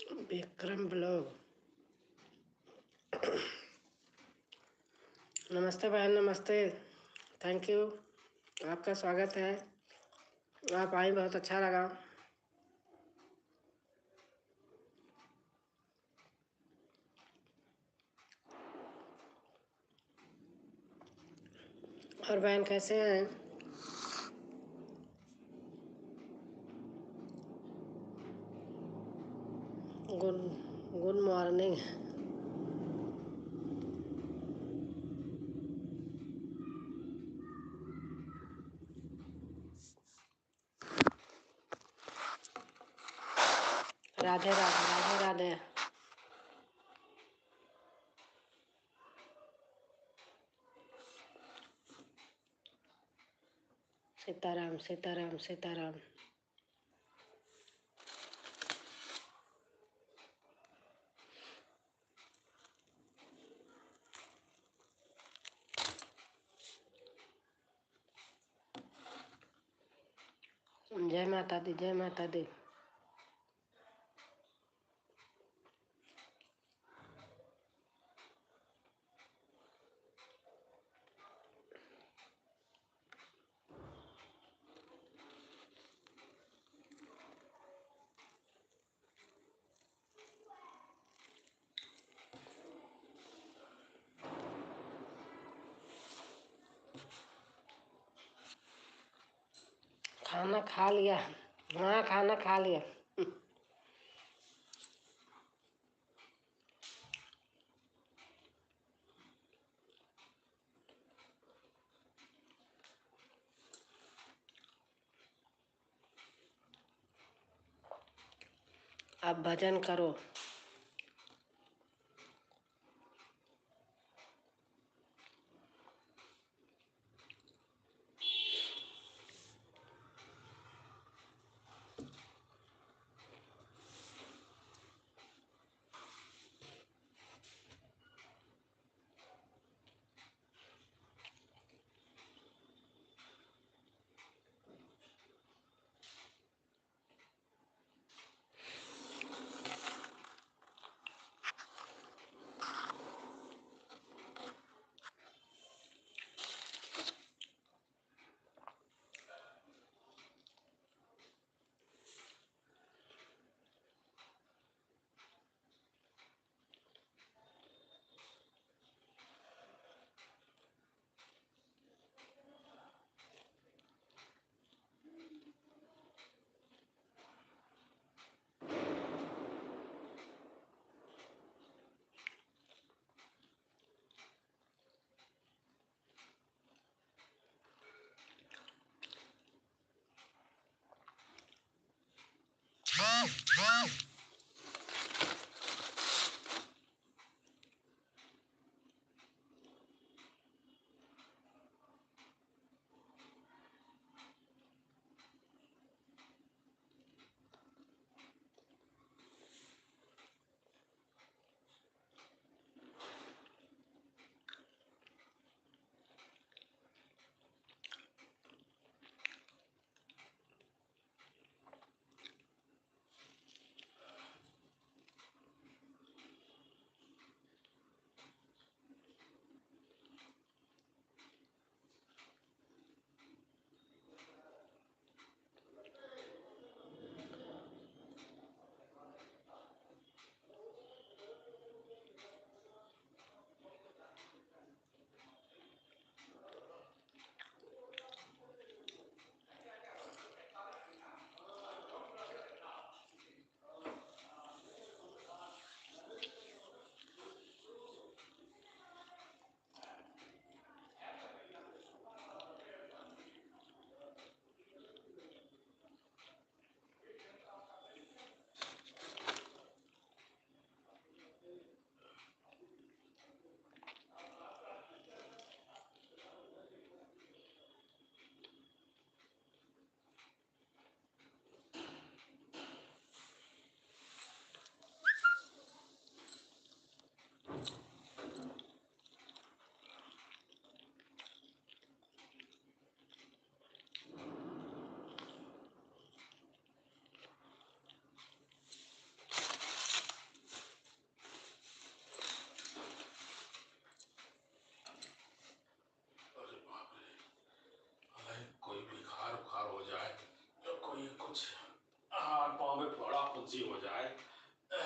Vikram blog. नमस्ते बहन, नमस्ते। थैंक यू, आपका स्वागत है। आप आई, बहुत अच्छा लगा। और बहन कैसे हैं? Good good morning. Radhe Radhe, Radhe Radhe. Sitaram Sitaram Sitaram. जय माता दी, जय माता दी। खाना खा लिया? हाँ, खाना खा लिया। अब भजन करो।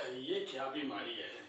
ये क्या बीमारी है?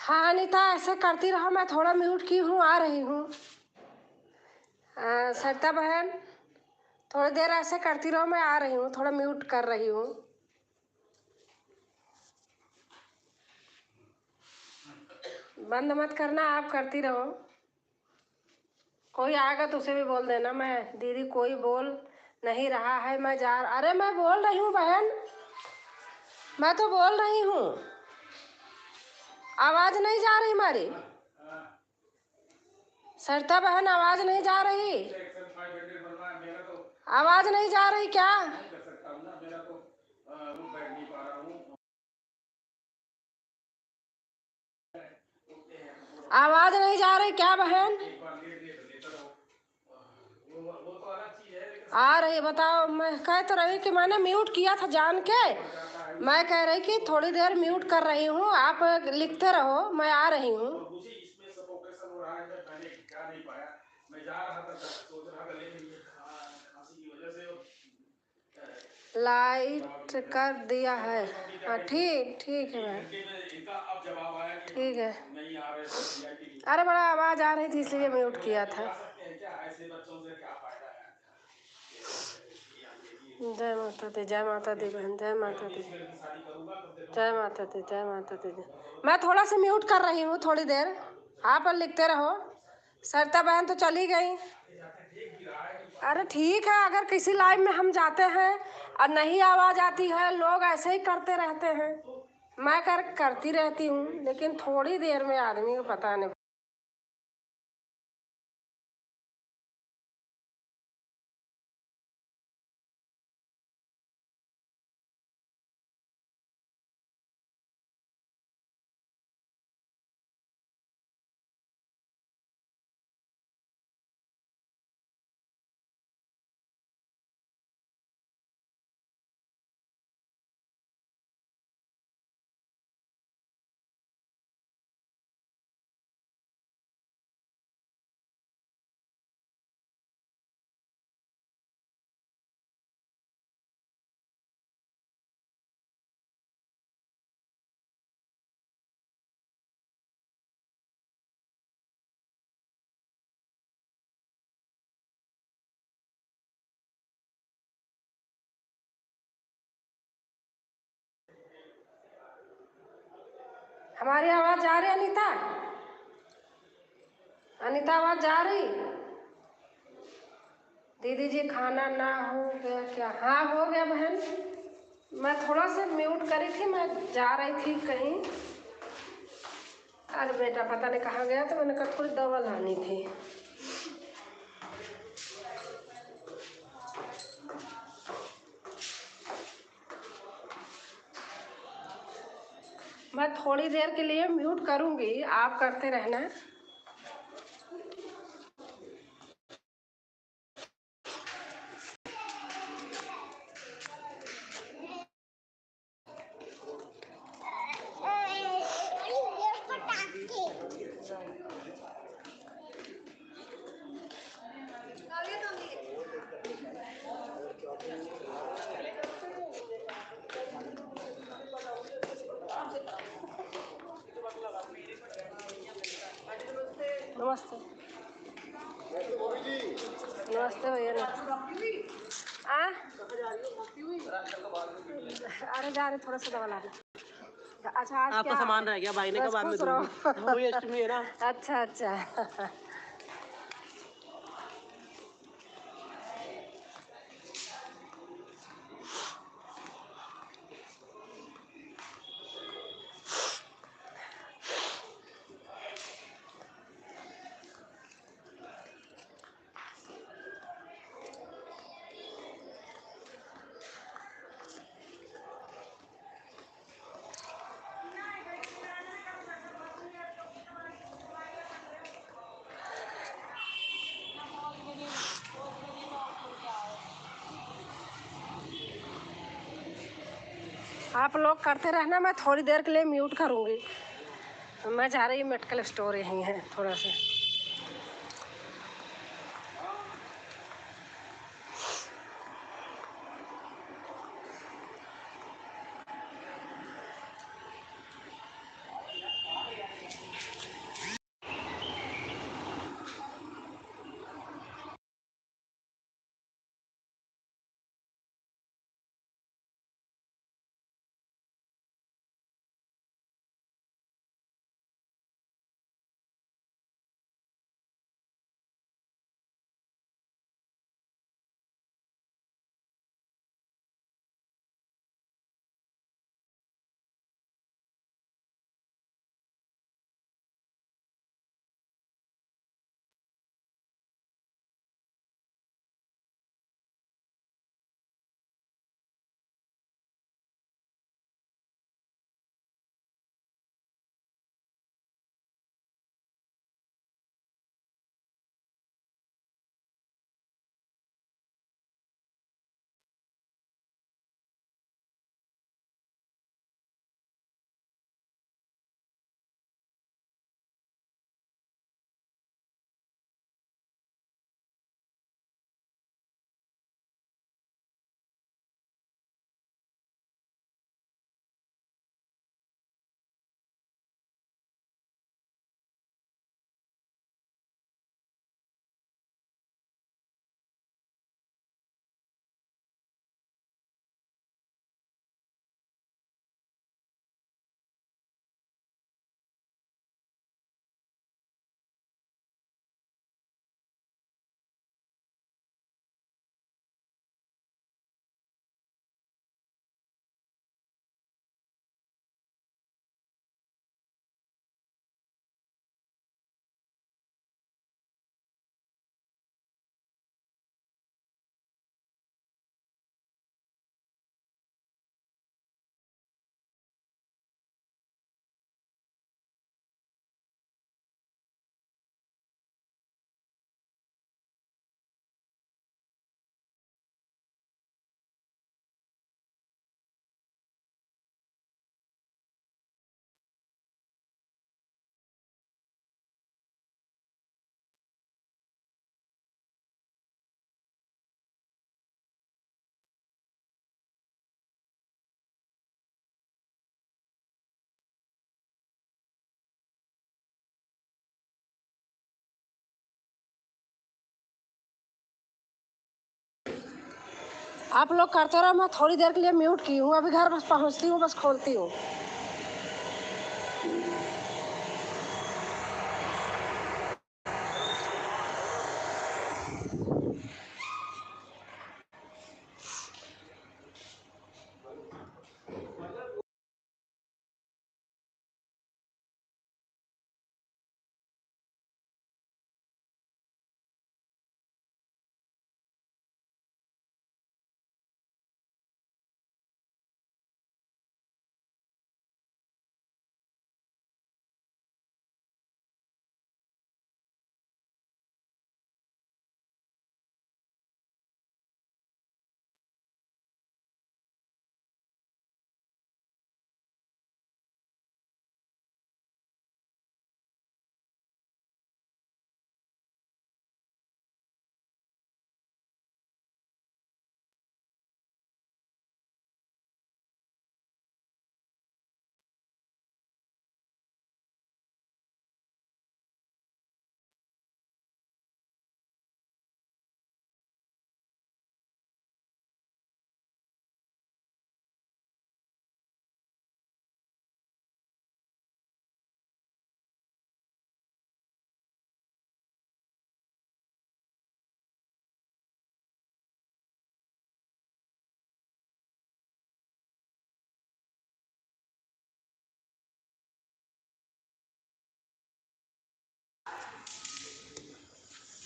हाँ अनीता, ऐसे करती रहो, मैं थोड़ा म्यूट की हूँ, आ रही हूँ। सरिता बहन, थोड़ी देर ऐसे करती रहो, मैं आ रही हूँ, थोड़ा म्यूट कर रही हूँ। बंद मत करना, आप करती रहो। कोई आएगा तो उसे भी बोल देना, मैं दीदी कोई बोल नहीं रहा है, मैं जा। अरे मैं बोल रही हूँ बहन, मैं तो बोल रही हूँ, आवाज नहीं जा रही हमारी। सरिता बहन, आवाज नहीं जा रही, आवाज नहीं जा रही क्या? आवाज नहीं जा रही क्या बहन? आ रही, बताओ। मैं कह तो रही कि मैंने म्यूट किया था जान के, मैं कह रही कि थोड़ी देर म्यूट कर रही हूँ, आप लिखते रहो, मैं आ रही हूँ। लाइट कर दिया है, हाँ ठीक ठीक है मैम, ठीक है। अरे बड़ा आवाज आ रही थी इसलिए म्यूट किया था। जय माता दी, जय माता दी बहन, जय माता दी, जय माता दी, जय माता दी। मैं थोड़ा सा म्यूट कर रही हूँ, थोड़ी देर आप लिखते रहो। सरिता बहन तो चली गई। अरे ठीक है, अगर किसी लाइव में हम जाते हैं और नहीं आवाज आती है, लोग ऐसे ही करते रहते हैं, मैं करती रहती हूँ, लेकिन थोड़ी देर में आदमी को पता नहीं। हमारी आवाज जा रही अनीता? अनीता आवाज जा रही? दीदी जी खाना ना हो गया क्या? हाँ हो गया बहन, मैं थोड़ा सा म्यूट करी थी, मैं जा रही थी कहीं। अरे बेटा पता नहीं कहाँ गया, तो मैंने कहा थोड़ी दवा लानी थी। मैं थोड़ी देर के लिए म्यूट करूँगी, आप करते रहना। नमस्ते, नमस्ते भैया। आ? अरे जा रहे, थोड़ा सा दवा ला रही। अच्छा आज आपका क्या सामान रह गया, भाई ने कहा बाद में दूंगी, वो ये एस्टिमेट है ना। अच्छा अच्छा। आप लोग करते रहना, मैं थोड़ी देर के लिए म्यूट करूँगी। मैं जा रही हूँ मेडिकल स्टोर, यहीं है थोड़ा सा। आप लोग करते रहो, मैं थोड़ी देर के लिए म्यूट की हूँ, अभी घर बस पहुँचती हूँ, बस खोलती हूँ।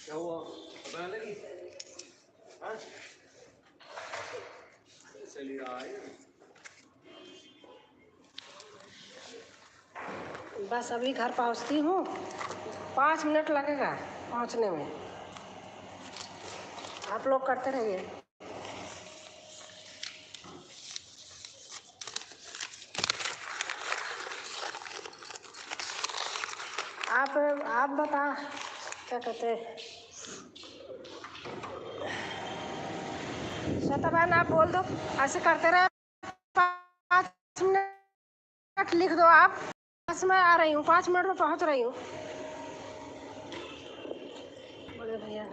क्या हुआ? पता लगी? हाँ? चली रहा है। बस अभी घर पहुँचती हूँ, 5 मिनट लगेगा पहुँचने में। आप लोग करते रहिए। आप बता, क्या कहते हैं श्वेता बहन, आप बोल दो, ऐसे करते रहे। 5 मिनट लिख दो आप, बस मैं आ रही हूँ, 5 मिनट में पहुँच रही हूँ। बड़े भैया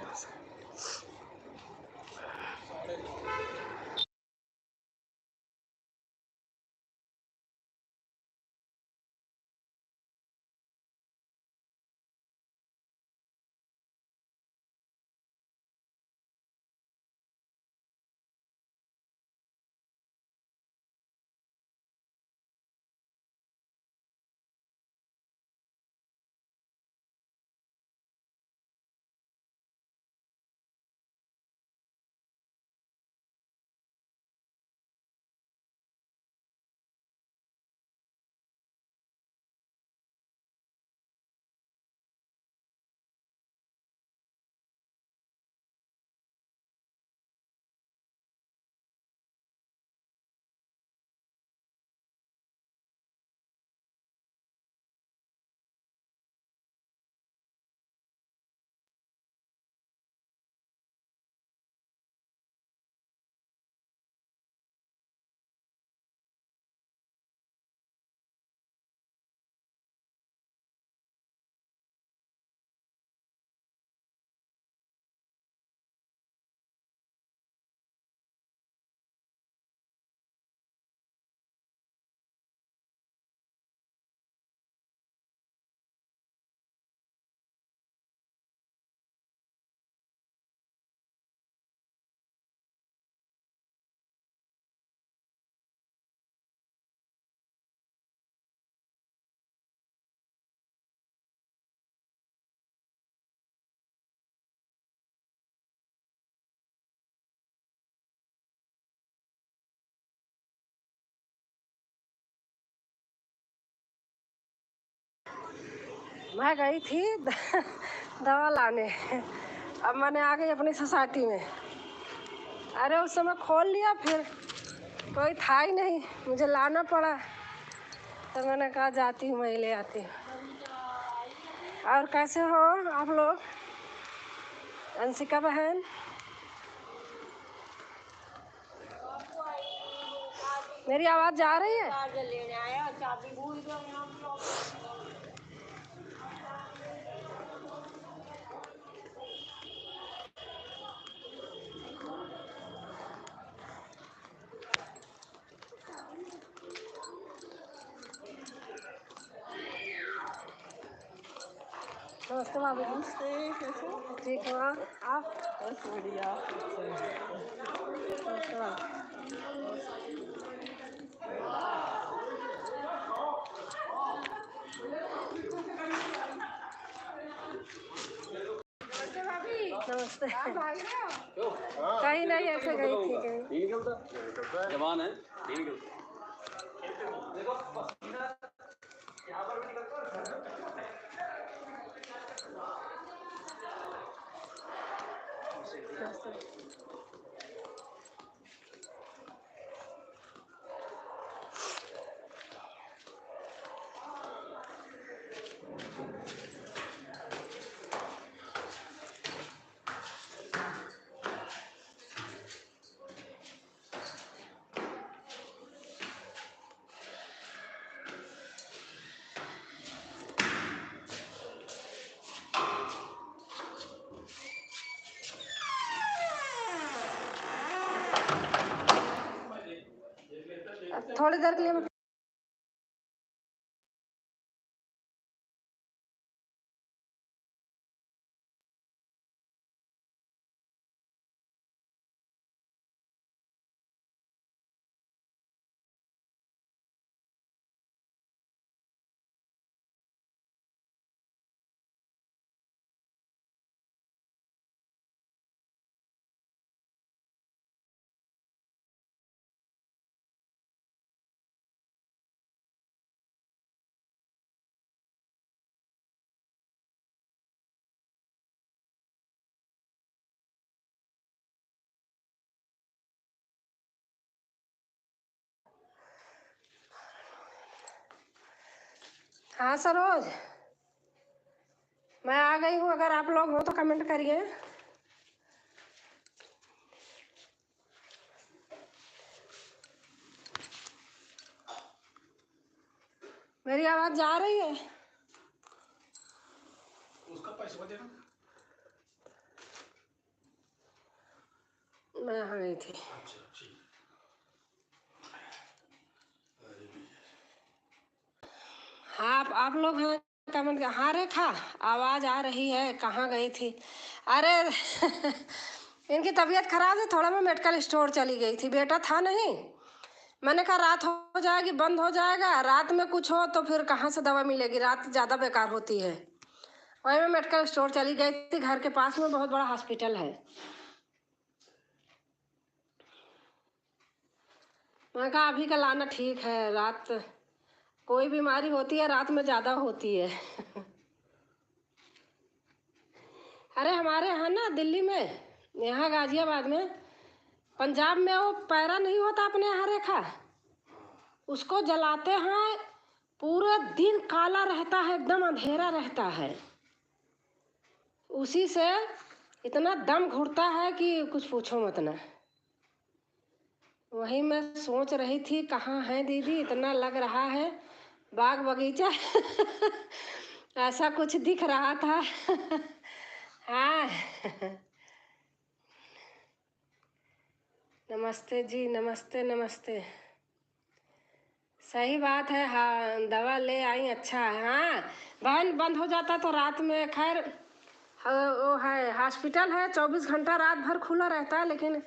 मैं गई थी दवा लाने, अब मैंने आ गई अपनी सोसाइटी में। अरे उस समय खोल लिया, फिर कोई था ही नहीं, मुझे लाना पड़ा, तो मैंने कहा जाती हूँ, मैं ले आती हूँ। और कैसे हो आप लोग? अंशिका बहन, मेरी आवाज़ जा रही है? नमस्ते भाभी जी। नमस्ते, कैसे हो? ठीक हो आप? बस बढ़िया। नमस्ते भाभी। नमस्ते भाभी। नमस्ते। क्यों? कहीं नहीं, ऐसे गई थी कहीं। नहीं निकलता जवान है, नहीं निकलता। नमस्ते। थोड़ी देर के लिए हाँ सरोज, मैं आ गई हूँ। अगर आप लोग हो तो कमेंट करिए। मेरी आवाज जा रही है? उसका पैसा देना। मैं आ गई थी। अच्छा ठीक। हाँ, आप लोग हैं कमेंट। हाँ रेखा, आवाज आ रही है। कहाँ गई थी? अरे इनकी तबीयत खराब है, थोड़ा मैं मेडिकल स्टोर चली गई थी। बेटा था नहीं, मैंने कहा रात हो जाएगी, बंद हो जाएगा, रात में कुछ हो तो फिर कहाँ से दवा मिलेगी, रात ज़्यादा बेकार होती है। वहीं मैं मेडिकल स्टोर चली गई थी। घर के पास में बहुत बड़ा हॉस्पिटल है। मैंने कहा अभी का लाना ठीक है, रात कोई बीमारी होती है रात में ज़्यादा होती है। अरे हमारे यहाँ ना दिल्ली में, यहाँ गाजियाबाद में, पंजाब में वो पैरा नहीं होता अपने यहाँ रेखा, उसको जलाते हैं, पूरा दिन काला रहता है, एकदम अंधेरा रहता है। उसी से इतना दम घुटता है कि कुछ पूछो मत ना। वही मैं सोच रही थी कहाँ है दीदी, इतना लग रहा है बाग बगीचा ऐसा कुछ दिख रहा था। हाँ नमस्ते जी, नमस्ते नमस्ते। सही बात है। हाँ दवा ले आई, अच्छा है। हाँ बहन, बंद हो जाता तो रात में, खैर वो है हॉस्पिटल है, 24 घंटा रात भर खुला रहता है, लेकिन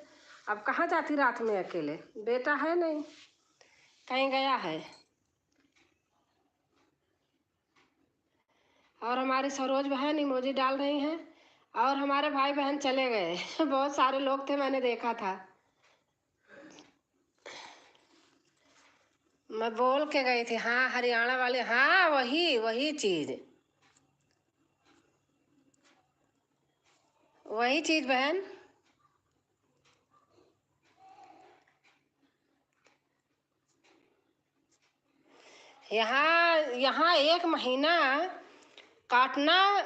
अब कहाँ जाती रात में अकेले, बेटा है नहीं, कहीं गया है। और हमारी सरोज बहन इमोजी डाल रही हैं, और हमारे भाई बहन चले गए बहुत सारे लोग थे, मैंने देखा था। मैं बोल के गई थी। हाँ हरियाणा वाले, हाँ वही वही चीज़, वही चीज़ बहन। यहाँ यहाँ 1 महीना काटना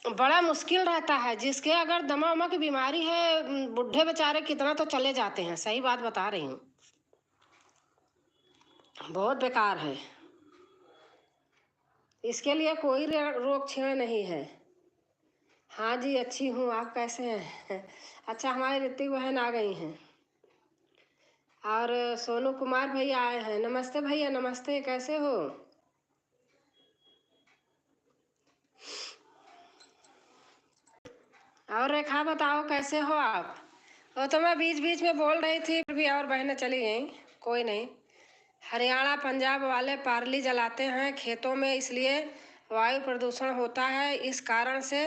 बड़ा मुश्किल रहता है। जिसके अगर दमा वमा की बीमारी है, बुढ़े बेचारे कितना तो चले जाते हैं, सही बात बता रही हूँ, बहुत बेकार है। इसके लिए कोई रोक छेड़ नहीं है। हाँ जी अच्छी हूँ, आप कैसे हैं? अच्छा, हमारी ऋतिक बहन आ गई हैं, और सोनू कुमार भैया आए हैं। नमस्ते भैया, नमस्ते, कैसे हो? और रेखा बताओ कैसे हो आप? वो तो मैं बीच बीच में बोल रही थी, फिर भी और बहनें चली गई। कोई नहीं। हरियाणा पंजाब वाले पार्ली जलाते हैं खेतों में, इसलिए वायु प्रदूषण होता है। इस कारण से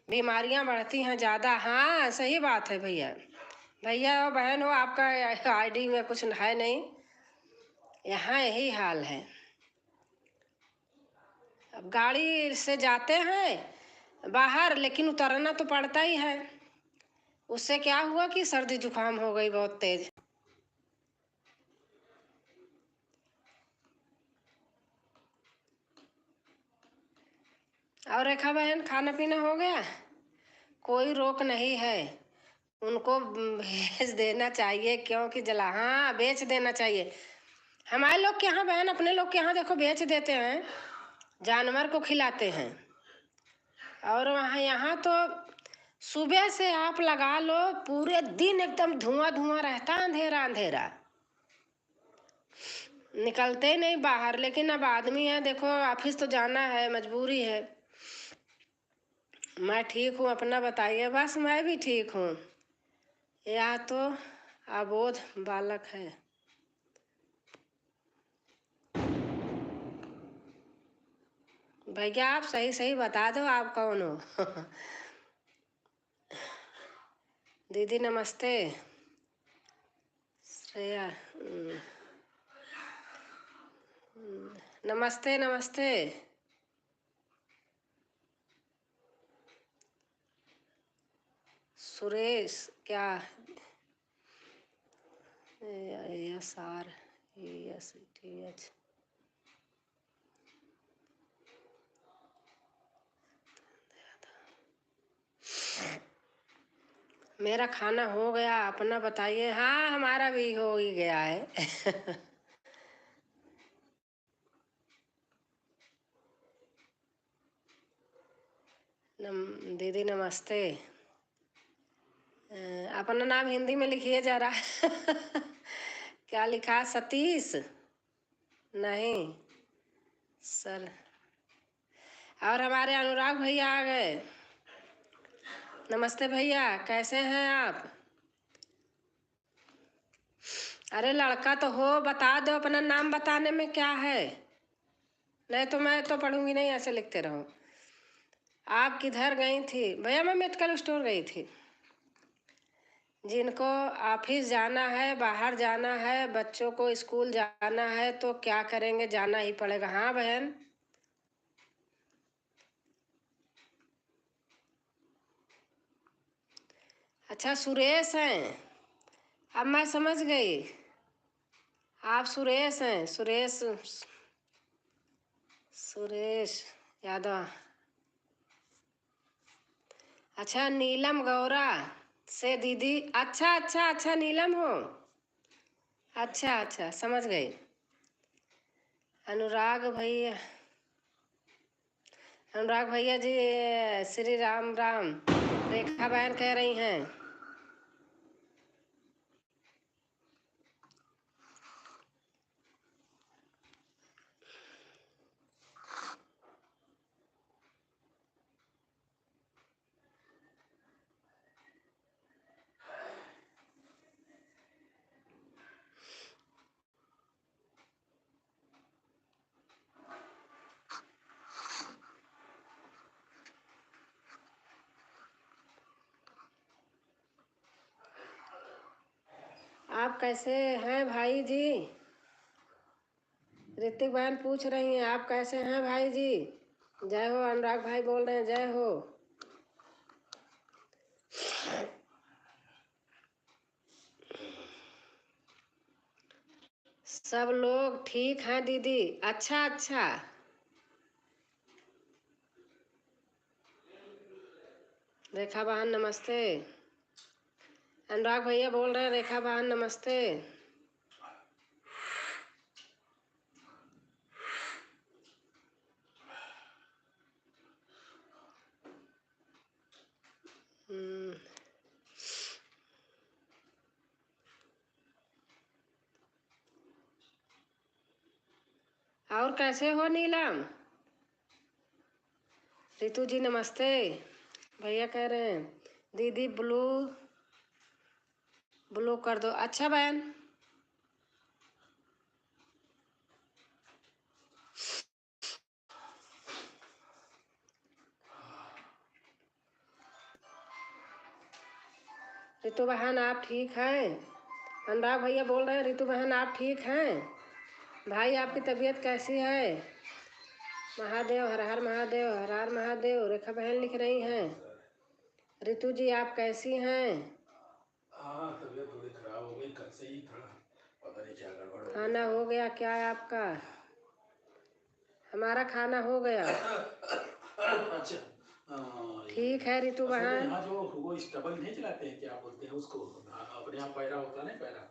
बीमारियां बढ़ती हैं ज़्यादा। हाँ सही बात है भैया। भैया और बहन हो, आपका आईडी में कुछ है नहीं। यहाँ यही हाल है। अब गाड़ी से जाते हैं बाहर, लेकिन उतरना तो पड़ता ही है। उससे क्या हुआ कि सर्दी जुकाम हो गई बहुत तेज। और रेखा बहन खाना पीना हो गया? कोई रोक नहीं है, उनको भेज देना चाहिए, क्योंकि हाँ बेच देना चाहिए। हमारे लोग के यहाँ बहन, अपने लोग के यहाँ देखो बेच देते हैं, जानवर को खिलाते हैं। और वहाँ यहाँ तो सुबह से आप लगा लो पूरे दिन एकदम धुआं धुआं रहता, अंधेरा अंधेरा, निकलते ही नहीं बाहर। लेकिन अब आदमी है, देखो ऑफिस तो जाना है, मजबूरी है। मैं ठीक हूँ, अपना बताइए। बस मैं भी ठीक हूँ। यह तो अबोध बालक है। भैया आप सही सही बता दो आप कौन हो। दीदी नमस्ते। श्रेया नमस्ते नमस्ते। सुरेश क्या? SRESTH। मेरा खाना हो गया, अपना बताइए। हाँ हमारा भी हो ही गया है। दीदी नमस्ते। अपना नाम हिंदी में लिखिए जरा। क्या लिखा? सतीश? नहीं सर। और हमारे अनुराग भैया आ गए। नमस्ते भैया, कैसे हैं आप? अरे लड़का तो हो, बता दो अपना नाम बताने में क्या है। नहीं तो मैं तो पढ़ूंगी नहीं, ऐसे लिखते रहो। आप किधर गई थी? भैया मैं मेडिकल स्टोर गई थी। जिनको ऑफिस जाना है, बाहर जाना है, बच्चों को स्कूल जाना है, तो क्या करेंगे, जाना ही पड़ेगा। हाँ बहन। अच्छा सुरेश हैं, अब मैं समझ गई। आप सुरेश हैं, सुरेश सुरेश यादव। अच्छा नीलम गौरा से दीदी। अच्छा अच्छा अच्छा, नीलम हो। अच्छा अच्छा समझ गई। अनुराग भैया, अनुराग भैया जी, श्री राम राम। रेखा बहन कह रही हैं। आप कैसे हैं भाई जी? ऋतिक बहन पूछ रही हैं आप कैसे हैं भाई जी। जय हो। अनुराग भाई बोल रहे हैं जय हो। सब लोग ठीक हैं दीदी। अच्छा अच्छा। रेखा बहन नमस्ते। अनुराग भैया बोल रहे हैं रेखा बहन नमस्ते। और कैसे हो नीलम? रितु जी नमस्ते। भैया कह रहे हैं दीदी ब्लू ब्लू कर दो। अच्छा बहन, रितु बहन आप ठीक हैं? अनुराग भैया बोल रहे हैं रितु बहन आप ठीक हैं? भाई आपकी तबीयत कैसी है? महादेव, हर हर महादेव, हर हर महादेव। रेखा बहन लिख रही हैं रितु जी आप कैसी हैं? हाँ, तबीयत थोड़ी खराब हो गई, कल से ही थोड़ा पता नहीं क्या गड़बड़ हो गई। खाना हो गया क्या आपका? हमारा खाना हो गया। अच्छा, ठीक है रितु असल में बहन। यहाँ जो वो स्टबल नहीं चलाते हैं, क्या बोलते हैं उसको, अपने यहाँ पैरा होता है ना, पैरा।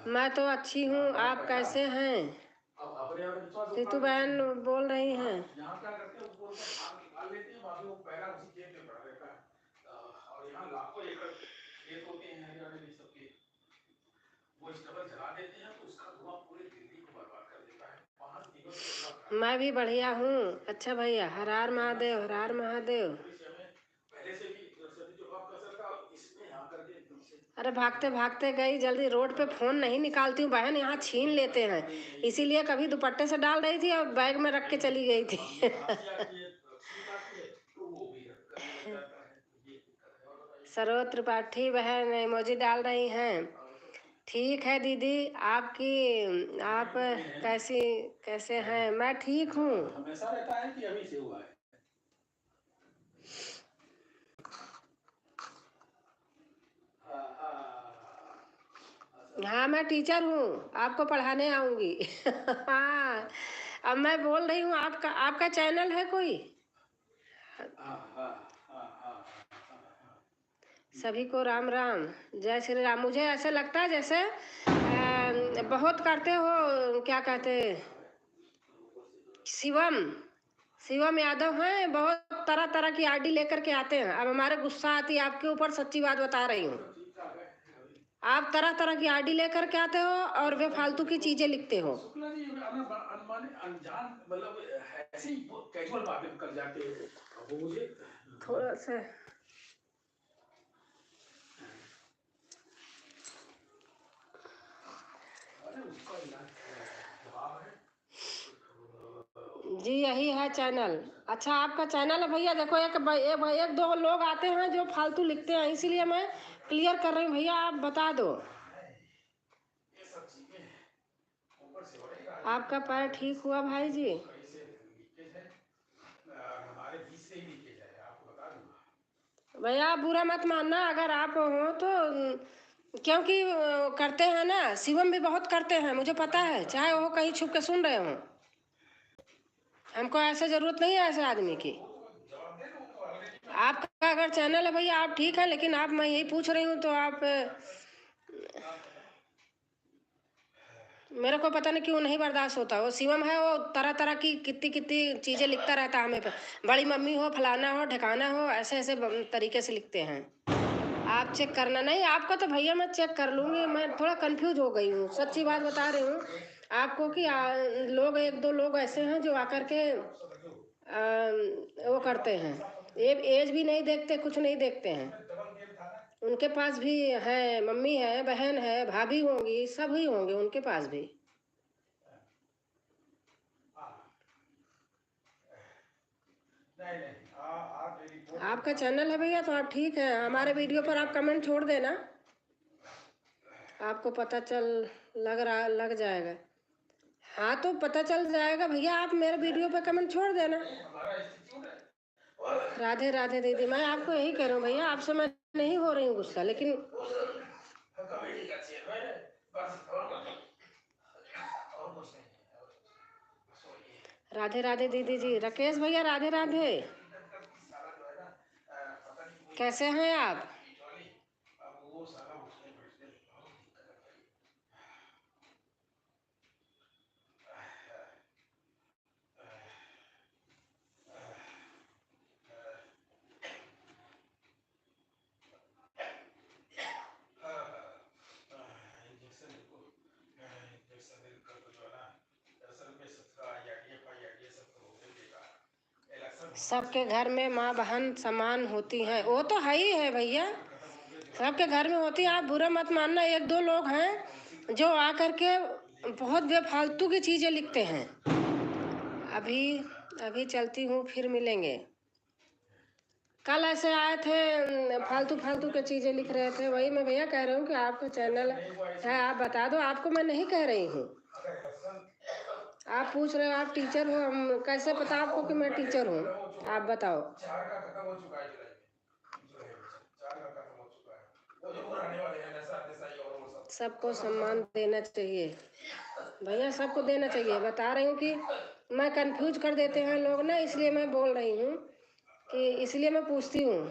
मैं तो अच्छी हूँ, आप कैसे हैं? अब अपने यहाँ विश्वास रितु बहन बोल रही हैं। यहाँ क्या करते हैं, उसको भाग निकाल लेते हैं, बाकी वो पैरा उसी खेत में पड़ा रहता है। और यहाँ लाखों एकड़ खेत होते हैं हरियाणा में सबके, वो स्टबल जला देते हैं तो उसका धुआं पूरी दिल्ली को बर्बाद कर देता है। 5 दिनों से पूरा खराब। मैं भी बढ़िया हूँ। अच्छा भैया, हर हर महादेव, हर हर महादेव। पहले से भी जो आपका असर था, इसमें यहाँ करके एकदम से। अरे भागते भागते गई जल्दी, रोड पे फोन नहीं निकालती हूँ बहन, यहाँ छीन लेते हैं, इसीलिए कभी दुपट्टे से डाल रही थी और बैग में रख के चली गई थी। सरोज त्रिपाठी बहन इमोजी डाल रही हैं। ठीक है दीदी, आप कैसे हैं? मैं ठीक हूँ। हमेशा रहता है कि अभी से हुआ है? हाँ मैं टीचर हूँ, आपको पढ़ाने आऊंगी। हाँ, अब मैं बोल रही हूँ आपका चैनल है कोई? सभी को राम राम, जय श्री राम। मुझे ऐसे लगता है जैसे बहुत करते हो, क्या कहते, शिवम यादव हैं, बहुत तरह तरह की आईडी लेकर के आते हैं। अब हमारे गुस्सा आती है आपके ऊपर, सच्ची बात बता रही हूँ। आप तरह तरह की आईडी लेकर के आते हो और वे फालतू की चीजें लिखते हो। शुक्ला जी अनजान, मतलब ऐसे ही कैजुअल बातें कर जाते हैं, वो मुझे थोड़ा सा जी यही है चैनल। अच्छा आपका चैनल है भैया, देखो एक दो लोग आते हैं जो फालतू लिखते हैं, इसीलिए मैं क्लियर कर रही हूँ भैया, आप बता दो। आपका पैर ठीक हुआ भाई जी? भैया आप बुरा मत मानना, अगर आप हो तो, क्योंकि करते हैं ना, शिवम भी बहुत करते हैं, मुझे पता है, चाहे वो कहीं छुप के सुन रहे हो। हमको ऐसे जरूरत नहीं है ऐसे आदमी की। आपका अगर चैनल है भैया आप ठीक है, लेकिन आप, मैं यही पूछ रही हूँ तो आप, मेरे को पता नहीं क्यों नहीं बर्दाश्त होता। वो शिवम है, वो तरह तरह की कितनी कितनी चीजें लिखता रहता है हमें पे, बड़ी मम्मी हो, फलाना हो, ठिकाना हो, ऐसे ऐसे तरीके से लिखते हैं। आप चेक करना। नहीं आपका तो भैया मैं चेक कर लूंगी, मैं थोड़ा कंफ्यूज हो गई हूँ, सच्ची बात बता रही हूँ आपको कि लोग, एक दो लोग ऐसे हैं जो आकर के वो करते हैं, एज भी नहीं देखते, कुछ नहीं देखते हैं। उनके पास भी है, मम्मी है, बहन है, भाभी होंगी, सभी होंगे उनके पास भी। आपका चैनल है भैया तो आप ठीक है, हमारे वीडियो पर आप कमेंट छोड़ देना, आपको पता लग जाएगा। हाँ तो पता चल जाएगा भैया, आप मेरे वीडियो पे कमेंट छोड़ देना। राधे राधे दीदी, मैं आपको यही कह रहा हूँ भैया, आपसे मैं नहीं हो रही हूँ गुस्सा, लेकिन राधे राधे दीदी जी। राकेश भैया राधे राधे, कैसे हैं आप? सबके घर में माँ बहन समान होती हैं, वो तो है ही है भैया, सबके घर में होती है। आप बुरा मत मानना, एक दो लोग हैं जो आकर के बहुत बेफालतू की चीज़ें लिखते हैं। अभी अभी चलती हूँ, फिर मिलेंगे। कल ऐसे आए थे, फालतू फालतू की चीज़ें लिख रहे थे, वही मैं भैया कह रहा हूँ कि आपका चैनल है, आप बता दो। आपको मैं नहीं कह रही हूँ, आप पूछ रहे हो आप टीचर हो, हम कैसे पता आपको कि मैं टीचर हूँ? आप बताओ। चार का खत्म हो चुका है, जुलाई में चार का खत्म हो चुका है, वो जो पुराने वाले हैं और वो सब। सबको सम्मान देना चाहिए भैया, सबको देना चाहिए। बता रही हूँ कि मैं कंफ्यूज कर देते हैं लोग ना, इसलिए मैं बोल रही हूँ कि इसलिए मैं पूछती हूँ,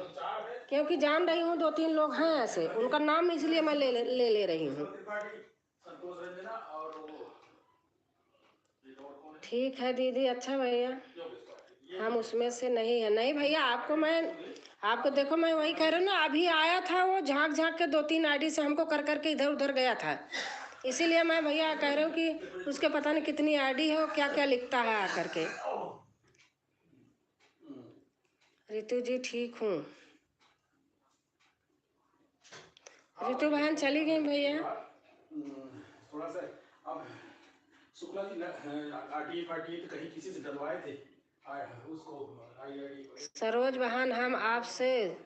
क्योंकि जान रही हूँ 2-3 लोग हैं ऐसे, उनका नाम इसलिए मैं ले रही हूँ। ठीक है दीदी, अच्छा भैया, हम उसमें से नहीं है। नहीं भैया, आपको देखो, मैं वही कह रही हूँ ना, अभी आया था वो झांक झांक के 2-3 आईडी से हमको कर करके इधर उधर गया था, इसीलिए मैं भैया कह रही हूँ कि उसके पता नहीं कितनी आईडी है, वो क्या क्या लिखता है आकर के। रितु जी ठीक हूँ। रितु बहन चली गई भैया। थोड़ा सा अब शुक्ला जी आरटीए कहीं किसी से डलवाए थे, उसको सरोज बहन, हम आपसे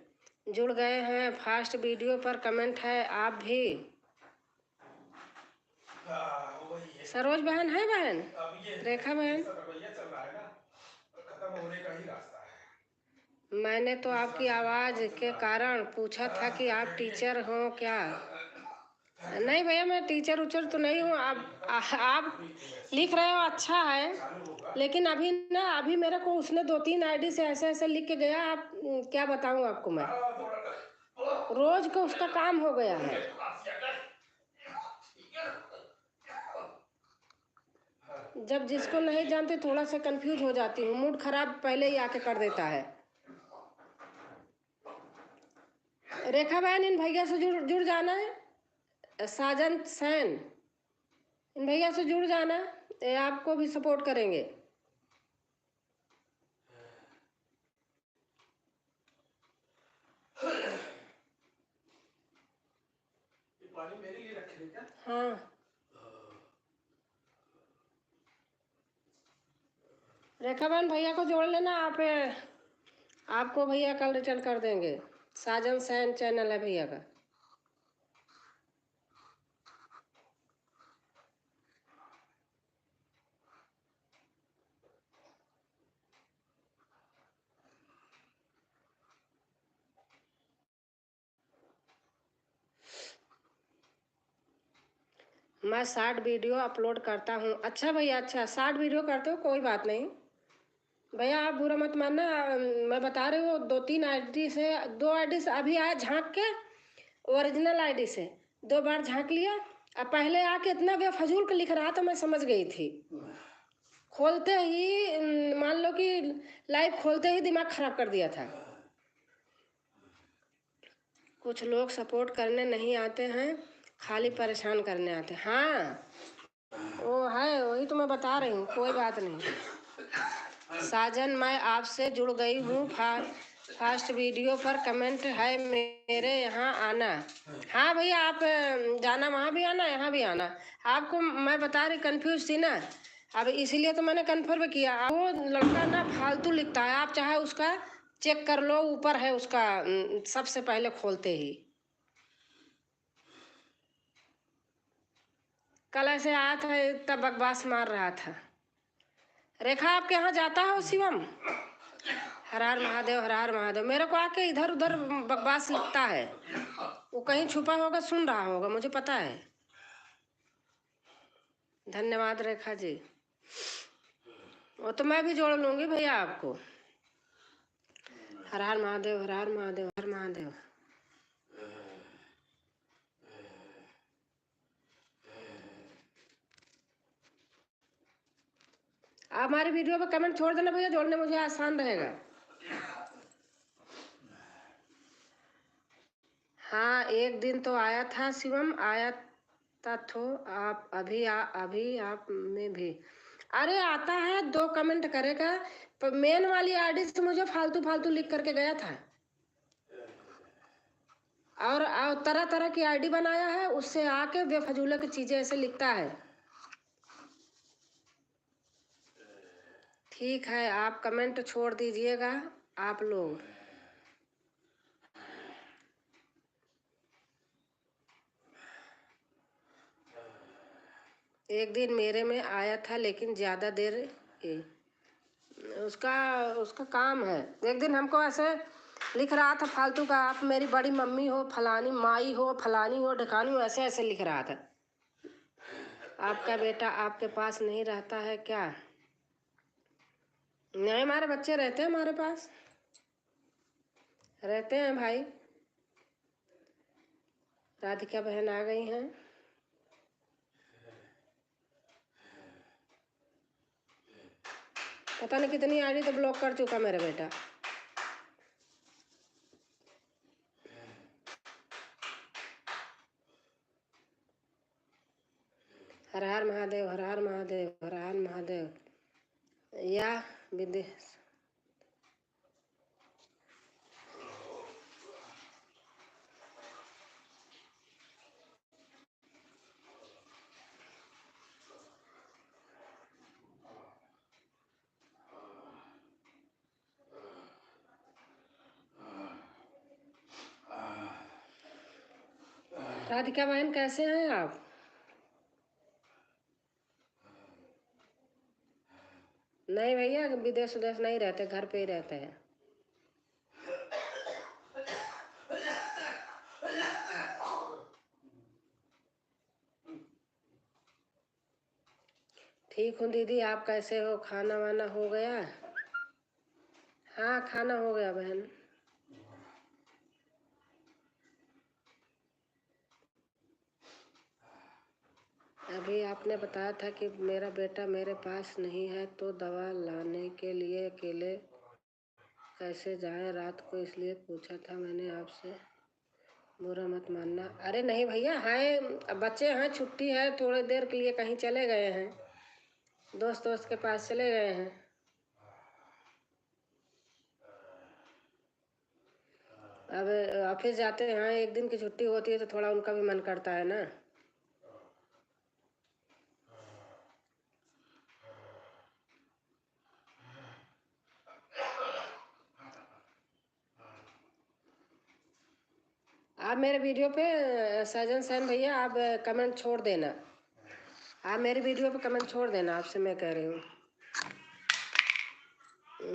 जुड़ गए हैं, फास्ट वीडियो पर कमेंट है, आप भी। सरोज बहन है बहन, रेखा बहन, खत्म होने का ही रास्ता है। मैंने तो आपकी आवाज़ के कारण पूछा था कि आप टीचर हो क्या? नहीं भैया, मैं टीचर उचर तो नहीं हूँ। आप लिख रहे हो, अच्छा है, लेकिन अभी मेरे को उसने 2-3 आईडी से ऐसे ऐसे लिख के गया, आप क्या बताऊँ आपको मैं, रोज का उसका काम हो गया है। जब जिसको नहीं जानते थोड़ा सा कंफ्यूज हो जाती हूँ, मूड खराब पहले ही आके कर देता है। रेखा बहन, इन भैया से जुड़ जाना है, साजन सैन, इन भैया से जुड़ जाना, ये आपको भी सपोर्ट करेंगे। पानी मेरे लिए रखे थे क्या? हाँ, रेखा बहन भैया को जोड़ लेना आप, आपको भैया कल रिटर्न कर देंगे। साजन सैन चैनल है भैया का। मैं शॉर्ट वीडियो अपलोड करता हूँ। अच्छा भैया, अच्छा शॉर्ट वीडियो करते हो, कोई बात नहीं भैया, आप बुरा मत मानना। मैं बता रही हूँ 2-3 आईडी से, 2 आईडी से अभी आया झांक के, ओरिजिनल आईडी से 2 बार झांक लिया। अब पहले आके इतना बेफजूल के लिख रहा था, मैं समझ गई थी। खोलते ही मान लो कि लाइव खोलते ही दिमाग खराब कर दिया था। कुछ लोग सपोर्ट करने नहीं आते हैं, खाली परेशान करने आते हैं। हाँ वो है, वही तो मैं बता रही हूँ, कोई बात नहीं। साजन, मैं आपसे जुड़ गई हूँ, फास्ट वीडियो पर कमेंट है मेरे यहाँ आना। हाँ भैया, आप जाना, वहाँ भी आना, यहाँ भी आना। आपको मैं बता रही, कंफ्यूज थी ना, अब इसीलिए तो मैंने कन्फर्म किया। वो लड़का ना फालतू लिखता है, आप चाहे उसका चेक कर लो, ऊपर है उसका, सबसे पहले खोलते ही। कल ऐसे आया था, तब बकवास मार रहा था। रेखा, आपके यहाँ जाता हो शिवम? हर हर महादेव, हर हर महादेव। मेरे को आके इधर उधर बकवास लिखता है, वो कहीं छुपा होगा, सुन रहा होगा, मुझे पता है। धन्यवाद रेखा जी, वो तो मैं भी जोड़ लूंगी भैया आपको। हर हर महादेव, हर हर महादेव, हर महादेव। आप हमारी वीडियो पे कमेंट छोड़ देना भैया, जोड़ने मुझे आसान रहेगा। हाँ, एक दिन तो आया था शिवम, आया था तो आप अभी आप में भी। अरे आता है 2 कमेंट करेगा, पर मेन वाली आईडी से मुझे फालतू फालतू लिख करके गया था, और तरह तरह की आईडी बनाया है, उससे आके बेफजूल की चीजें ऐसे लिखता है। ठीक है, आप कमेंट छोड़ दीजिएगा आप लोग। एक दिन मेरे में आया था, लेकिन ज़्यादा देर उसका उसका काम है। एक दिन हमको ऐसे लिख रहा था फालतू का, आप मेरी बड़ी मम्मी हो, फलानी माई हो, फलानी हो, ढकानी हो, ऐसे ऐसे लिख रहा था। आपका बेटा आपके पास नहीं रहता है क्या? नहीं, हमारे बच्चे रहते हैं, हमारे पास रहते हैं भाई। राधिका बहन आ गई हैं। पता नहीं कितनी आईडी तो ब्लॉक कर चुका मेरा बेटा। हर हर महादेव, हर हर महादेव, हर हर महादेव। या विदेश राधिका बहन कैसे हैं आप? नहीं भैया, विदेश उदेश नहीं रहते, घर पे ही रहते हैं। ठीक हूँ दीदी, आप कैसे हो? खाना वाना हो गया? हाँ, खाना हो गया बहन। अभी आपने बताया था कि मेरा बेटा मेरे पास नहीं है, तो दवा लाने के लिए अकेले कैसे जाए रात को, इसलिए पूछा था मैंने आपसे, बुरा मत मानना। अरे नहीं भैया, हैं बच्चे हैं, छुट्टी है, थोड़ी देर के लिए कहीं चले गए हैं, दोस्त के पास चले गए हैं। अब ऑफिस जाते हैं, एक दिन की छुट्टी होती है तो थोड़ा उनका भी मन करता है ना। आप मेरे वीडियो पे सजन सैन भैया, आप कमेंट छोड़ देना, आप मेरी वीडियो पे कमेंट छोड़ देना, आपसे मैं कह रही हूँ।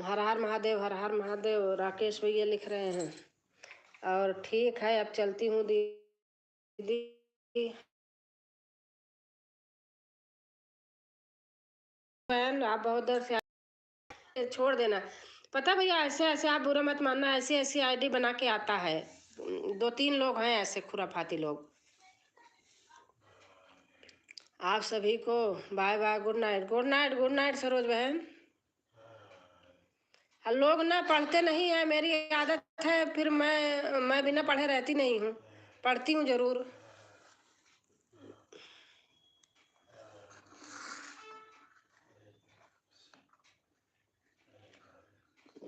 हर हर महादेव, हर हर महादेव, राकेश भैया लिख रहे हैं। और ठीक है, अब चलती हूँ दीदी। बहन आप बहुत देर से छोड़ देना। पता भैया, ऐसे ऐसे आप बुरा मत मानना, ऐसी ऐसी आईडी बना के आता है, 2-3 लोग हैं ऐसे खुराफाती लोग। आप सभी को bye bye, good night, good night, good night Saroj बहन। लोग ना पढ़ते नहीं है, मेरी आदत है, फिर मैं बिना पढ़े रहती नहीं हूँ, पढ़ती हूँ जरूर।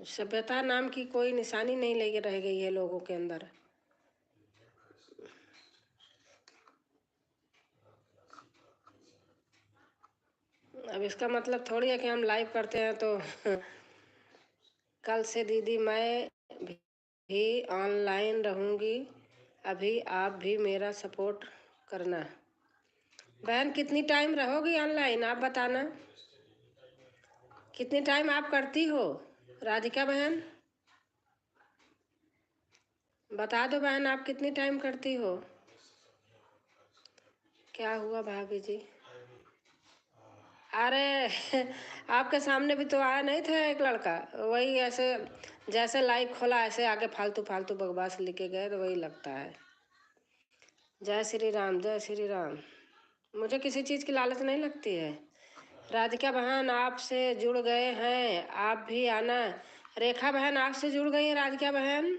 सभ्यता नाम की कोई निशानी नहीं लेके रह गई है लोगों के अंदर। अब इसका मतलब थोड़ी है कि हम लाइव करते हैं तो कल से दीदी मैं भी ऑनलाइन रहूँगी, अभी आप भी मेरा सपोर्ट करना। बहन कितनी टाइम रहोगी ऑनलाइन, आप बताना, कितनी टाइम आप करती हो? राधिका बहन बता दो बहन, आप कितनी टाइम करती हो? क्या हुआ भाभी जी? अरे आपके सामने भी तो आया नहीं था एक लड़का, वही ऐसे जैसे लाइव खोला ऐसे आगे फालतू फालतू बकवास लिखे गए, तो वही लगता है। जय श्री राम, जय श्री राम। मुझे किसी चीज़ की लालच नहीं लगती है। राधिका बहन आपसे जुड़ गए हैं, आप भी आना। रेखा बहन आपसे जुड़ गई हैं, राधिका बहन।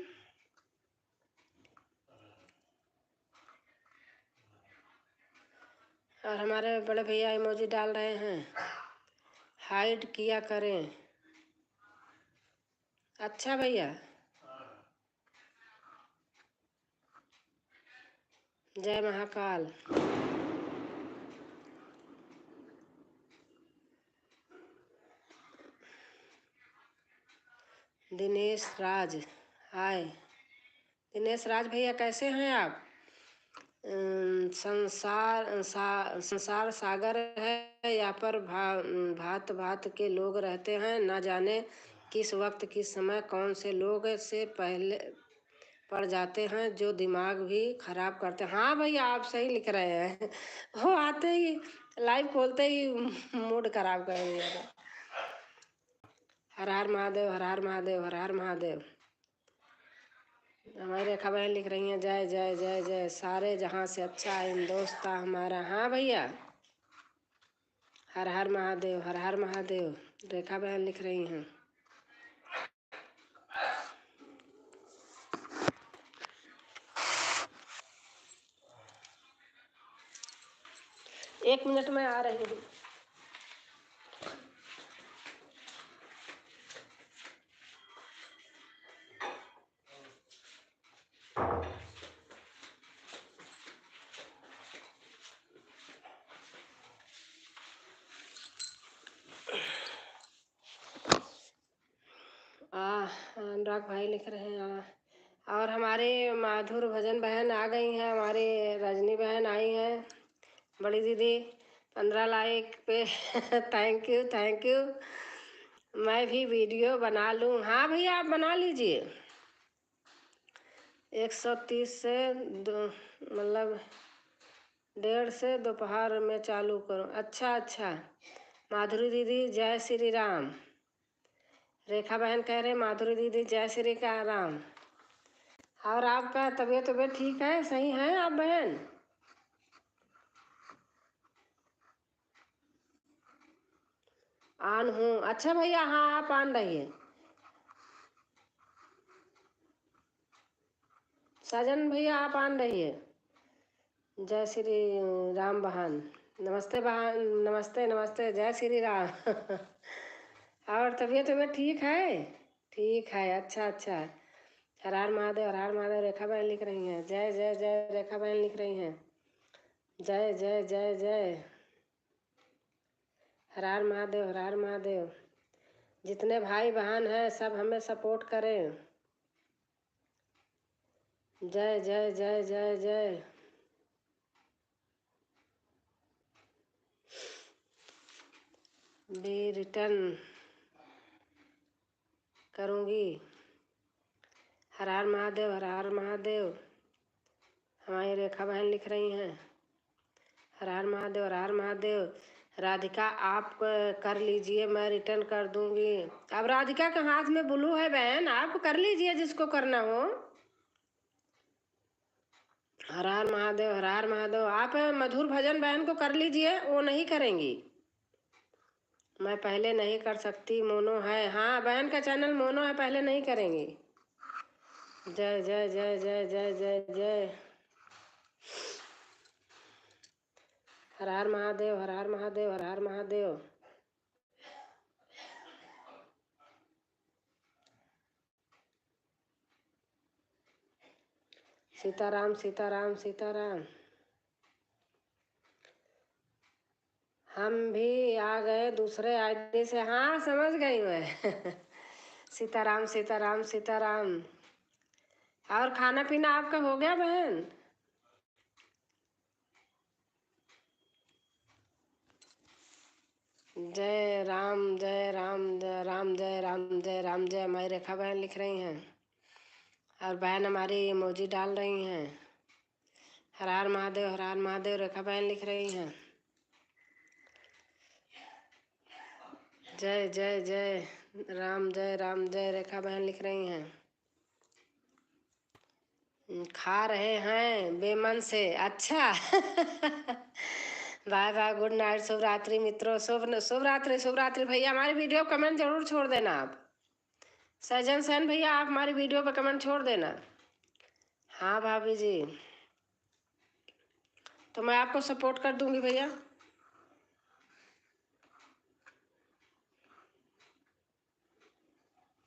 और हमारे बड़े भैया इमोजी डाल रहे हैं। हाइड किया करें। अच्छा भैया, जय महाकाल। दिनेश राज, हाय दिनेश राज भैया, कैसे हैं आप? संसार सागर है, यहाँ पर भात भात के लोग रहते हैं, न जाने किस वक्त किस समय कौन से लोग से पहले पड़ जाते हैं जो दिमाग भी खराब करते हैं। हाँ भैया, आप सही लिख रहे हैं। वो आते ही लाइव खोलते ही मूड खराब कर दिया था। हर हर महादेव, हर हर महादेव, हर हर महादेव। हमारी रेखा बहन लिख रही हैं, जय जय जय जय, सारे जहां से अच्छा हिंदोस्ता हमारा। हाँ भैया, हर हर महादेव, हर हर महादेव। रेखा बहन लिख रही हैं। एक मिनट में आ रही हूँ। अनुराग भाई लिख रहे हैं। और हमारे माधुर भजन बहन आ गई हैं, हमारे रजनी बहन आई हैं, बड़ी दीदी 15 लाइक पे। Thank you thank you. मैं भी वीडियो बना लूँ? हाँ भैया, आप बना लीजिए। 130 से मतलब 1:30 से दोपहर में चालू करूँ। अच्छा अच्छा। माधुरी दीदी जय श्री राम। रेखा बहन कह रहे माधुरी दीदी जय श्री राम। और आपका तबीयत ठीक है? सही है आप बहन? ऑन हूँ। अच्छा भैया, हाँ आप ऑन रहिए। सजन भैया आप ऑन रहिए। जय श्री राम बहन। नमस्ते बहन, नमस्ते नमस्ते, जय श्री राम। और तबीयत ठीक है? ठीक है, अच्छा अच्छा। हर हर महादेव, हर हर महादेव। रेखा बहन लिख रही हैं, जय जय जय। रेखा बहन लिख रही हैं, जय जय जय जय। हर हर महादेव, हर हर महादेव। जितने भाई बहन हैं सब हमें सपोर्ट करें। जय जय जय जय जय। भी रिटर्न करूँगी। हर हर महादेव, हर हर महादेव। हमारी रेखा बहन लिख रही हैं, हर हर महादेव, हर हर महादेव। राधिका आप कर लीजिए, मैं रिटर्न कर दूंगी। अब राधिका के हाथ में ब्लू है बहन, आप कर लीजिए जिसको करना हो। हर हर महादेव, हर हर महादेव। आप मधुर भजन बहन को कर लीजिए, वो नहीं करेंगी। मैं पहले नहीं कर सकती, मोनो है। हाँ बहन का चैनल मोनो है, पहले नहीं करेंगी। जय जय जय जय जय जय जय। हर हर महादेव, हर हर महादेव, हर हर महादेव। सीताराम सीताराम सीताराम। हम भी आ गए दूसरे आईडी से। हाँ समझ गई मैं। सीताराम सीताराम सीताराम। और खाना पीना आपका हो गया बहन? जय राम जय राम जय राम जय राम जय राम जय। हमारी रेखा बहन लिख रही हैं, और बहन हमारी इमोजी डाल रही हैं। हर हर महादेव, हर हर महादेव। रेखा बहन लिख रही हैं, जय जय जय राम जय राम जय। रेखा बहन लिख रही हैं, खा रहे हैं बेमन से। अच्छा। बाय बाय, गुड नाइट, शुभ रात्रि मित्रों। शुभ रात्रि, शुभ रात्रि भैया। हमारी वीडियो कमेंट जरूर छोड़ देना आप। सजन सेन भैया, आप हमारी वीडियो पर कमेंट छोड़ देना। हाँ भाभी जी, तो मैं आपको सपोर्ट कर दूंगी भैया।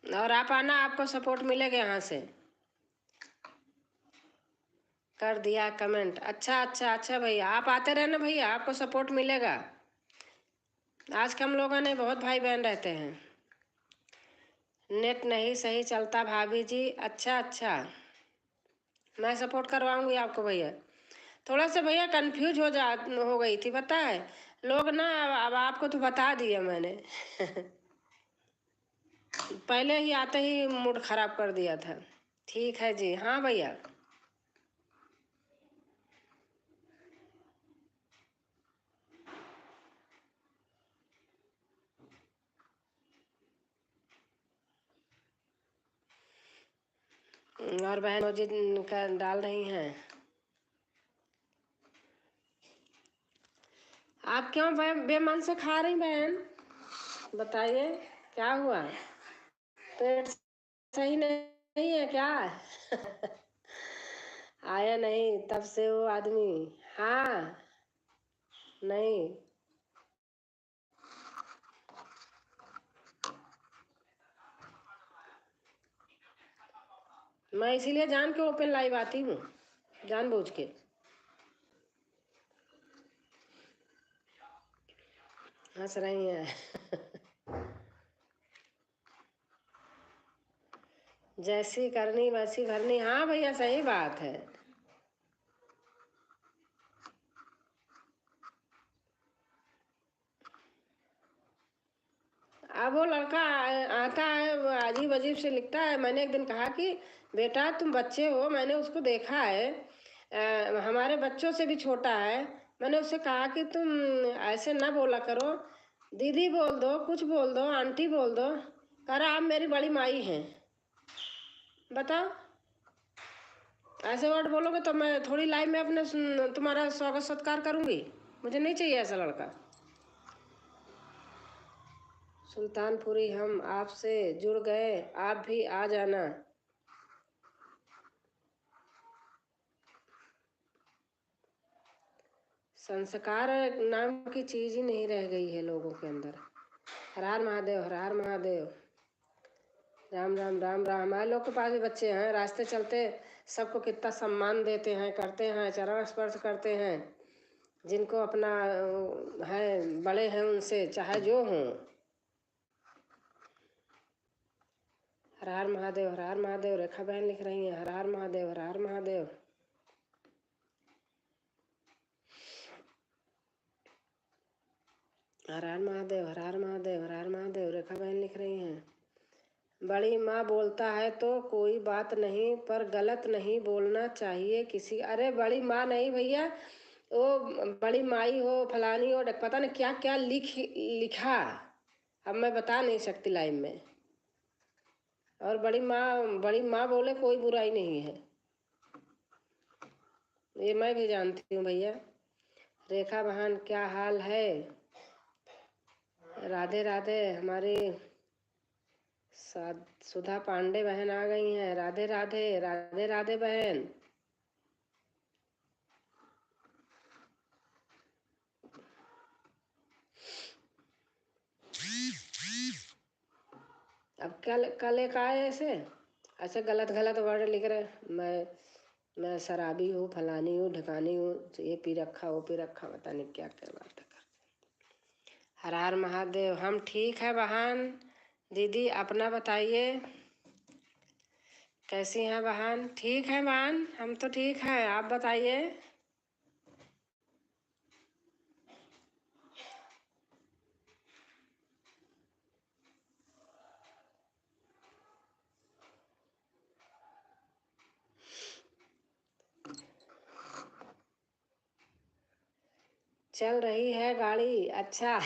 और आप आना, आपको सपोर्ट मिलेगा यहाँ से। कर दिया कमेंट, अच्छा अच्छा अच्छा भैया, आप आते रहना भैया, आपको सपोर्ट मिलेगा। आज के हम लोगों ने बहुत भाई बहन रहते हैं। नेट नहीं सही चलता भाभी जी, अच्छा अच्छा, मैं सपोर्ट करवाऊंगी आपको भैया। थोड़ा सा भैया कंफ्यूज हो गई थी, पता है लोग ना। अब आपको तो बता दिया मैंने पहले ही आते ही मूड खराब कर दिया था। ठीक है जी, हाँ भैया। और बहन जी का डाल रही हैं। आप क्यों बेमन से खा रही बहन, बताइए क्या हुआ? पेट सही नहीं है क्या? आया नहीं तब से वो आदमी? हाँ, नहीं, मैं इसीलिए जान के ओपन लाइव आती हूँ, जानबूझ के। हंस रही हैं जैसी करनी वैसी भरनी, हाँ भैया सही बात है। अब वो लड़का आता है, वो अजीब अजीब से लिखता है। मैंने एक दिन कहा कि बेटा तुम बच्चे हो, मैंने उसको देखा है, हमारे बच्चों से भी छोटा है। मैंने उससे कहा कि तुम ऐसे ना बोला करो, दीदी बोल दो, कुछ बोल दो, आंटी बोल दो। कह रहा आप मेरी बड़ी माई हैं। बताओ, ऐसे वर्ड बोलोगे तो मैं थोड़ी लाइव में अपने तुम्हारा स्वागत सत्कार करूंगी? मुझे नहीं चाहिए ऐसा लड़का। सुल्तानपुरी हम आपसे जुड़ गए, आप भी आ जाना। संस्कार नाम की चीज ही नहीं रह गई है लोगों के अंदर। हर हर महादेव, हर हर महादेव, राम राम राम राम। हमारे लोग के पास भी बच्चे हैं, रास्ते चलते सबको कितना सम्मान देते हैं, करते हैं, चरण स्पर्श करते हैं। जिनको अपना है, बड़े हैं उनसे, चाहे जो हों। हर हर महादेव, हर हर महादेव। रेखा बहन लिख रही हैं हर हर महादेव, हर हर महादेव। हर हर महादेव, हर हर महादेव, हर हर महादेव। रेखा बहन लिख रही हैं बड़ी माँ बोलता है तो कोई बात नहीं, पर गलत नहीं बोलना चाहिए किसी। अरे बड़ी माँ नहीं भैया, वो बड़ी माई हो, फलानी हो, पता नहीं क्या क्या लिखा, अब मैं बता नहीं सकती लाइव में। और बड़ी माँ बोले कोई बुराई नहीं है, ये मैं भी जानती हूँ भैया। रेखा बहन क्या हाल है? राधे राधे। हमारी सुधा पांडे बहन आ गई हैं। राधे राधे, राधे राधे बहन। अब कल एक आए ऐसे गलत गलत वर्ड लिख रहे, मैं शराबी हूँ, फलानी हूँ, ढकानी हूँ, ये पी रखा, वो पी रखा, पता नहीं क्या क्या बात है। हर हर महादेव। हम ठीक है बहन। दीदी अपना बताइए, कैसी हैं बहन? ठीक है बहन, हम तो ठीक हैं, आप बताइए। चल रही है गाड़ी, अच्छा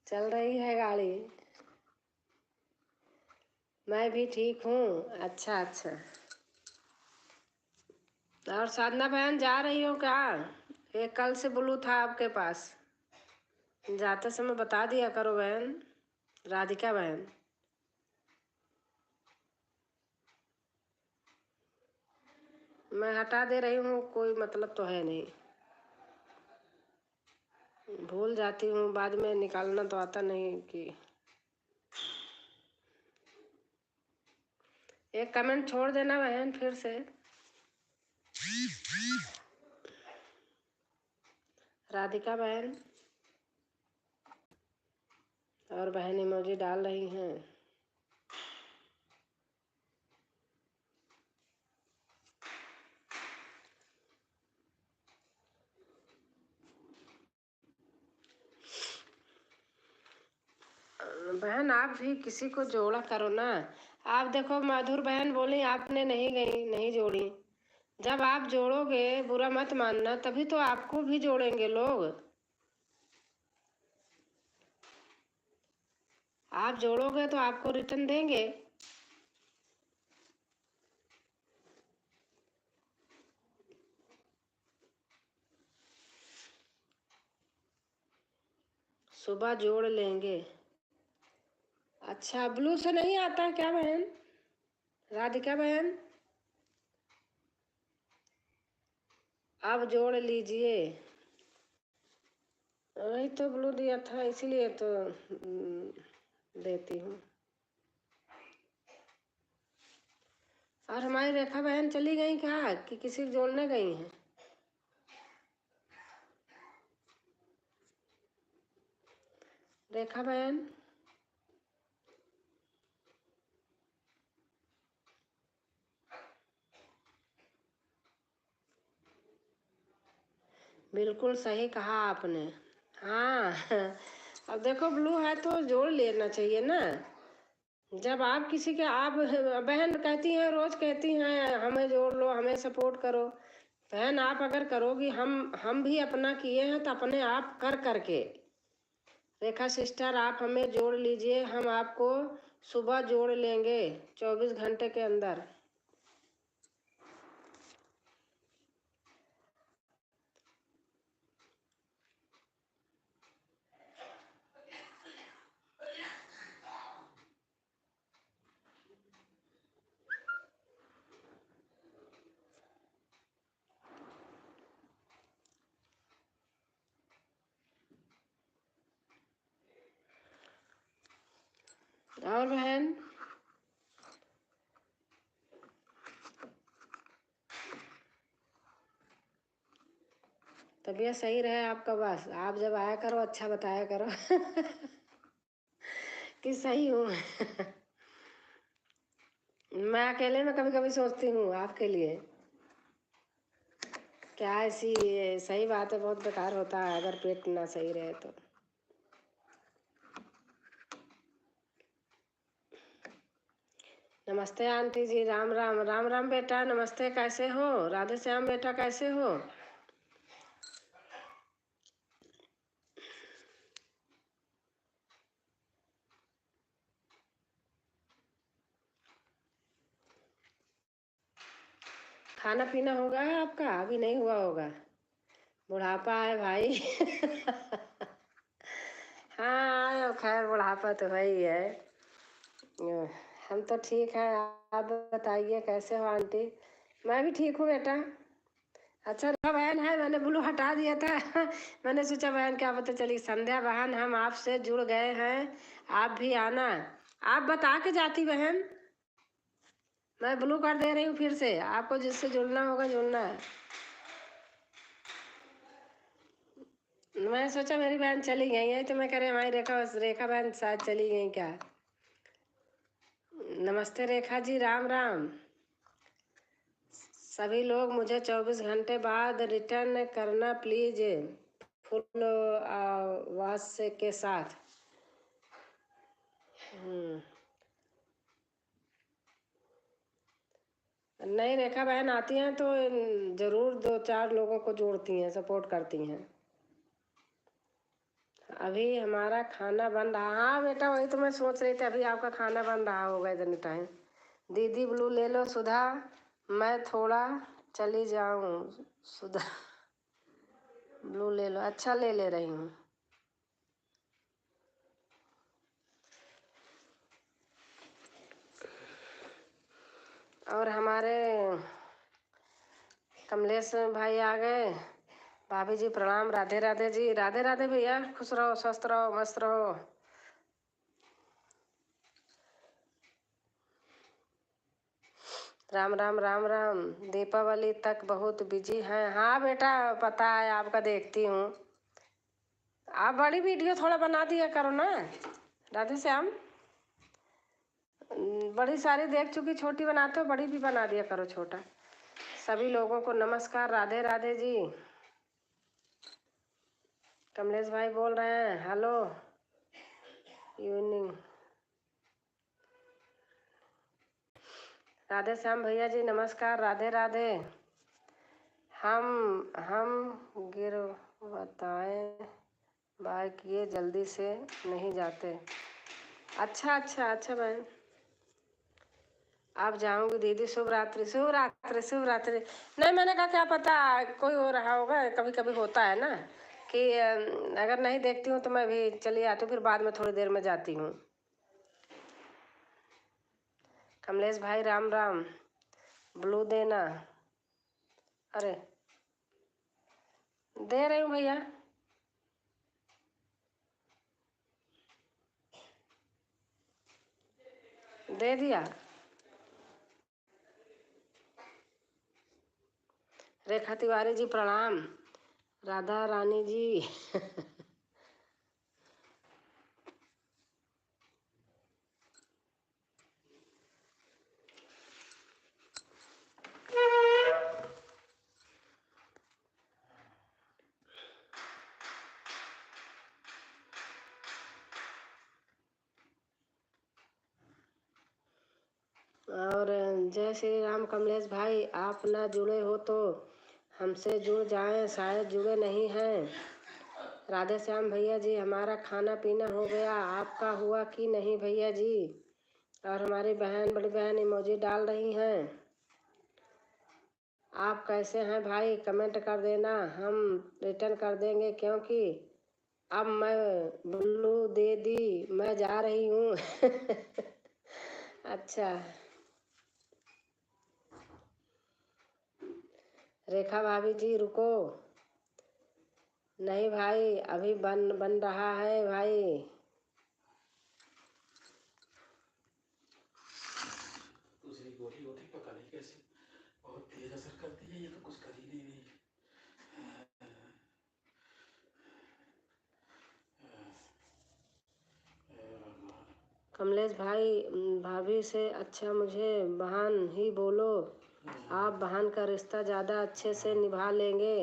चल रही है गाड़ी। मैं भी ठीक हूँ, अच्छा अच्छा। और साधना बहन जा रही हो क्या? ये कल से ब्लू था आपके पास, जाते समय बता दिया करो बहन। राधिका बहन, मैं हटा दे रही हूँ, कोई मतलब तो है नहीं। भूल जाती हूँ, बाद में निकालना तो आता नहीं कि एक कमेंट छोड़ देना बहन फिर से। राधिका बहन और बहन इमोजी डाल रही हैं। बहन आप भी किसी को जोड़ा करो ना। आप देखो मधुर बहन बोली आपने नहीं जोड़ी। जब आप जोड़ोगे बुरा मत मानना, तभी तो आपको भी जोड़ेंगे लोग। आप जोड़ोगे तो आपको रिटर्न देंगे। सुबह जोड़ लेंगे। अच्छा, ब्लू से नहीं आता क्या बहन? राधिका बहन अब जोड़ लीजिए। वही तो ब्लू दिया था, इसीलिए तो देती हूँ। और हमारी रेखा बहन चली गई क्या कि किसी को जोड़ने गई हैं? रेखा बहन बिल्कुल सही कहा आपने। हाँ अब देखो ब्लू है तो जोड़ लेना चाहिए ना। जब आप किसी के आप बहन कहती हैं, रोज कहती हैं हमें जोड़ लो, हमें सपोर्ट करो। बहन आप अगर करोगी, हम भी अपना किए हैं तो अपने आप कर करके। रेखा सिस्टर आप हमें जोड़ लीजिए, हम आपको सुबह जोड़ लेंगे 24 घंटे के अंदर। और बहन तबीयत सही रहे आपका, बस आप जब आया करो अच्छा बताया करो कि सही हूँ मैं अकेले में कभी कभी सोचती हूँ आपके लिए। क्या ऐसी सही बात है, बहुत बेकार होता है अगर पेट ना सही रहे तो। नमस्ते आंटी जी, राम राम। राम राम बेटा, नमस्ते। कैसे हो? राधे श्याम बेटा कैसे हो? खाना पीना हो गया है आपका? अभी नहीं हुआ होगा, बुढ़ापा है भाई हाँ खैर बुढ़ापा तो है ही है। हम तो ठीक है, आप बताइए कैसे हो आंटी? मैं भी ठीक हूँ बेटा। अच्छा बहन है, मैंने ब्लू हटा दिया था मैंने सोचा बहन क्या पता चली। संध्या बहन हम आपसे जुड़ गए हैं, आप भी आना। आप बता के जाती बहन, मैं ब्लू कर दे रही हूँ फिर से। आपको जिससे जुड़ना होगा जुड़ना है। मैं सोचा मेरी बहन चली गई है तो मैं कह रही हमारी रेखा बहन शायद चली गई क्या। नमस्ते रेखा जी, राम राम। सभी लोग मुझे 24 घंटे बाद रिटर्न करना प्लीज, फुल आवाज के साथ। नहीं रेखा बहन आती हैं तो जरूर 2-4 लोगों को जोड़ती हैं, सपोर्ट करती हैं। अभी हमारा खाना बन रहा। हाँ बेटा वही तो मैं सोच रही थी, अभी आपका खाना बन रहा होगा इतने टाइम। दीदी ब्लू ले लो सुधा, मैं थोड़ा चली जाऊँ। सुधा ब्लू ले लो। अच्छा ले रही हूँ। और हमारे कमलेश भाई आ गए। भाभी जी प्रणाम। राधे राधे जी। राधे राधे भैया, खुश रहो, स्वस्थ रहो, मस्त रहो। राम राम राम राम। दीपावली तक बहुत बिजी हैं। हाँ बेटा, पता है आपका, देखती हूँ। आप बड़ी वीडियो थोड़ा बना दिया करो ना राधे श्याम। बड़ी सारी देख चुकी, छोटी बनाते हो, बड़ी भी बना दिया करो छोटा। सभी लोगों को नमस्कार, राधे राधे जी। कमलेश भाई बोल रहे हैं, हेलो इवनिंग। राधे श्याम भैया जी नमस्कार, राधे राधे। हम गिर बताएं बाय किए, जल्दी से नहीं जाते। अच्छा अच्छा अच्छा बहन, आप जाऊंगी दीदी। शुभ रात्रि शुभ रात्रि शुभ रात्रि। नहीं, मैंने कहा क्या पता कोई हो रहा होगा, कभी कभी होता है ना कि अगर नहीं देखती हूँ तो मैं भी चली आती हूँ, फिर बाद में थोड़ी देर में जाती हूँ। कमलेश भाई राम राम। ब्लू देना? अरे दे रही हूँ भैया। दे दिया। रेखा तिवारी जी प्रणाम। राधा रानी जी और जय श्री राम। कमलेश भाई, आप ना जुड़े हो तो हमसे जुड़ जाएं, शायद जुड़े नहीं हैं। राधे श्याम भैया जी, हमारा खाना पीना हो गया, आपका हुआ कि नहीं भैया जी? और हमारी बहन, बड़ी बहन इमोजी डाल रही हैं। आप कैसे हैं भाई? कमेंट कर देना, हम रिटर्न कर देंगे, क्योंकि अब मैं ब्लू दे दी, मैं जा रही हूँ अच्छा। रेखा भाभी जी रुको। नहीं भाई, अभी बन रहा है भाई। दूसरी गोली होती पता नहीं कैसे बहुत तेज असर करती है, ये तो कुछ कर ही नहीं रही। कमलेश भाई, भाभी से अच्छा मुझे बहन ही बोलो। आप बहन का रिश्ता ज़्यादा अच्छे से निभा लेंगे।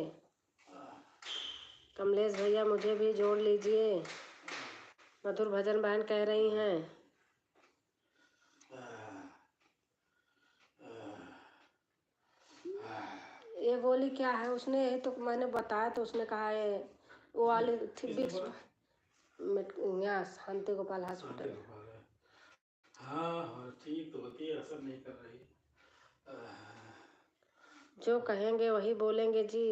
कमलेश भैया मुझे भी जोड़ लीजिए, मधुर भजन बहन कह रही हैं। ये गोली क्या है? उसने तो मैंने बताया तो उसने कहा है वो वाली थी बिक्स। यहाँ शांति गोपाल हॉस्पिटल। हाँ हाँ ठीक तो होती है, असर नहीं कर रही। जो कहेंगे वही बोलेंगे जी।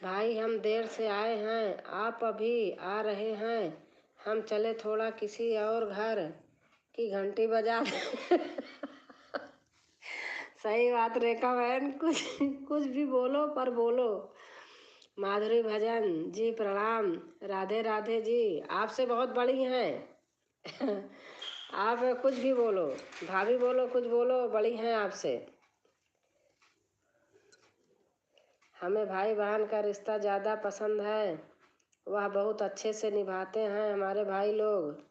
भाई हम देर से आए हैं, आप अभी आ रहे हैं। हम चले थोड़ा किसी और घर की घंटी बजा सही बात रेखा बहन, कुछ कुछ भी बोलो पर बोलो। माधुरी भजन जी प्रणाम, राधे राधे जी। आपसे बहुत बड़ी हैं आप कुछ भी बोलो, भाभी बोलो, कुछ बोलो, बड़ी हैं आपसे। हमें भाई बहन का रिश्ता ज़्यादा पसंद है, वह बहुत अच्छे से निभाते हैं हमारे भाई लोग।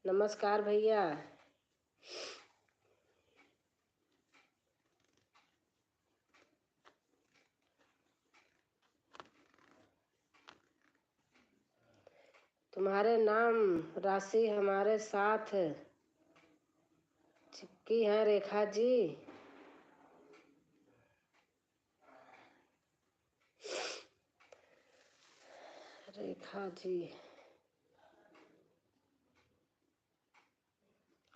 नमस्कार भैया। तुम्हारे नाम राशि हमारे साथ चिपकी है रेखा जी। रेखा जी,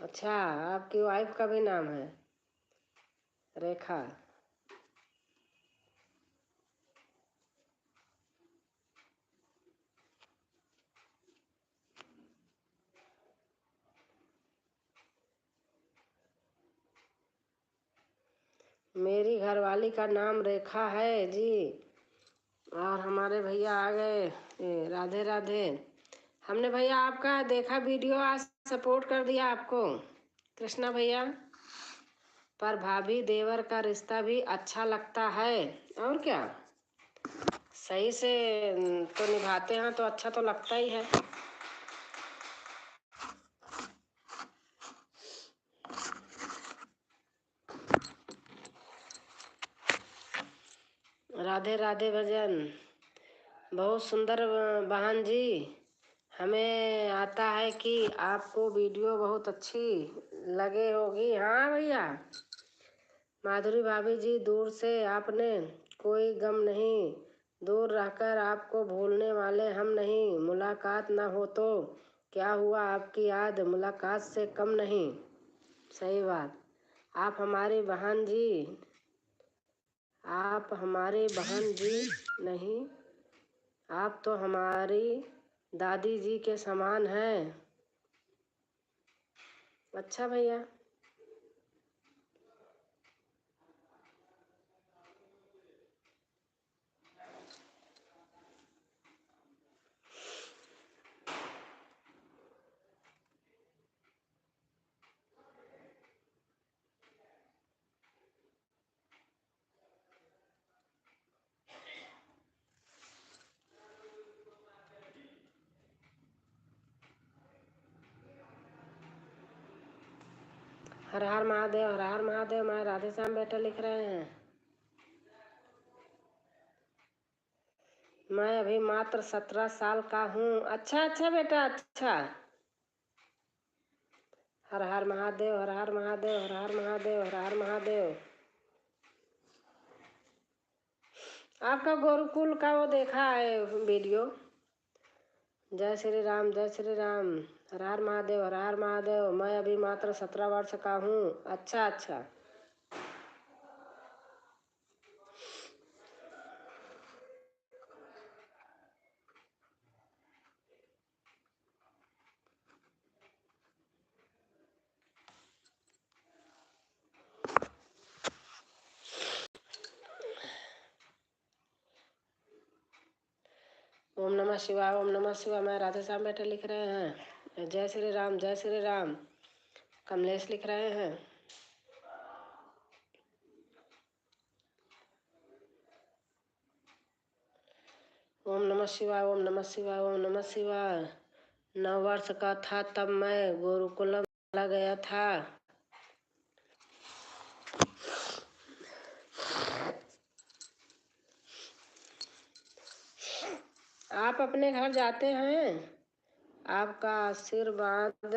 अच्छा, आपकी वाइफ का भी नाम है रेखा? मेरी घरवाली का नाम रेखा है जी। और हमारे भैया आ गए। राधे राधे। हमने भैया आपका देखा वीडियो, आज सपोर्ट कर दिया आपको कृष्णा भैया। पर भाभी देवर का रिश्ता भी अच्छा लगता है, और क्या, सही से तो निभाते हैं तो अच्छा तो लगता ही है। राधे राधे भजन बहुत सुंदर बहन जी। हमें आता है कि आपको वीडियो बहुत अच्छी लगे होगी। हाँ भैया। माधुरी भाभी जी, दूर से आपने कोई गम नहीं, दूर रहकर आपको भूलने वाले हम नहीं। मुलाकात न हो तो क्या हुआ, आपकी याद मुलाकात से कम नहीं। सही बात। आप हमारी बहन जी, आप हमारी बहन जी नहीं, आप तो हमारी दादी जी के समान हैं। अच्छा भैया। हर हर महादेव, हर हर महादेव। मैं राधे श्याम बेटा लिख रहे हैं। मैं अभी मात्र 17 साल का हूँ। अच्छा अच्छा बेटा, अच्छा। हर हर महादेव, हर हर महादेव, हर हर महादेव, हर हर महादेव। आपका गुरुकुल का वो देखा है वीडियो। जय श्री राम, जय श्री राम। हर हर महादेव, हर हर महादेव। मैं अभी मात्र 17 वर्ष का हूँ। अच्छा अच्छा। ओम नमः शिवाय, ओम नमः शिवाय। मैं राधे श्याम बेटा लिख रहे हैं। जय श्री राम, जय श्री राम। कमलेश लिख रहे हैं। ओम नमः शिवाय, ओम नमः शिवाय, ओम नमः शिवाय। 9 वर्ष का था तब मैं गुरुकुलम चला गया था। आप अपने घर जाते हैं। आपका आशीर्वाद,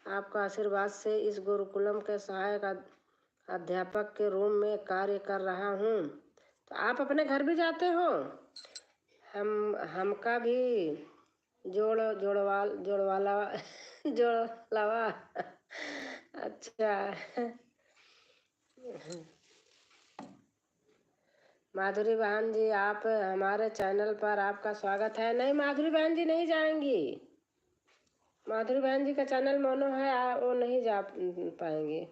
आपका आशीर्वाद से इस गुरुकुलम के सहायक अध्यापक के रूम में कार्य कर रहा हूँ। तो आप अपने घर भी जाते हो। हमका भी जोड़वाला जोड़लावा। अच्छा। माधुरी बहन जी, आप हमारे चैनल पर आपका स्वागत है। नहीं माधुरी बहन जी नहीं जाएंगी। माधुरी बहन जी का चैनल मोनो है, वो नहीं जा पाएंगे।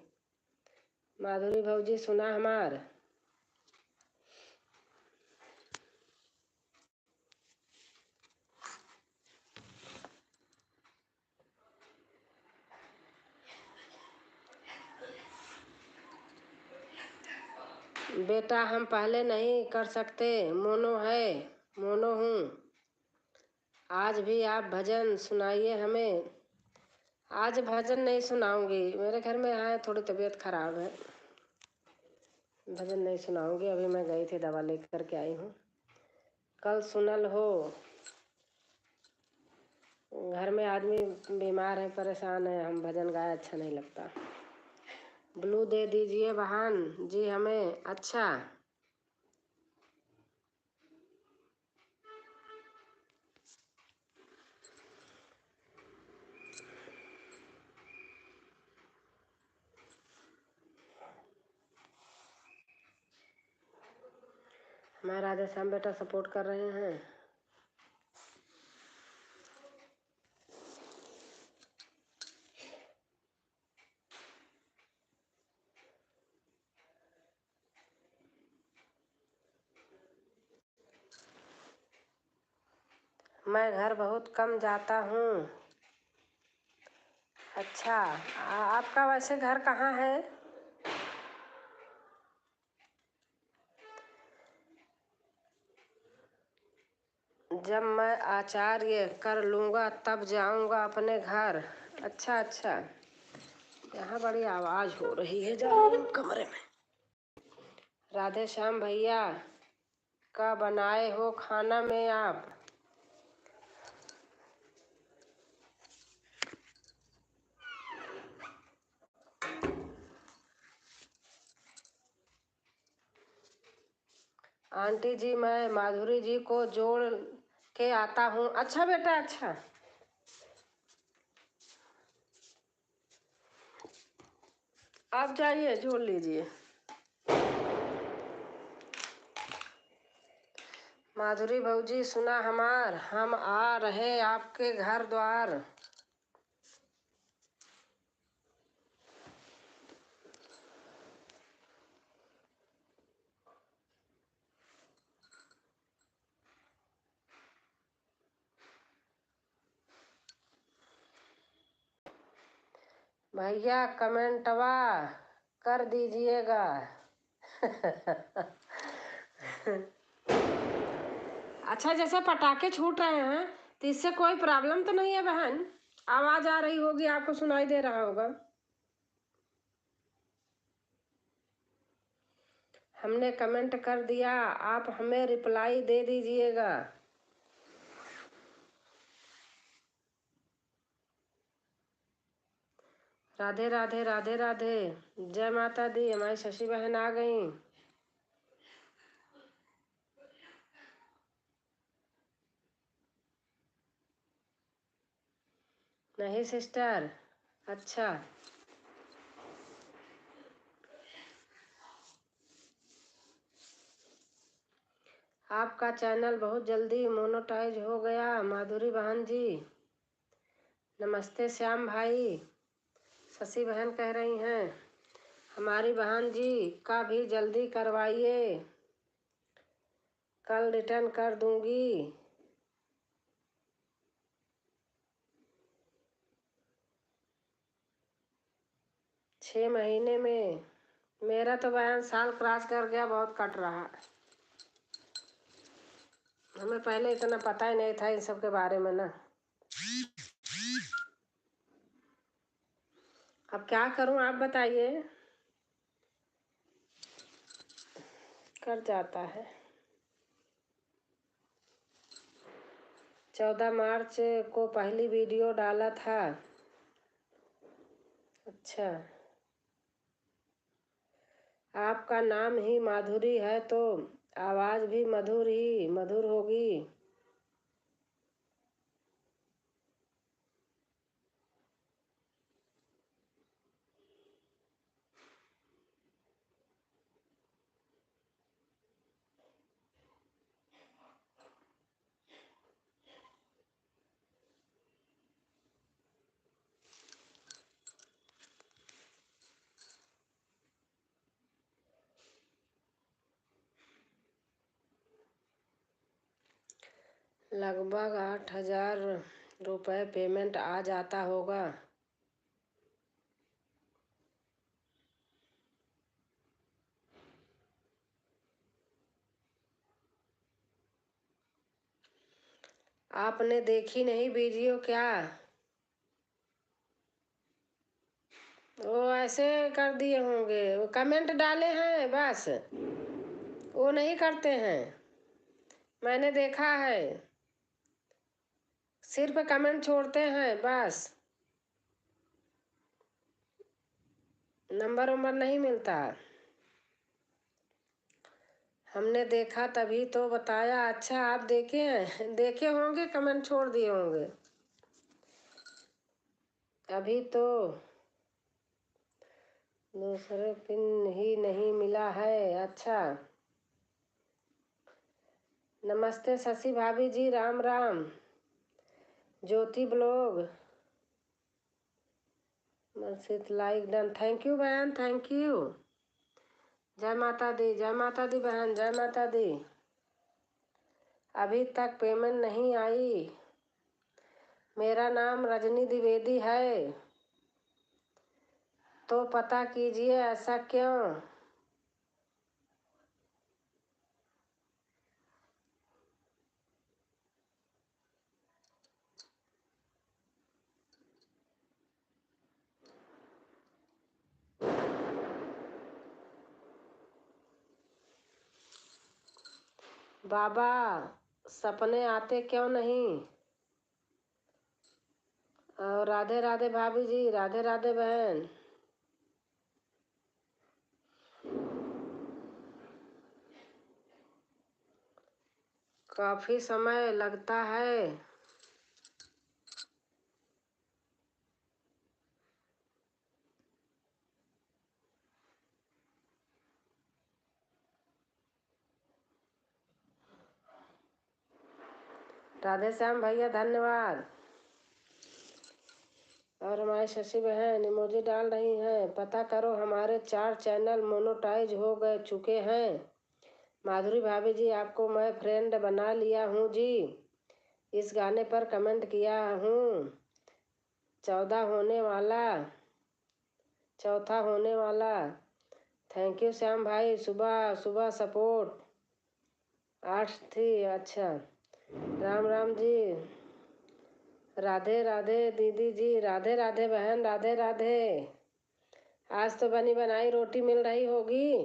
माधुरी भौजी सुना हमार। बेटा हम पहले नहीं कर सकते, मोनो है, मोनो हूँ। आज भी आप भजन सुनाइए हमें। आज भजन नहीं सुनाऊंगी, मेरे घर में आए थोड़ी तबीयत खराब है। भजन नहीं सुनाऊंगी। अभी मैं गई थी, दवा लेकर के आई हूँ। कल सुनल हो, घर में आदमी बीमार है, परेशान है, हम भजन गाए अच्छा नहीं लगता। ब्लू दे दीजिए बहन जी हमें। अच्छा। हमारे राधे श्याम बेटा सपोर्ट कर रहे हैं। मैं घर बहुत कम जाता हूँ। अच्छा, आपका वैसे घर कहाँ है? जब मैं आचार्य कर लूँगा तब जाऊँगा अपने घर। अच्छा अच्छा, यहाँ बड़ी आवाज़ हो रही है, जा रही हूँ कमरे में। राधे श्याम भैया, का बनाए हो खाना में आप? आंटी जी, मैं माधुरी जी को जोड़ के आता हूँ। अच्छा बेटा, अच्छा। आप जाइए, जोड़ लीजिए। माधुरी भौजी, सुना हमार, हम आ रहे आपके घर द्वार। भैया कमेंटवा कर दीजिएगा। अच्छा, जैसे पटाखे छूट रहे हैं तो इससे कोई प्रॉब्लम तो नहीं है बहन? आवाज आ रही होगी, आपको सुनाई दे रहा होगा। हमने कमेंट कर दिया, आप हमें रिप्लाई दे दीजिएगा। राधे राधे राधे राधे, जय माता दी। हमारी शशि बहन आ गई। नहीं सिस्टर, अच्छा। आपका चैनल बहुत जल्दी मोनेटाइज हो गया माधुरी बहन जी। नमस्ते श्याम भाई, शशि बहन कह रही हैं। हमारी बहन जी का भी जल्दी करवाइए, कल रिटर्न कर दूंगी। छः महीने में मेरा तो बहन साल क्रॉस कर गया, बहुत कट रहा। हमें पहले इतना पता ही नहीं था इन सब के बारे में ना। अब क्या करूं, आप बताइए। कर जाता है। 14 मार्च को पहली वीडियो डाला था। अच्छा, आपका नाम ही माधुरी है तो आवाज़ भी मधुर होगी। लगभग 8,000 रुपये पेमेंट आ जाता होगा। आपने देखी नहीं वीडियो क्या? वो ऐसे कर दिए होंगे, वो कमेंट डाले हैं बस, वो नहीं करते हैं। मैंने देखा है, सिर्फ कमेंट छोड़ते हैं बस, नंबर वंबर नहीं मिलता। हमने देखा तभी तो बताया। अच्छा, आप देखे हैं? देखे होंगे, कमेंट छोड़ दिए होंगे। अभी तो दूसरे पिन ही नहीं मिला है। अच्छा, नमस्ते शशि भाभी जी, राम राम। ज्योति ब्लॉग मस्जिद लाइक डन, थैंक यू बहन, थैंक यू। जय माता दी, जय माता दी बहन, जय माता दी। अभी तक पेमेंट नहीं आई। मेरा नाम रजनी द्विवेदी है। तो पता कीजिए ऐसा क्यों। बाबा सपने आते क्यों नहीं। और राधे राधे भाभी जी, राधे राधे बहन। काफी समय लगता है। राधे श्याम भैया धन्यवाद। और हमारी शशि बहन इमोजी डाल रही हैं। पता करो हमारे 4 चैनल मोनेटाइज हो गए चुके हैं। माधुरी भाभी जी आपको मैं फ्रेंड बना लिया हूँ जी। इस गाने पर कमेंट किया हूँ। 14 होने वाला, चौथा होने वाला। थैंक यू श्याम भाई। सुबह सुबह सपोर्ट 8 थी। अच्छा राम राम जी। राधे राधे दीदी जी, राधे राधे बहन, राधे राधे। आज तो बनी बनाई रोटी मिल रही होगी।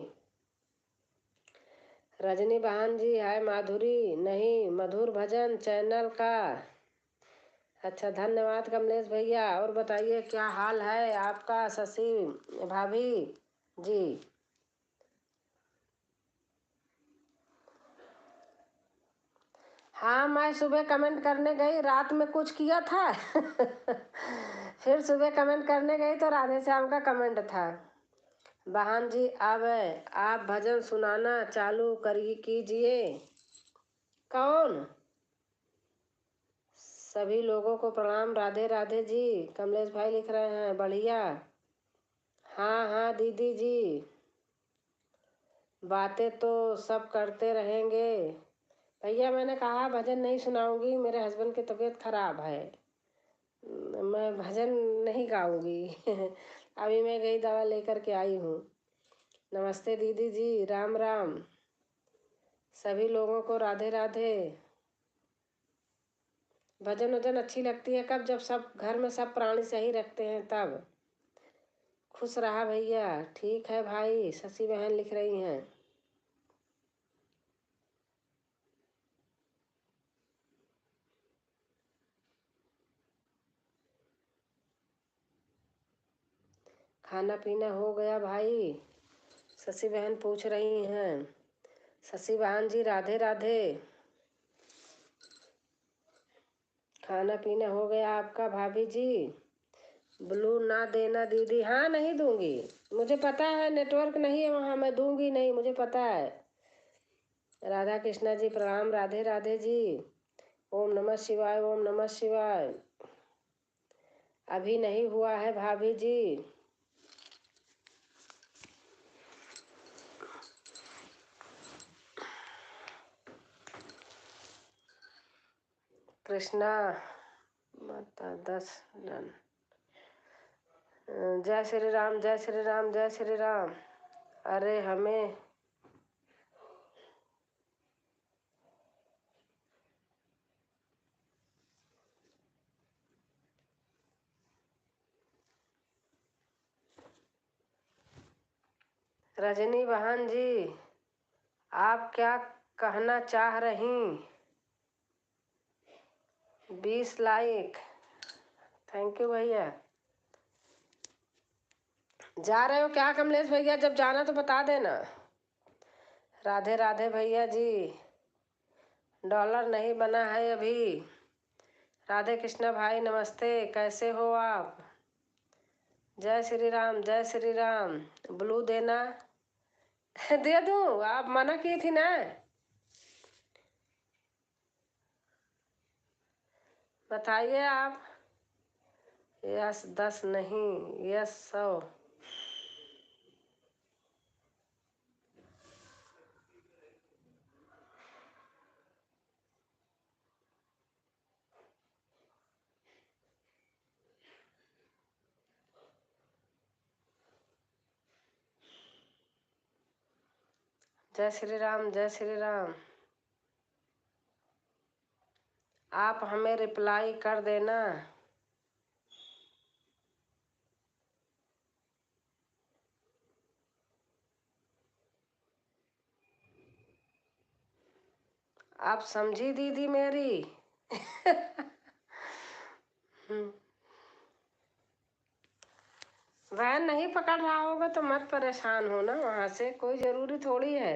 रजनी बहन जी हाय। माधुरी नहीं, मधुर भजन चैनल का। अच्छा धन्यवाद कमलेश भैया। और बताइए क्या हाल है आपका शशि भाभी जी। हाँ मैं सुबह कमेंट करने गई, रात में कुछ किया था फिर सुबह कमेंट करने गई तो राधे श्याम का कमेंट था। बहन जी अब आप भजन सुनाना चालू करिए कीजिए। कौन? सभी लोगों को प्रणाम। राधे राधे जी। कमलेश भाई लिख रहे हैं बढ़िया। हाँ हाँ दीदी जी, बातें तो सब करते रहेंगे। भैया मैंने कहा भजन नहीं सुनाऊंगी, मेरे हस्बैंड की तबीयत खराब है, मैं भजन नहीं गाऊंगी अभी मैं गई दवा लेकर के आई हूँ। नमस्ते दीदी जी, राम राम। सभी लोगों को राधे राधे। भजन वजन अच्छी लगती है कब, जब सब घर में सब प्राणी सही रखते हैं तब। खुश रहा भैया। ठीक है भाई। शशि बहन लिख रही हैं। खाना पीना हो गया भाई? शशि बहन पूछ रही हैं। शशि बहन जी राधे राधे। खाना पीना हो गया आपका भाभी जी? ब्लू ना देना दीदी। हाँ नहीं दूंगी, मुझे पता है नेटवर्क नहीं है वहाँ, मैं दूंगी नहीं, मुझे पता है। राधा कृष्णा जी प्रणाम। राधे राधे जी। ओम नमः शिवाय, ओम नमः शिवाय। अभी नहीं हुआ है भाभी जी। कृष्णा माता 10 रन। जय श्री राम, जय श्री राम, जय श्री राम। अरे हमें रजनी बहन जी आप क्या कहना चाह रही? 20 लाइक। थैंक यू भैया। जा रहे हो क्या कमलेश भैया? जब जाना तो बता देना। राधे राधे भैया जी। डॉलर नहीं बना है अभी। राधे कृष्णा भाई नमस्ते, कैसे हो आप? जय श्री राम, जय श्री राम। ब्लू देना दे दूं? आप मना की थी ना। बताइए आप। यस 10 नहीं, यस 100। जय श्री राम, जय श्री राम। आप हमें रिप्लाई कर देना। आप समझी दीदी मेरी? वैन नहीं पकड़ रहा होगा तो मत परेशान हो ना, वहां से कोई जरूरी थोड़ी है।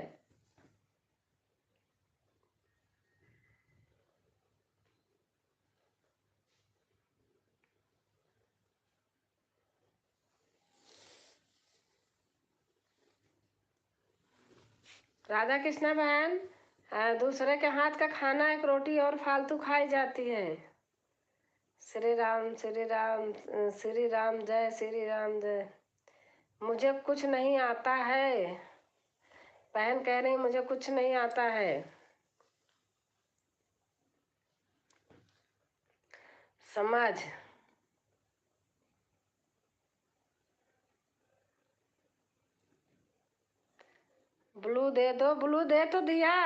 राधा कृष्णा बहन, दूसरे के हाथ का खाना एक रोटी और फालतू खाई जाती है। श्री राम श्री राम श्री राम, जय श्री राम जय। मुझे कुछ नहीं आता है, बहन कह रही मुझे कुछ नहीं आता है। समझ। ब्लू दे दो, ब्लू दे तो दिया,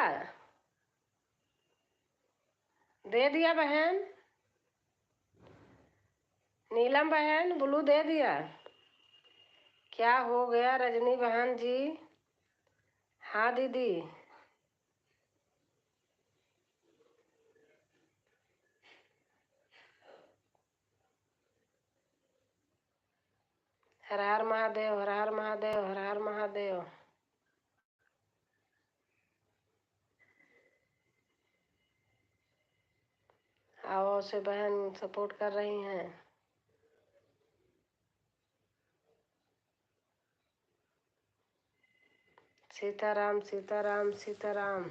दे दिया बहन। नीलम बहन ब्लू दे दिया। क्या हो गया रजनी बहन जी? हाँ दीदी। हर हर महादेव, हर हर महादेव, हर हर महादेव। आओ से बहन सपोर्ट कर रही हैं। सीताराम सीताराम सीताराम।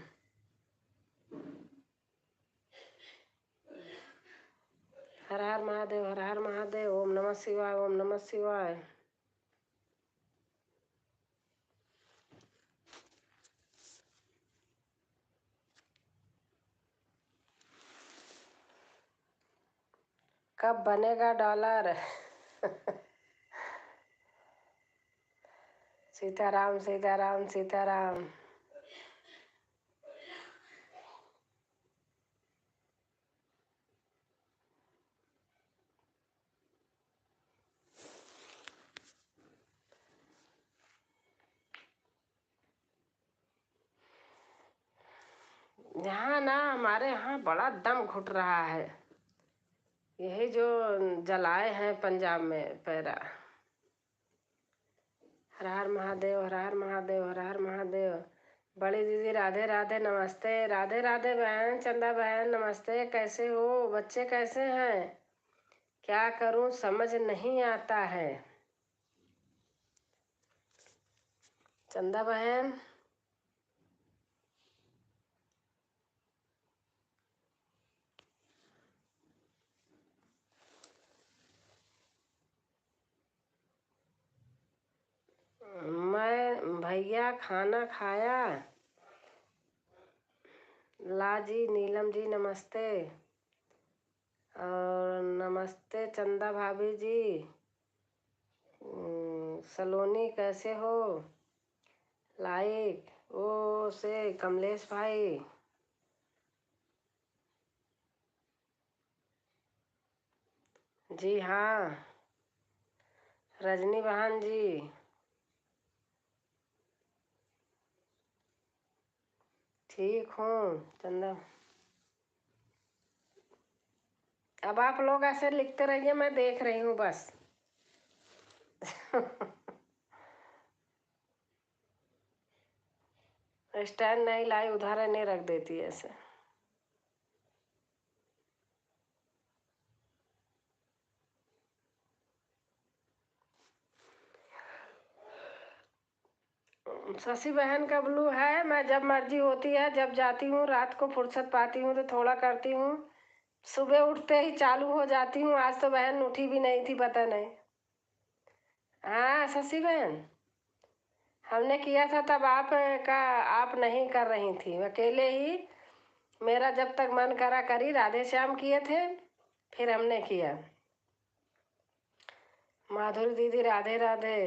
हर हर महादेव, हर हर महादेव। ओम नमः शिवाय, ओम नमः शिवाय। कब बनेगा डॉलर? सीताराम सीताराम सीताराम। यहाँ ना हमारे यहाँ बड़ा दम घुट रहा है, यही जो जलाए हैं पंजाब में पैरा। हर हर महादेव, हर हर महादेव, हर हर महादेव। बड़ी दीदी राधे राधे, नमस्ते। राधे राधे बहन, चंदा बहन नमस्ते। कैसे हो? बच्चे कैसे हैं? क्या करूं समझ नहीं आता है। चंदा बहन मैं भैया खाना खाया। ला जी, नीलम जी नमस्ते। और नमस्ते चंदा भाभी जी। सलोनी कैसे हो? लाइक ओ से कमलेश भाई। जी हाँ। रजनी बहन जी ठीक हूँ। चंदा, अब आप लोग ऐसे लिखते रहिए, मैं देख रही हूँ बस। स्टैंड नहीं लाई, उधार नहीं रख देती ऐसे। शशि बहन का ब्लू है। मैं जब मर्जी होती है, जब जाती हूँ, रात को फुर्सत पाती हूँ तो थोड़ा करती हूँ, सुबह उठते ही चालू हो जाती हूँ। आज तो बहन उठी भी नहीं थी, पता नहीं। हाँ शशि बहन, हमने किया था तब आप नहीं कर रही थी, अकेले ही। मेरा जब तक मन करा करी। राधे श्याम किए थे, फिर हमने किया। माधुरी दीदी राधे राधे।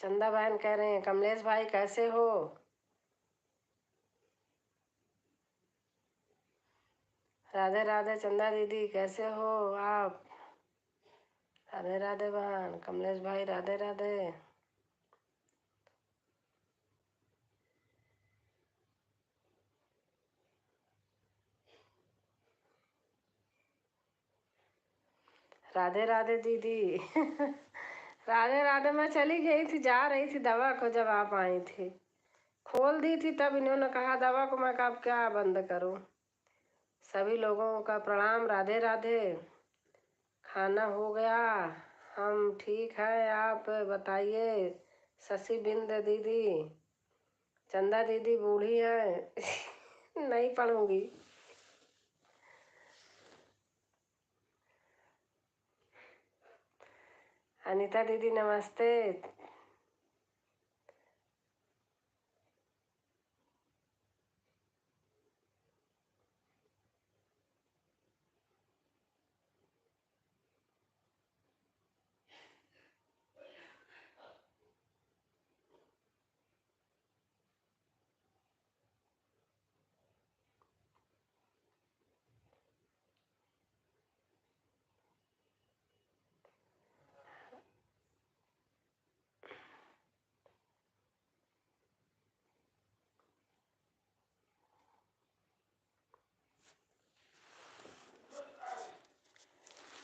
चंदा बहन कह रहे हैं कमलेश भाई कैसे हो? राधे राधे चंदा दीदी, कैसे हो आप? राधे राधे बहन। कमलेश भाई राधे राधे। राधे राधे दीदी। राधे राधे। मैं चली गई थी, जा रही थी दवा को, जब आप आई थी खोल दी थी, तब इन्होंने कहा दवा को, मैं कहा क्या बंद करूं। सभी लोगों का प्रणाम, राधे राधे। खाना हो गया? हम ठीक है, आप बताइए। शशि बिंद दीदी, चंदा दीदी बूढ़ी है। नहीं पढ़ूंगी। अनीता दीदी नमस्ते।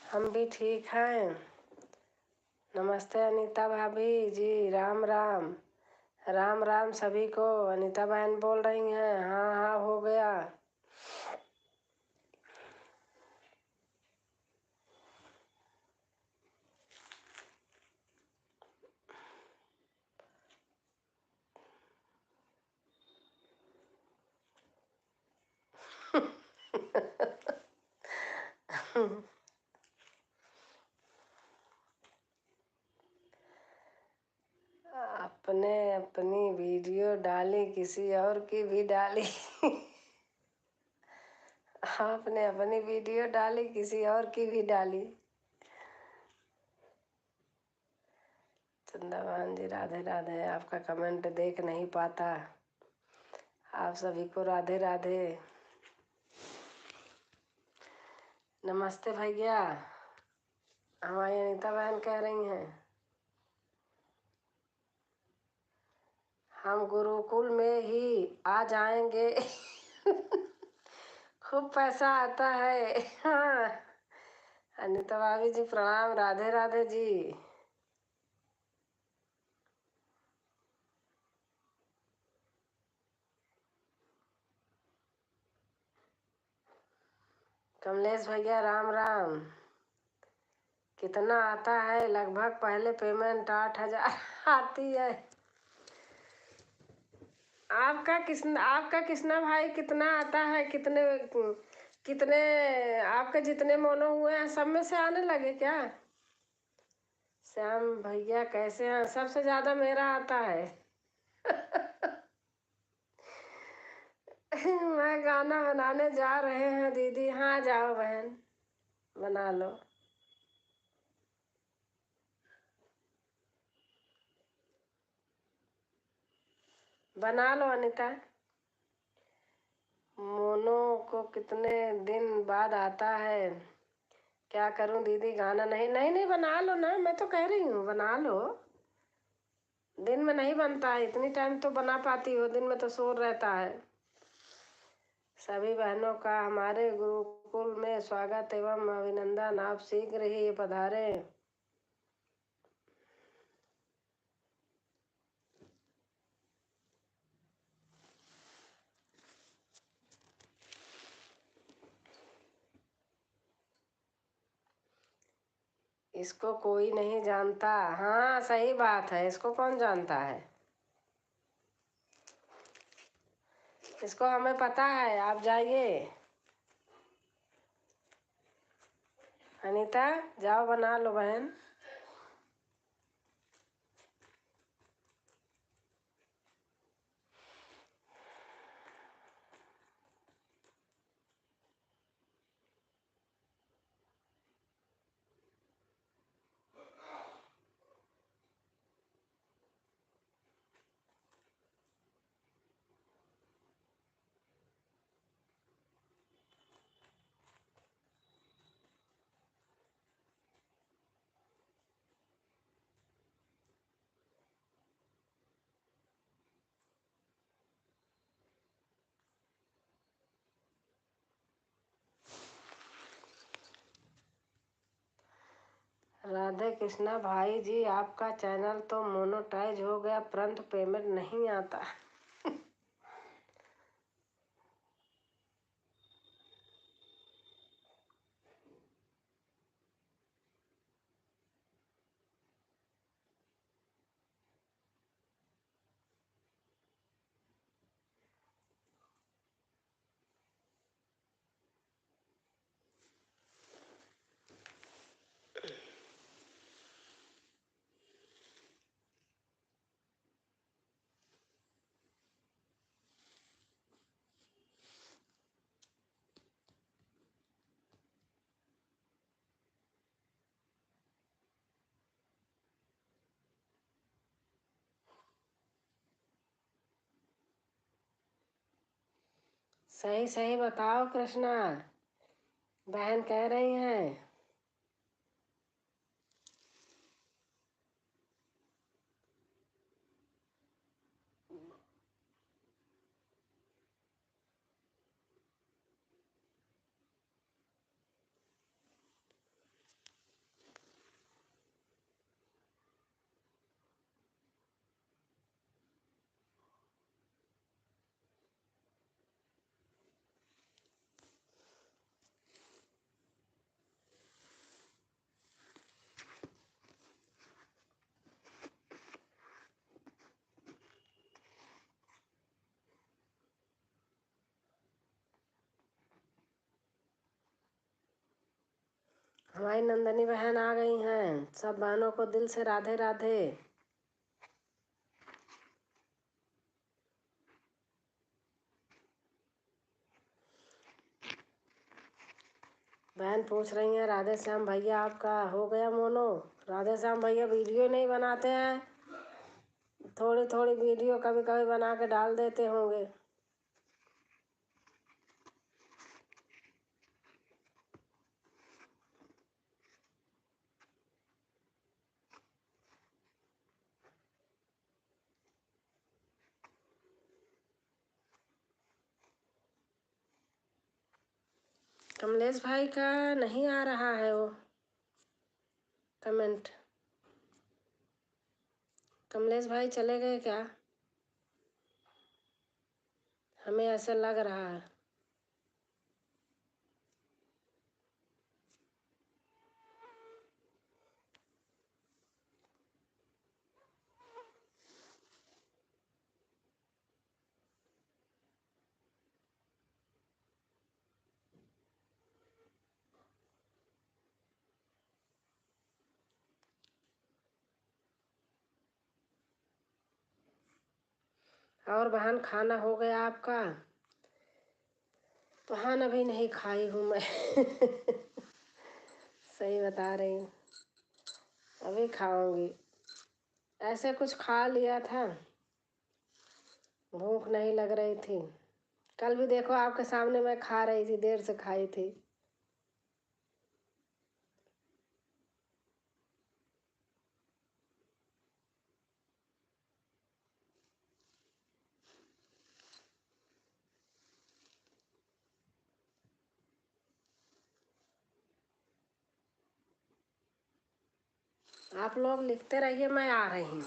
हम भी ठीक हैं। नमस्ते अनीता भाभी जी, राम राम। राम राम सभी को। अनीता बहन बोल रही हैं? हाँ हाँ हो गया। आपने अपनी वीडियो डाली, किसी और की भी डाली। आपने अपनी वीडियो डाली, किसी और की भी डाली। चंदा बहन जी राधे राधे। आपका कमेंट देख नहीं पाता। आप सभी को राधे राधे। नमस्ते भैया। हमारी अनीता बहन कह रही हैं हम गुरुकुल में ही आ जाएंगे। खूब पैसा आता है। हाँ। अनीता भाभी जी प्रणाम, राधे राधे जी। कमलेश भैया राम राम। कितना आता है लगभग? पहले पेमेंट 8,000 आती है। आपका कृष्णा भाई कितना आता है? कितने कितने आपके जितने मोनो हुए हैं सब में से आने लगे क्या? श्याम भैया कैसे हैं? सबसे ज्यादा मेरा आता है। मैं गाना बनाने जा रहे हैं दीदी। हाँ जाओ बहन, बना लो। बना लो अनीता। मोनो को कितने दिन बाद आता है? क्या करूं दीदी, गाना नहीं नहीं नहीं बना लो ना, मैं तो कह रही हूँ बना लो। दिन में नहीं बनता है, इतनी टाइम तो बना पाती हो, दिन में तो शोर रहता है। सभी बहनों का हमारे गुरुकुल में स्वागत एवं अभिनंदन। आप शीघ्र ही पधारे। इसको कोई नहीं जानता। हाँ सही बात है, इसको कौन जानता है? इसको हमें पता है। आप जाइए अनीता, जाओ बना लो बहन। राधे कृष्णा भाई जी, आपका चैनल तो मोनेटाइज हो गया परंतु पेमेंट नहीं आता। सही सही बताओ कृष्णा, बहन कह रही हैं। हमारी नंदनी बहन आ गई हैं। सब बहनों को दिल से राधे राधे। बहन पूछ रही हैं राधे श्याम भैया आपका हो गया मोनो। राधे श्याम भैया वीडियो नहीं बनाते हैं, थोड़ी थोड़ी वीडियो कभी कभी बना के डाल देते होंगे। कमलेश भाई का नहीं आ रहा है वो कमेंट। कमलेश भाई चले गए क्या? हमें ऐसा लग रहा है। और बहन खाना हो गया आपका? बहन अभी नहीं खाई हूँ मैं। सही बता रही हूँ, अभी खाऊंगी। ऐसे कुछ खा लिया था, भूख नहीं लग रही थी। कल भी देखो आपके सामने मैं खा रही थी, देर से खाई थी। आप लोग लिखते रहिए, मैं आ रही हूँ।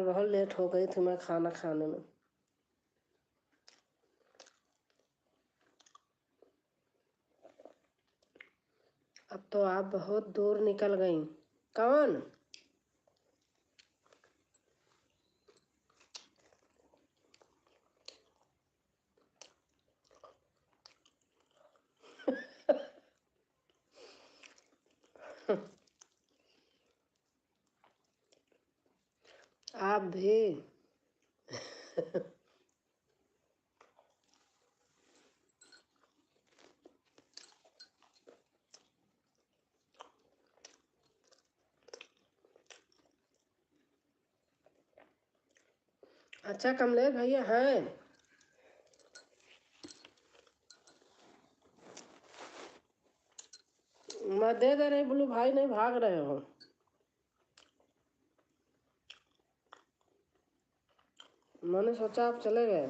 कल बहुत लेट हो गई थी मैं खाना खाने में। अब तो आप बहुत दूर निकल गई। कौन? आप भी। अच्छा कमलेश भैया हैं? मैं दे रही बोलू भाई, नहीं भाग रहे हो? मैंने सोचा आप चले गए।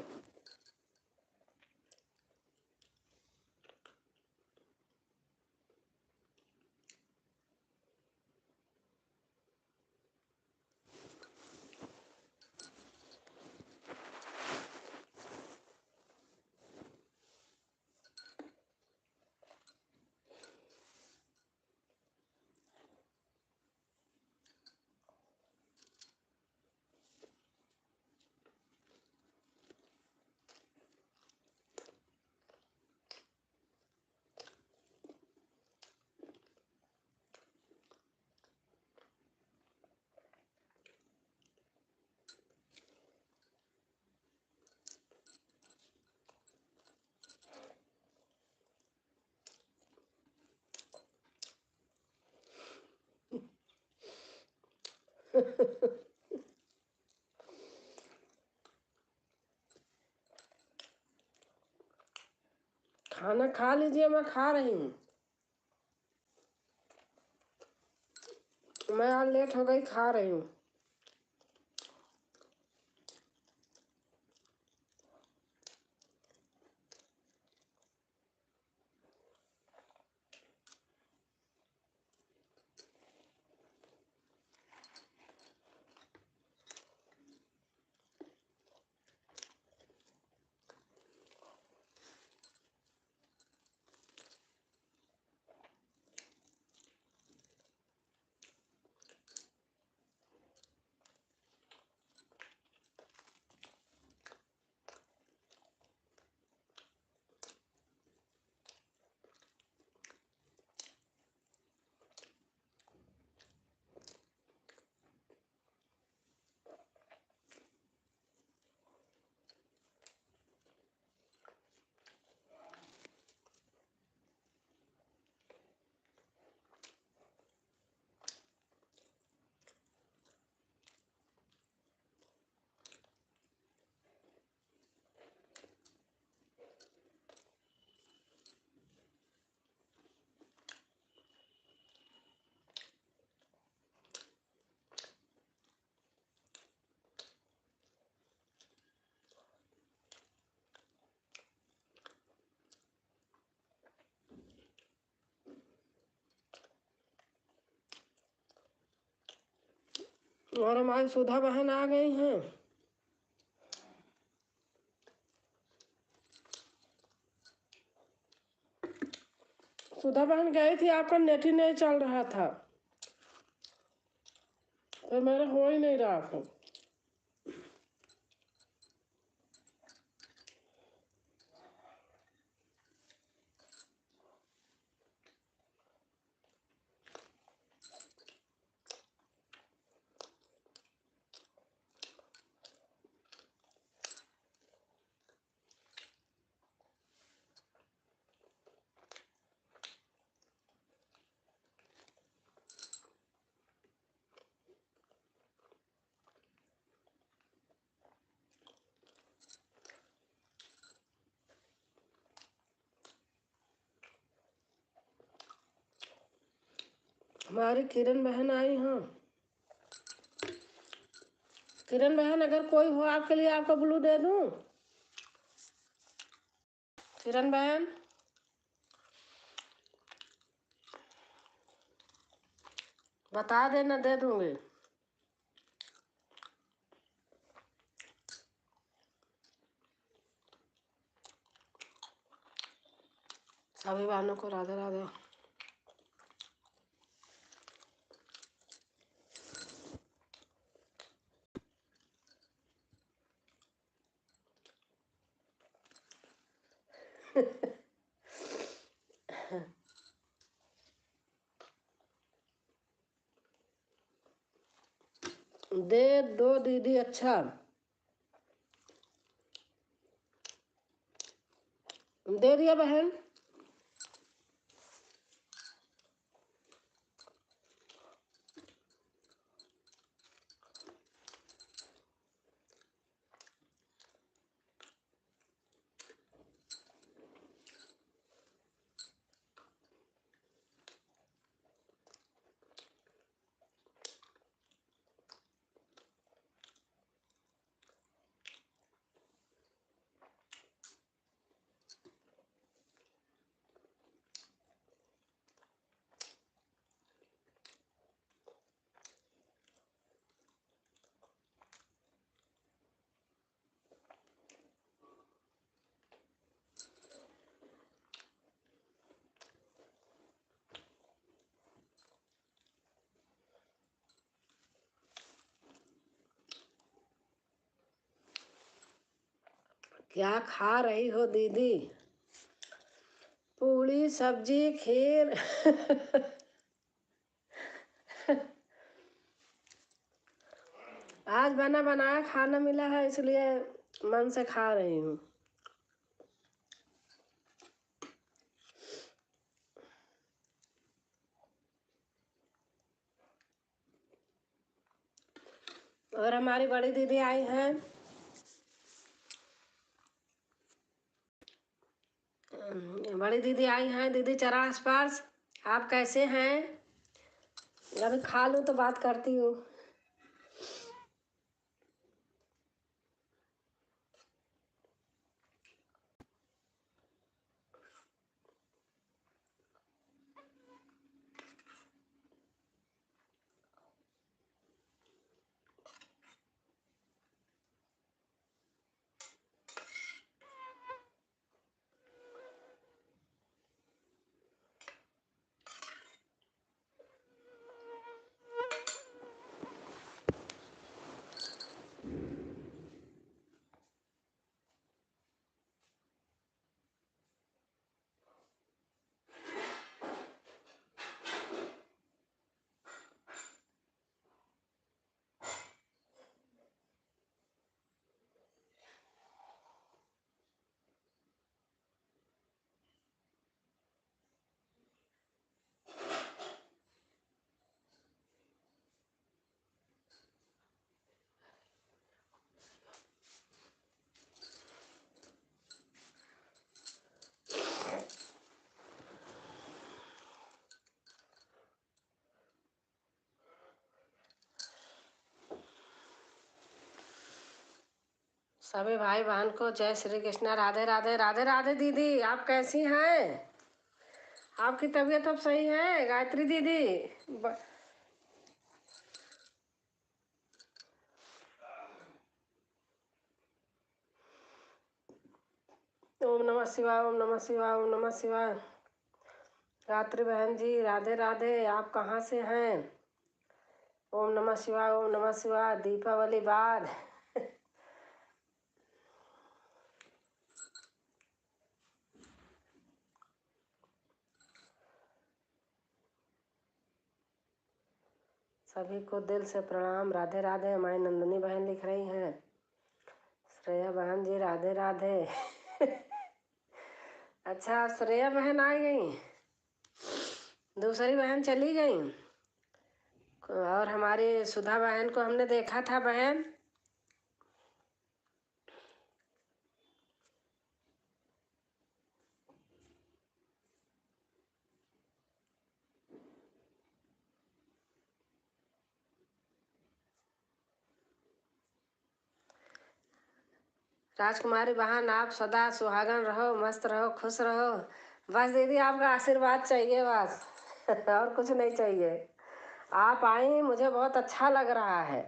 खाना खा लीजिए, मैं खा रही हूँ। मैं आज लेट हो गई, खा रही हूँ। और हमारी सुधा बहन आ गई हैं। सुधा बहन गई थी, आपका नेट ही नहीं चल रहा था, तो मेरा हो ही नहीं रहा था। हमारी किरण बहन आई हैं। किरण बहन, अगर कोई हो आपके लिए, आपका ब्लू दे दूं? किरण बहन, बता देना, दे दूंगी। सभी बहनों को राधे राधे। दे दो दीदी, अच्छा दे दिया बहन। क्या खा रही हो दीदी? पूड़ी सब्जी खीर। आज बना बनाया खाना मिला है, इसलिए मन से खा रही हूँ। और हमारी बड़ी दीदी आई हैं, बड़ी दीदी आई हैं। दीदी चरण स्पर्श, आप कैसे हैं? अभी खा लूँ तो बात करती हूँ। सभी भाई बहन को जय श्री कृष्णा, राधे राधे। राधे राधे दीदी, आप कैसी हैं? आपकी तबीयत अब सही है गायत्री दीदी? ओम नमः शिवाय, ओम नमः शिवाय, ओम नमः शिवाय। गायत्री बहन जी राधे राधे, आप कहाँ से हैं? ओम नमः शिवाय, ओम नमः शिवाय। दीपावली बाद सभी को दिल से प्रणाम, राधे राधे। हमारी नंदनी बहन लिख रही हैं, श्रेया बहन जी राधे राधे। अच्छा, श्रेया बहन आ गई, दूसरी बहन चली गई। और हमारी सुधा बहन को हमने देखा था बहन। राजकुमारी बहन, आप सदा सुहागन रहो, मस्त रहो, खुश रहो। बस दीदी आपका आशीर्वाद चाहिए बस। और कुछ नहीं चाहिए। आप आई, मुझे बहुत अच्छा लग रहा है।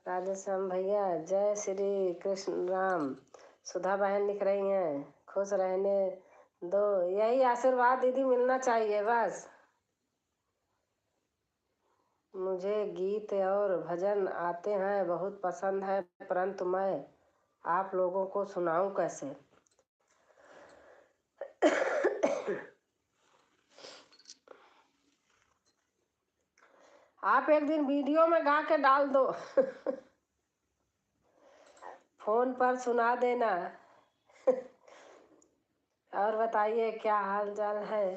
राधेश्याम भैया जय श्री कृष्ण राम। सुधा बहन लिख रही हैं, खुश रहने दो, यही आशीर्वाद दीदी मिलना चाहिए बस। मुझे गीत और भजन आते हैं, बहुत पसंद है, परंतु मैं आप लोगों को सुनाऊं कैसे। आप एक दिन वीडियो में गा के डाल दो। फोन पर सुना देना। और बताइए क्या हाल चाल है,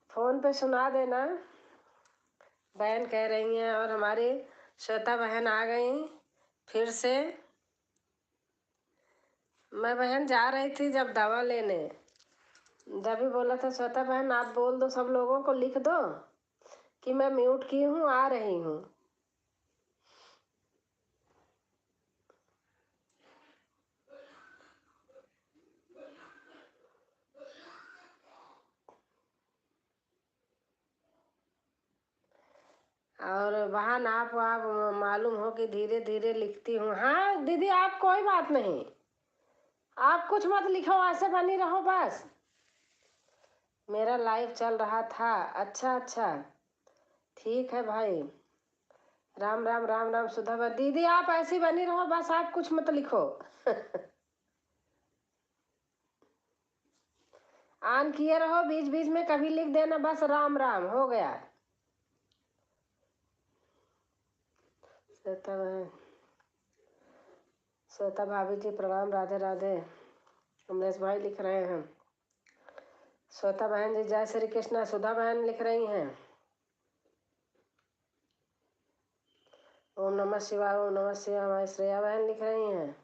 फोन पे सुना देना। बहन कह रही हैं, और हमारी श्वेता बहन आ गई फिर से। मैं बहन जा रही थी जब दवा लेने, जब भी बोला था श्वेता बहन आप बोल दो, सब लोगों को लिख दो कि मैं म्यूट की हूँ, आ रही हूँ। और वहाँ नाप आप मालूम हो कि धीरे धीरे लिखती हूँ। हाँ दीदी आप कोई बात नहीं, आप कुछ मत लिखो, ऐसे बनी रहो बस। मेरा लाइव चल रहा था। अच्छा अच्छा ठीक है भाई। राम राम राम राम सुधा दीदी आप ऐसी बनी रहो बस, आप कुछ मत लिखो। ऑन किए रहो, बीच बीच में कभी लिख देना बस, राम राम हो गया। श्वेता भाभी जी प्रणाम, राधे राधे। कमलेश भाई लिख रहे हैं, श्वेता बहन जी जय श्री कृष्णा। सुधा बहन लिख रही हैं ओम नमः शिवाय, ओम नमः शिवाय। हमारी श्रेया बहन लिख रही हैं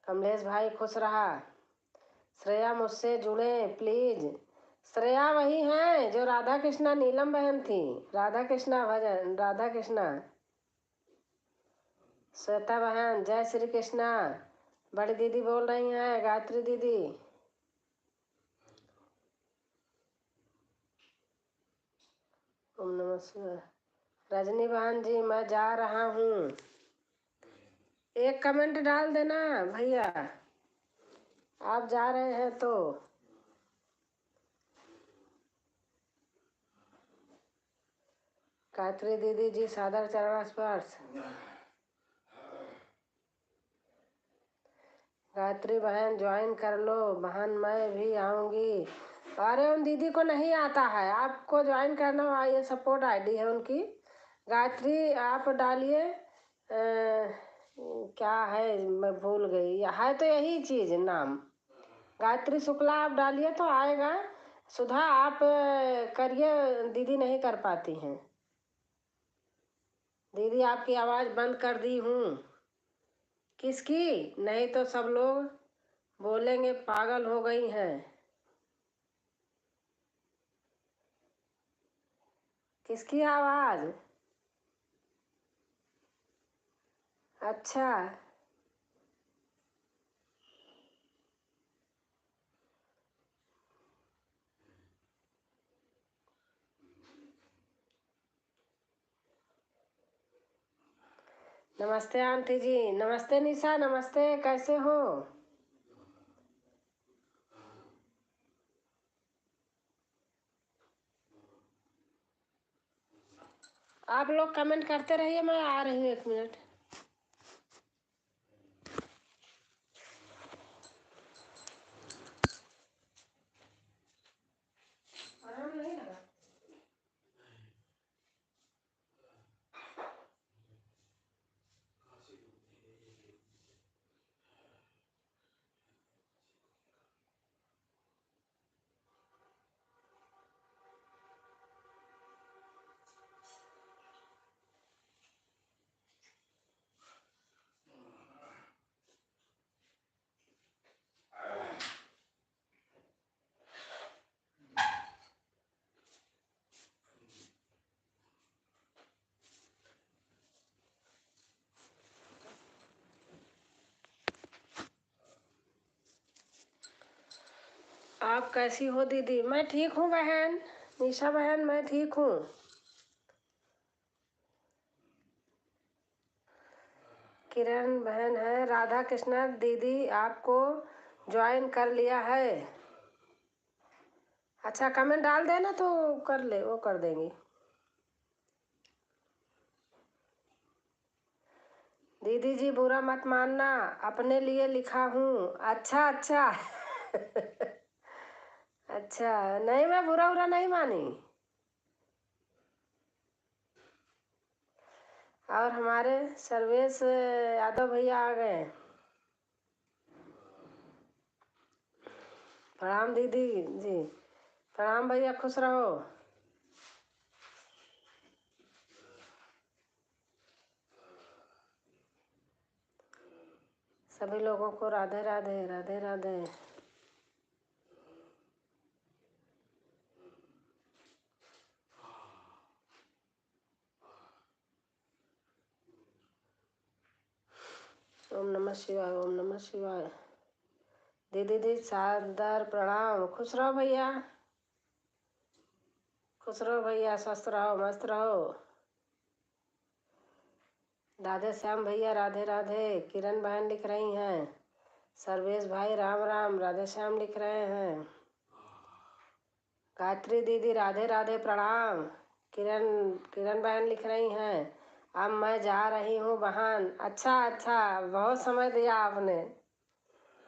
कमलेश भाई खुश रहा। श्रेया मुझसे जुड़े प्लीज। श्रेया वही हैं जो राधा कृष्णा नीलम बहन थी, राधा कृष्णा भजन, राधा कृष्णा। श्वेता बहन जय श्री कृष्णा। बड़ी दीदी बोल रही हैं, गायत्री दीदी। ओम नमः शिवाय। रजनी बहन जी मैं जा रहा हूँ, एक कमेंट डाल देना भैया आप जा रहे हैं तो। गायत्री दीदी जी सादर चरण स्पर्श। गायत्री बहन ज्वाइन कर लो बहन, मैं भी आऊंगी। अरे उन दीदी को नहीं आता है, आपको ज्वाइन करना हो, ये सपोर्ट आईडी है उनकी। गायत्री आप डालिए, क्या है मैं भूल गई, है तो यही चीज़ नाम, गायत्री शुक्ला आप डालिए तो आएगा। सुधा आप करिए, दीदी नहीं कर पाती हैं। दीदी आपकी आवाज़ बंद कर दी हूँ। किसकी? नहीं तो सब लोग बोलेंगे पागल हो गई हैं। किसकी आवाज़? अच्छा नमस्ते आंटी जी। नमस्ते निशा, नमस्ते, कैसे हो? आप लोग कमेंट करते रहिए, मैं आ रही हूँ 1 मिनट। आराम नहीं लगा। आप कैसी हो दीदी? मैं ठीक हूँ बहन, निशा बहन मैं ठीक हूँ। किरण बहन है, राधा कृष्णा दीदी आपको ज्वाइन कर लिया है। अच्छा कमेंट डाल देना तो कर ले, वो कर देंगी। दीदी जी बुरा मत मानना, अपने लिए लिखा हूँ। अच्छा अच्छा अच्छा नहीं, मैं बुरा नहीं मानी। और हमारे सर्वेश यादव भैया आ गए। प्रणाम दीदी जी। प्रणाम भैया, खुश रहो। सभी लोगों को राधे राधे, राधे राधे। ओम नमः शिवाय, ओम नमः शिवाय। दीदी दी सादर प्रणाम। खुश रहो भैया, खुश रहो भैया, स्वस्थ रहो, मस्त रहो। राधे श्याम भैया राधे राधे। किरण बहन लिख रही हैं। सर्वेश भाई राम राम, राधे श्याम लिख रहे हैं। गायत्री दीदी राधे राधे प्रणाम। किरण बहन लिख रही हैं, अब मैं जा रही हूँ बहन। अच्छा अच्छा, बहुत समय दिया आपने,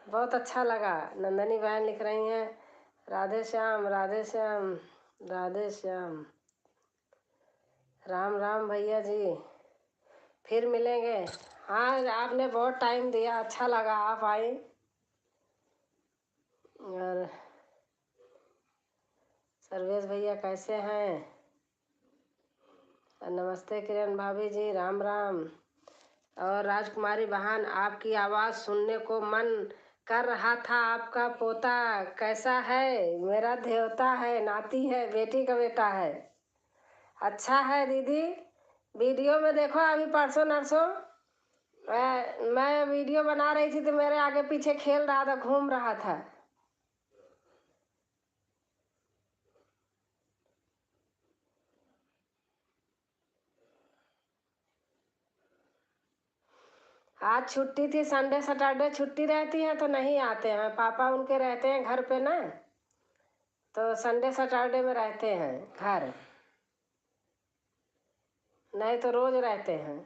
बहुत अच्छा लगा। नंदनी बहन लिख रही हैं, राधे श्याम राधे श्याम राधे श्याम। राम राम भैया जी, फिर मिलेंगे। हाँ आपने बहुत टाइम दिया, अच्छा लगा आप आई। और सर्वेश भैया कैसे हैं? नमस्ते किरण भाभी जी, राम राम। और राजकुमारी बहन, आपकी आवाज़ सुनने को मन कर रहा था। आपका पोता कैसा है? मेरा देवता है, नाती है, बेटी का बेटा है। अच्छा है दीदी। वीडियो में देखो, अभी परसों नरसों मैं वीडियो बना रही थी तो मेरे आगे पीछे खेल रहा था, घूम रहा था। आज छुट्टी थी, संडे सैटरडे छुट्टी रहती है तो नहीं आते हैं। पापा उनके रहते हैं घर पे ना, तो संडे सैटरडे में रहते हैं घर, नहीं तो रोज रहते हैं।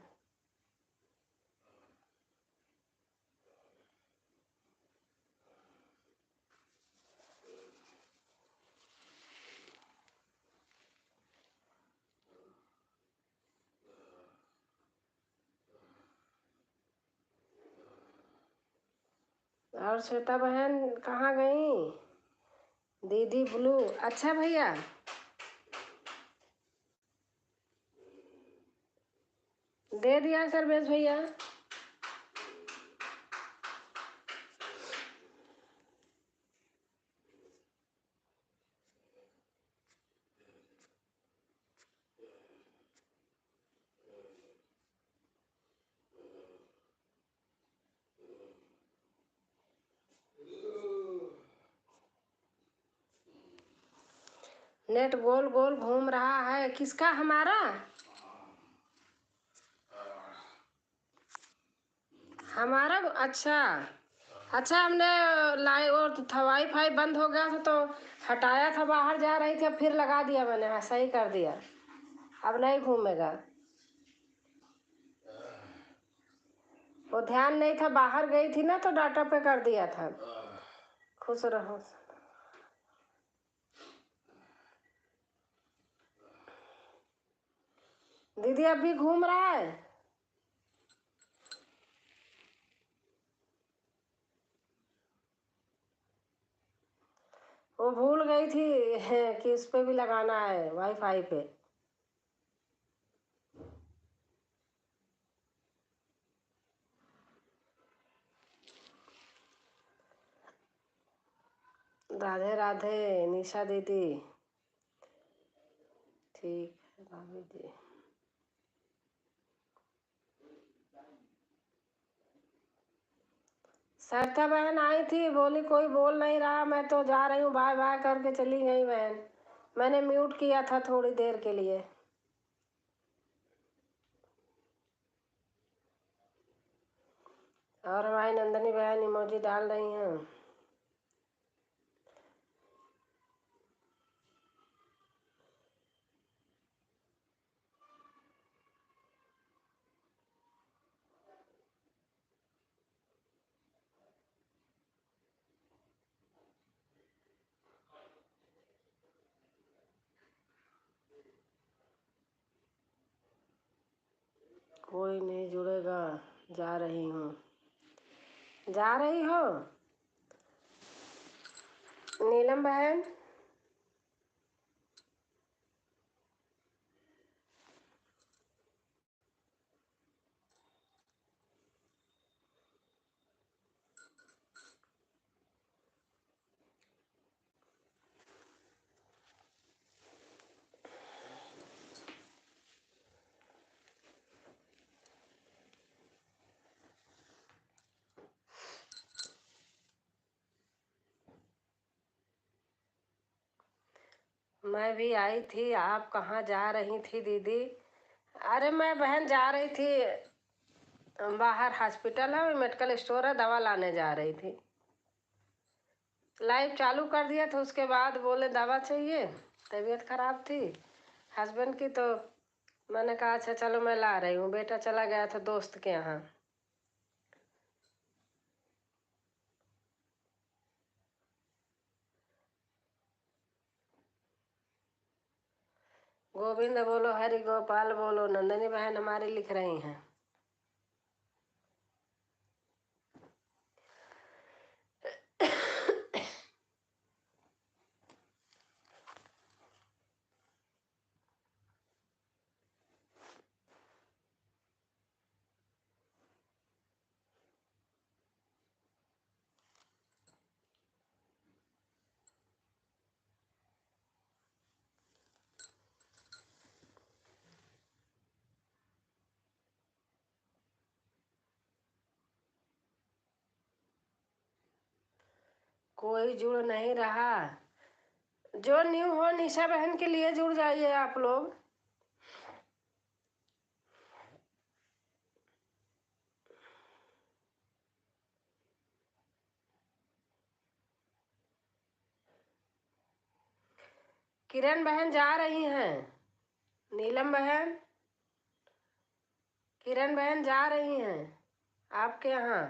और श्वेता बहन कहाँ गई? दीदी ब्लू, अच्छा भैया। दे दिया सर्वेश भैया। नेट गोल गोल घूम रहा है, किसका? हमारा? हमारा अच्छा अच्छा, हमने और था वाईफाई बंद हो गया था तो हटाया था, बाहर जा रही थी, अब फिर लगा दिया मैंने। हाँ सही कर दिया, अब नहीं घूमेगा। वो ध्यान नहीं था, बाहर गई थी ना तो डाटा पे कर दिया था। खुश रहो। दीदी अब भी घूम रहा है। वो भूल गई थी कि इस पे भी लगाना है, वाईफाई पे। राधे राधे निशा दीदी। ठीक है भाभी जी। सरिता बहन आई थी, बोली कोई बोल नहीं रहा, मैं तो जा रही हूँ, बाय बाय करके चली गई बहन। मैंने म्यूट किया था थोड़ी देर के लिए। और हमारी नंदनी बहन इमोजी डाल रही हैं। कोई नहीं जुड़ेगा। जा रही हूँ। जा रही हो नीलम बहन? मैं भी आई थी। आप कहाँ जा रही थी दीदी? अरे मैं बहन जा रही थी, बाहर हॉस्पिटल है, मेडिकल स्टोर है, दवा लाने जा रही थी। लाइव चालू कर दिया था, उसके बाद बोले दवा चाहिए, तबीयत खराब थी हस्बैंड की, तो मैंने कहा अच्छा चलो मैं ला रही हूँ। बेटा चला गया था दोस्त के यहाँ। गोविंद बोलो, हरि गोपाल बोलो, नंदनी बहन हमारी लिख रही हैं। कोई जुड़ नहीं रहा। जो न्यू हो निशा बहन के लिए जुड़ जाइए आप लोग। किरण बहन जा रही हैं। नीलम बहन, किरण बहन जा रही हैं आपके यहाँ।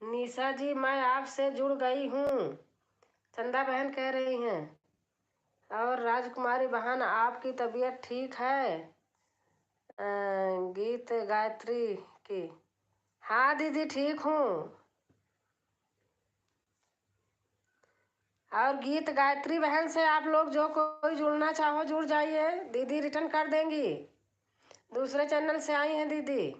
निशा जी मैं आपसे जुड़ गई हूँ, चंदा बहन कह रही हैं। और राजकुमारी बहन आपकी तबीयत ठीक है? गीत गायत्री की। हाँ दीदी ठीक हूँ। और गीत गायत्री बहन से आप लोग जो कोई जुड़ना चाहो जुड़ जाइए, दीदी रिटर्न कर देंगी। दूसरे चैनल से आई हैं दीदी।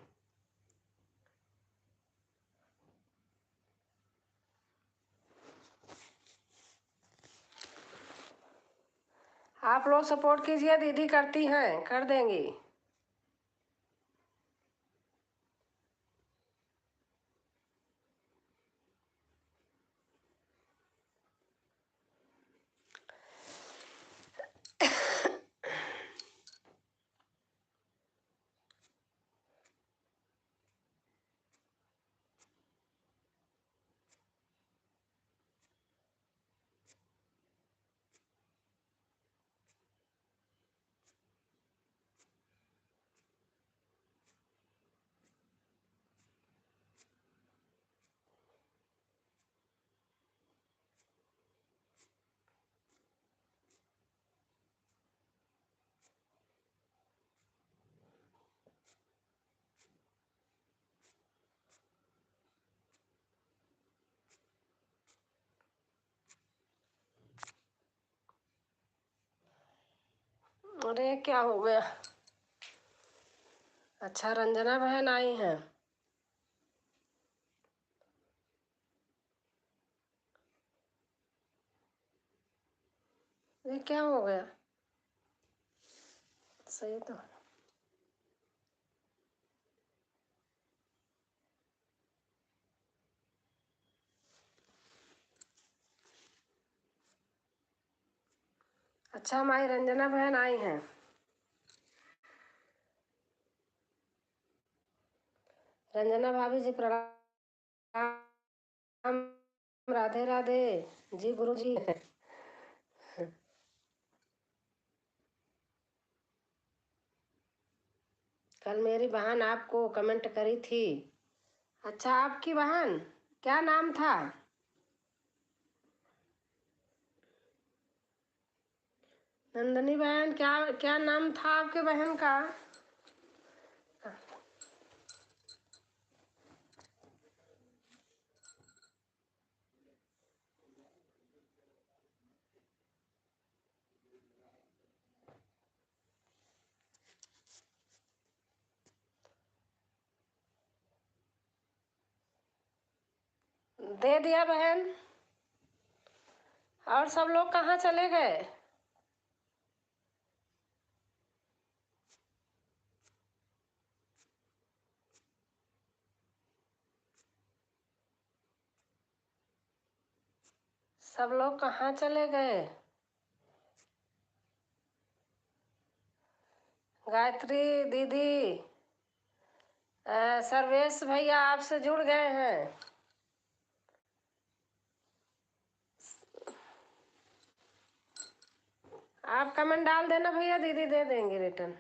आप लोग सपोर्ट कीजिए, दीदी करती हैं, कर देंगी। अरे क्या हो गया? अच्छा रंजना बहन आई हैं। ये क्या हो गया? सही तो। अच्छा हमारी रंजना बहन आई हैं। रंजना भाभी जी प्रणाम। राधे राधे जी गुरु जी। कल मेरी बहन आपको कमेंट करी थी। अच्छा आपकी बहन क्या नाम था? नंदनी बहन, क्या क्या नाम था आपके बहन का? दे दिया बहन। और सब लोग कहाँ चले गए? सब लोग कहाँ चले गए? गायत्री दीदी, सर्वेश भैया आपसे जुड़ गए हैं। आप कमेंट डाल देना भैया, दीदी दे देंगे रिटर्न।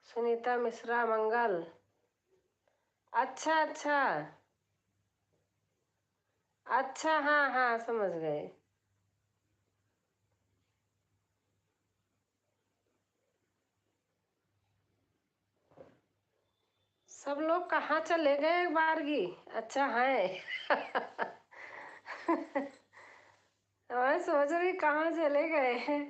सुनीता मिश्रा मंगल, अच्छा अच्छा अच्छा, हाँ हाँ समझ गए। सब लोग कहाँ चले गए एक बारगी? अच्छा है। मैं सोच रही कहाँ चले गए हैं।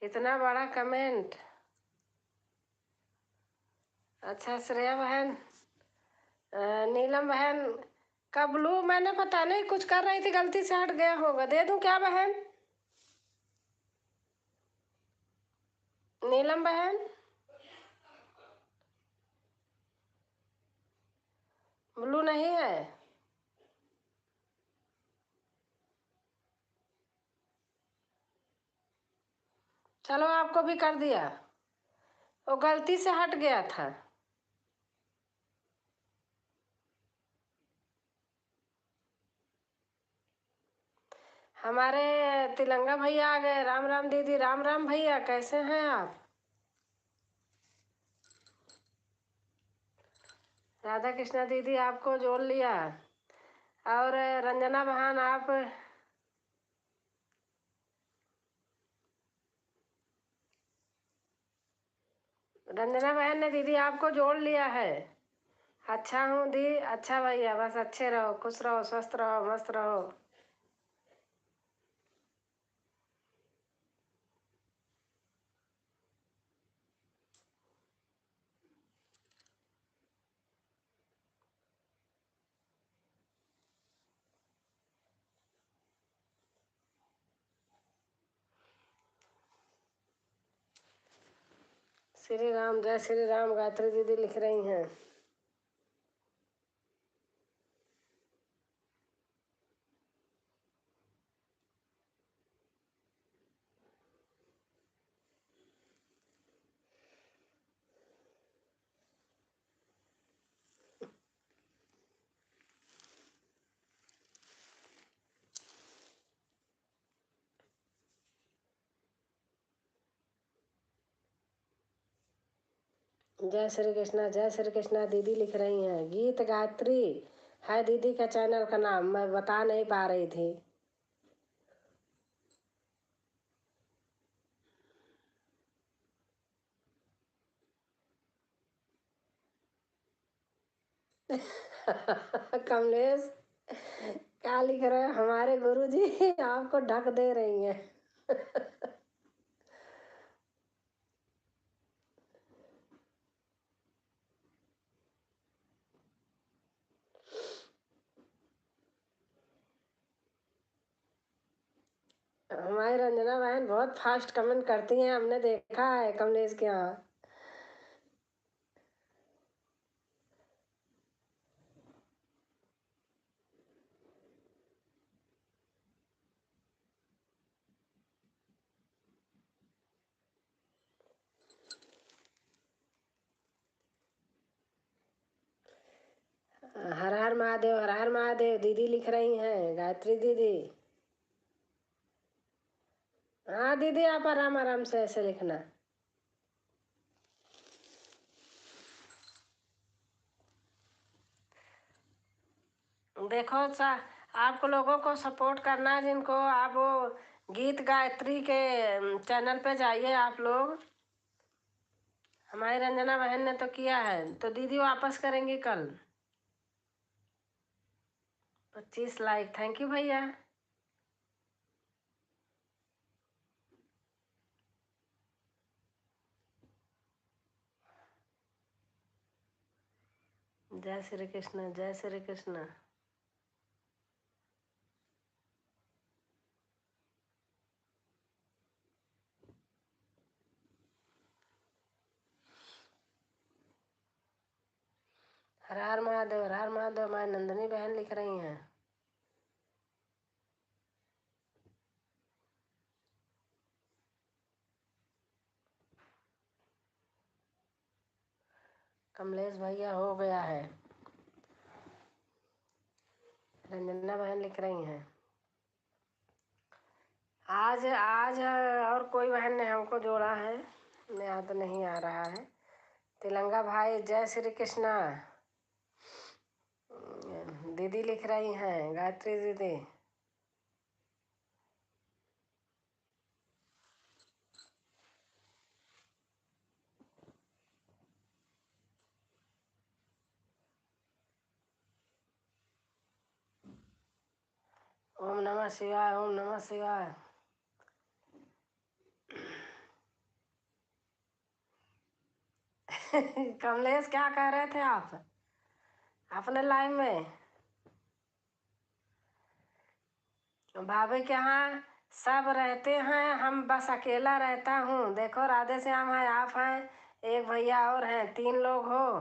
इतना बड़ा कमेंट। अच्छा श्रेया बहन, नीलम बहन का ब्लू मैंने पता नहीं कुछ कर रही थी, गलती से हट गया होगा। दे दूं क्या बहन? नीलम बहन, ब्लू नहीं है? चलो आपको भी कर दिया, वो गलती से हट गया था। हमारे तिलंगा भैया आ गए। राम राम दीदी, राम राम भैया, कैसे हैं आप? राधा कृष्णा दीदी आपको जोड़ लिया। और रंजना बहन आप, रंजना बहन ने दीदी आपको जोड़ लिया है। अच्छा हूँ दी, अच्छा भैया, बस अच्छे रहो, खुश रहो, स्वस्थ रहो, मस्त रहो। श्री राम, जय श्री राम, गायत्री दीदी लिख रही हैं। जय श्री कृष्णा दीदी लिख रही हैं। गीत गायत्री है दीदी का चैनल का नाम, मैं बता नहीं पा रही थी। कमलेश क्या लिख रहे हैं? हमारे गुरुजी आपको ढक दे रही हैं। हमारी रंजना बहन बहुत फास्ट कमेंट करती हैं, हमने देखा है कमलेश के यहाँ। हर हर महादेव, हर हर महादेव दीदी लिख रही हैं, गायत्री दीदी। हाँ दीदी, आप आराम आराम से ऐसे लिखना। देखो आप लोगों को सपोर्ट करना है जिनको, आप वो गीत गायत्री के चैनल पे जाइए आप लोग। हमारी रंजना बहन ने तो किया है, तो दीदी वापस करेंगी कल। 25 लाइक, थैंक यू भैया। जय श्री कृष्ण, जय श्री कृष्ण। हर हर महादेव, हर हर महादेव। हमारी नंदनी बहन लिख रही हैं। कमलेश भैया हो गया है। रंजना बहन लिख रही हैं। आज आज और कोई बहन ने हमको जोड़ा है, याद नहीं आ रहा है। तिलंगा भाई जय श्री कृष्णा। दीदी लिख रही हैं, गायत्री दीदी। ओम नमः शिवाय, ओम नमः शिवाय। कमलेश क्या कह रहे थे आप अपने लाइन में? भाभी के यहाँ सब रहते हैं, हम बस अकेला रहता हूँ। देखो राधे श्याम है, आप हैं, एक भैया और हैं, 3 लोग हो।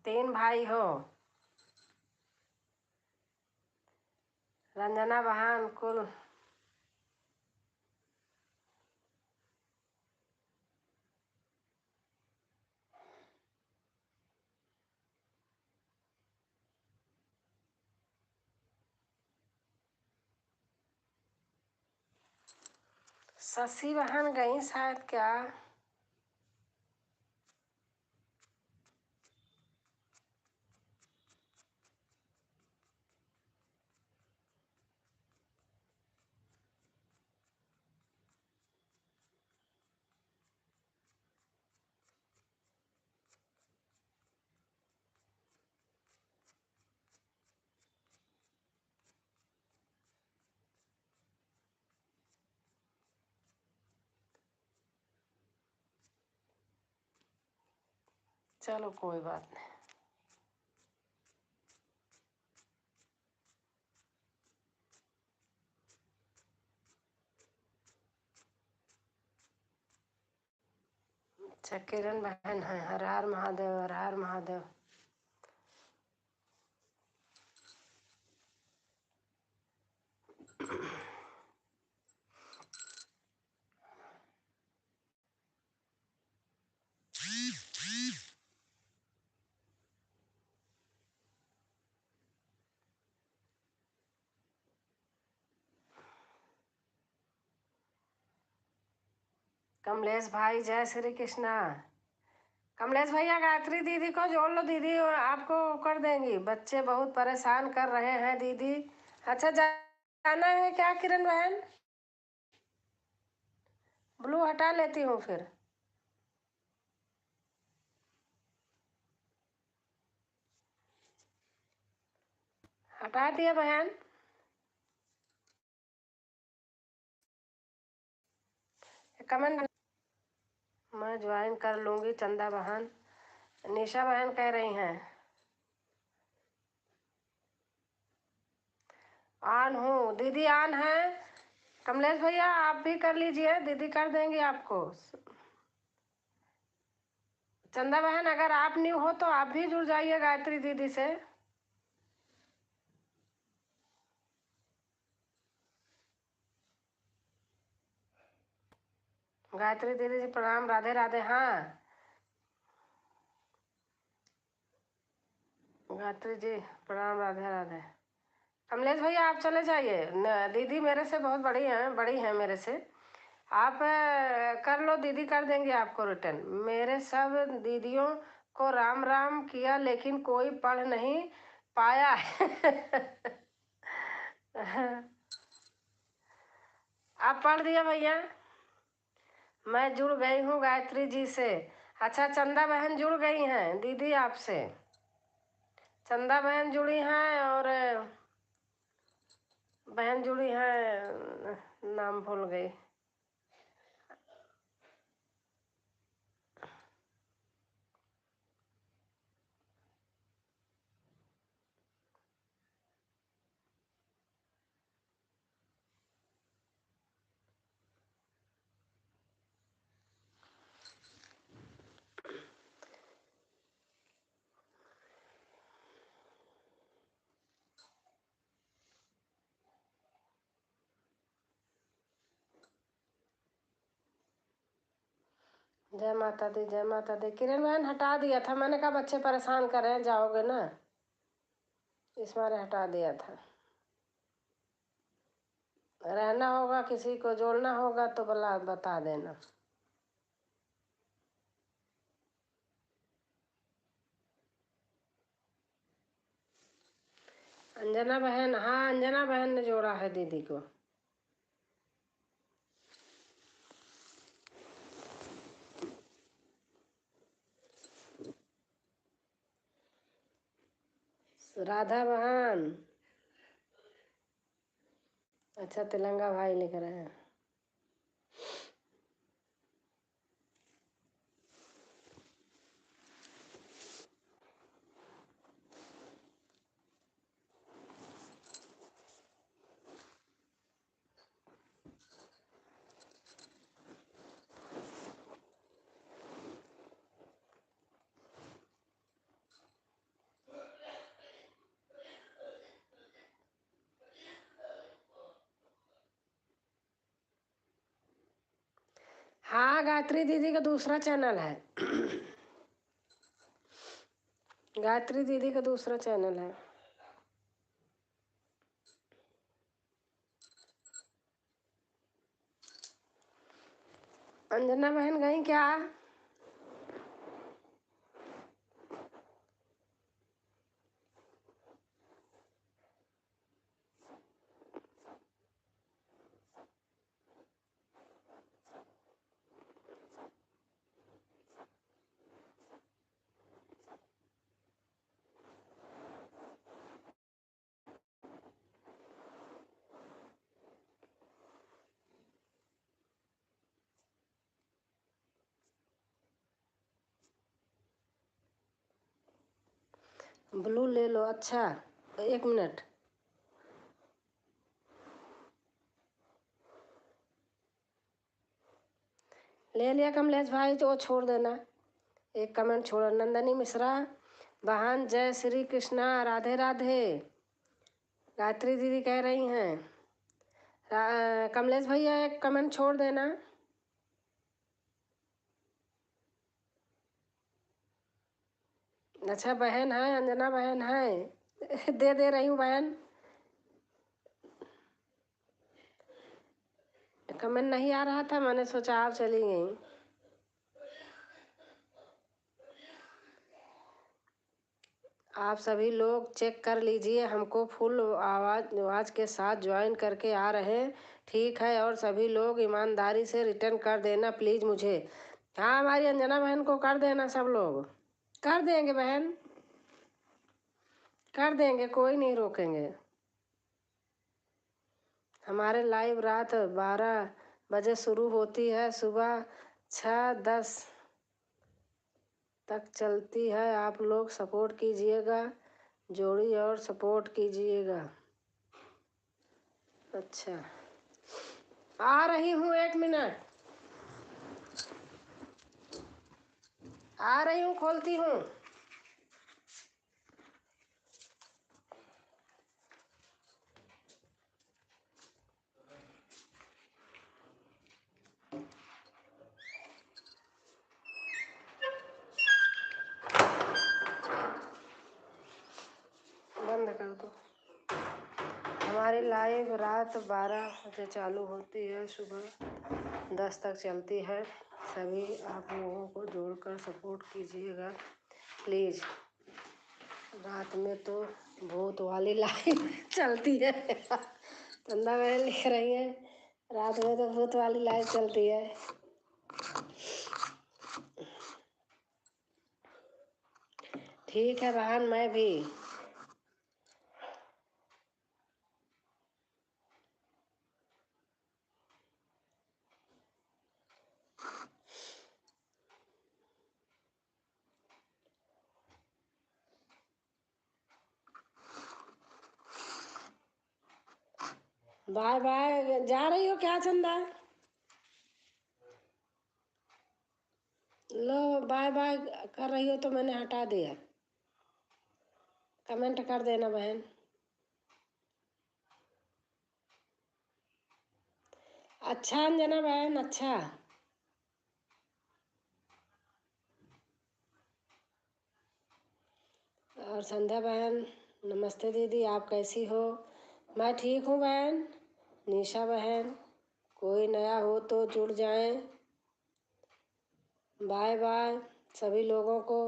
तीन भाई हो। रंजना बहन कुल। शशि बहन गई शायद क्या। चलो कोई बात नहीं। अच्छा किरण बहन है, हर हर महादेव, हर हर महादेव। कमलेश भाई जय श्री कृष्णा। कमलेश भैया गायत्री दीदी को जोड़ लो, दीदी आपको कर देंगी। बच्चे बहुत परेशान कर रहे हैं दीदी। अच्छा जाना है क्या किरण बहन? ब्लू हटा लेती हूँ फिर। हटा दिया बहन। कमेंट मैं ज्वाइन कर लूँगी। चंदा बहन, निशा बहन कह रही हैं ऑन हूँ। दीदी ऑन है। कमलेश भैया आप भी कर लीजिए, दीदी कर देंगी आपको। चंदा बहन अगर आप न्यू हो तो आप भी जुड़ जाइए गायत्री दीदी से। गायत्री दीदी जी प्रणाम, राधे राधे। हाँ गायत्री जी प्रणाम, राधे राधे। कमलेश भैया आप चले जाइए, दीदी मेरे से बहुत बड़ी हैं मेरे से। आप कर लो, दीदी कर देंगे आपको रिटर्न। मेरे सब दीदियों को राम राम किया लेकिन कोई पढ़ नहीं पाया है। आप पढ़ दिया भैया। मैं जुड़ गई हूँ गायत्री जी से। अच्छा, चंदा बहन जुड़ गई हैं दीदी आपसे। चंदा बहन जुड़ी हैं और बहन जुड़ी हैं, नाम भूल गई। जय माता दी, जय माता दी। किरण बहन हटा दिया था, मैंने कहा बच्चे परेशान कर रहे हैं, जाओगे ना, इस बार हटा दिया था। रहना होगा, किसी को जोड़ना होगा तो बता देना। अंजना बहन, हाँ अंजना बहन ने जोड़ा है दीदी को। राधा बहन, अच्छा तिलंगा भाई लिख रहे हैं। हाँ गायत्री दीदी का दूसरा चैनल है। गायत्री दीदी का दूसरा चैनल है। अंजना बहन गई क्या? ब्लू ले लो। अच्छा, 1 मिनट। ले लिया कमलेश भाई, तो वो छोड़ देना। एक कमेंट छोड़। नंदनी मिश्रा बहन, जय श्री कृष्णा, राधे राधे। गायत्री दीदी कह रही हैं। कमलेश भैया एक कमेंट छोड़ देना। अच्छा बहन है, अंजना बहन है। दे रही हूँ बहन। कमेंट नहीं आ रहा था, मैंने सोचा आप चली गई। आप सभी लोग चेक कर लीजिए, हमको फुल आवाज के साथ ज्वाइन करके आ रहे हैं, ठीक है? और सभी लोग ईमानदारी से रिटर्न कर देना प्लीज़ मुझे। हाँ, हमारी अंजना बहन को कर देना, सब लोग कर देंगे बहन, कर देंगे, कोई नहीं रोकेंगे। हमारे लाइव रात 12 बजे शुरू होती है, सुबह 6:10 तक चलती है। आप लोग सपोर्ट कीजिएगा, जोड़ी और सपोर्ट कीजिएगा। अच्छा, आ रही हूँ, 1 मिनट आ रही हूँ, खोलती हूँ। तो हमारी लाइव रात 12 बजे चालू होती है, सुबह 10 तक चलती है। सभी आप लोगों को जोड़कर सपोर्ट कीजिएगा प्लीज़। रात में तो भूत वाली लाइव चलती है। चंदा बहन लिख रही है रात में तो भूत वाली लाइव चलती है। ठीक है बहन, मैं भी बाय बाय। जा रही हो क्या चंदा? लो बाय बाय कर रही हो तो मैंने हटा दिया। कमेंट कर देना बहन। अच्छा अंजना बहन, अच्छा। और संध्या बहन, नमस्ते दीदी, आप कैसी हो? मैं ठीक हूँ बहन। निशा बहन, कोई नया हो तो जुड़ जाएं। बाय बाय सभी लोगों को।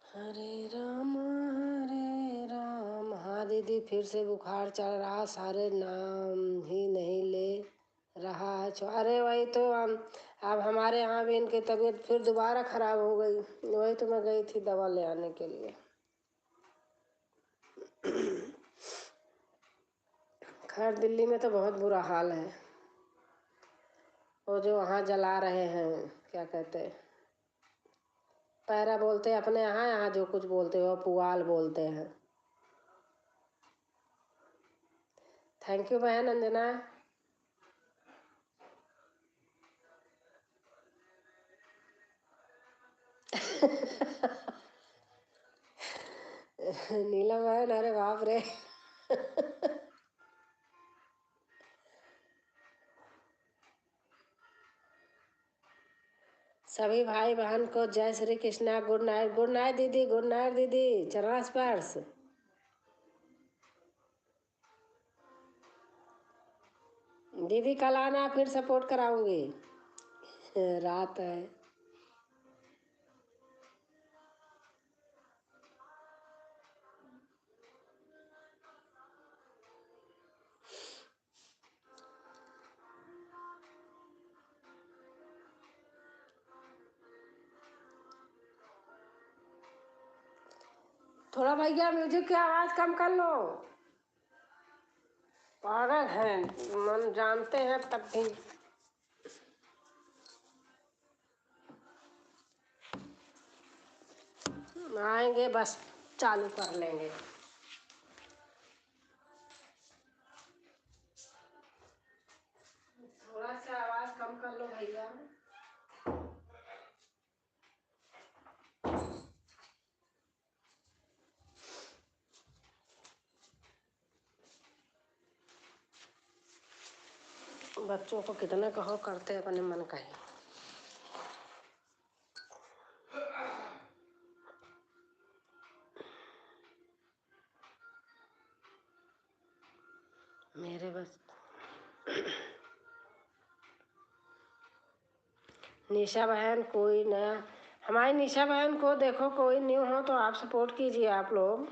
हरे राम हरे राम। हाँ दीदी, फिर से बुखार चढ़ रहा, सारे नाम ही नहीं ले रहा है। अरे वही तो अब हमारे यहाँ भी इनकी तबीयत फिर दोबारा खराब हो गई। वही तो मैं गई थी दवा ले आने के लिए। खैर दिल्ली में तो बहुत बुरा हाल है। वो जो वहाँ जला रहे हैं, क्या कहते हैं, पैरा बोलते हैं अपने यहाँ, यहाँ जो कुछ बोलते हो पुआल बोलते हैं। थैंक यू बहन अंजना। नीलम बहन, अरे बाप रे। सभी भाई बहन को जय Shri Krishna. Good night. Good night दीदी, गुड नाइट दीदी, चरण स्पर्श। दीदी कल आना, फिर सपोर्ट कराऊंगी। रात है। थोड़ा भैया म्यूजिक की आवाज कम कर लो। पागल हैं, मन जानते हैं तब भी। आएंगे बस चालू कर लेंगे। थोड़ा सा आवाज कम कर लो भैया। बच्चों को कितना कहो, करते अपने मन का ही। मेरे बस। निशा बहन, कोई नया, हमारी निशा बहन को देखो कोई न्यू हो तो आप सपोर्ट कीजिए आप लोग।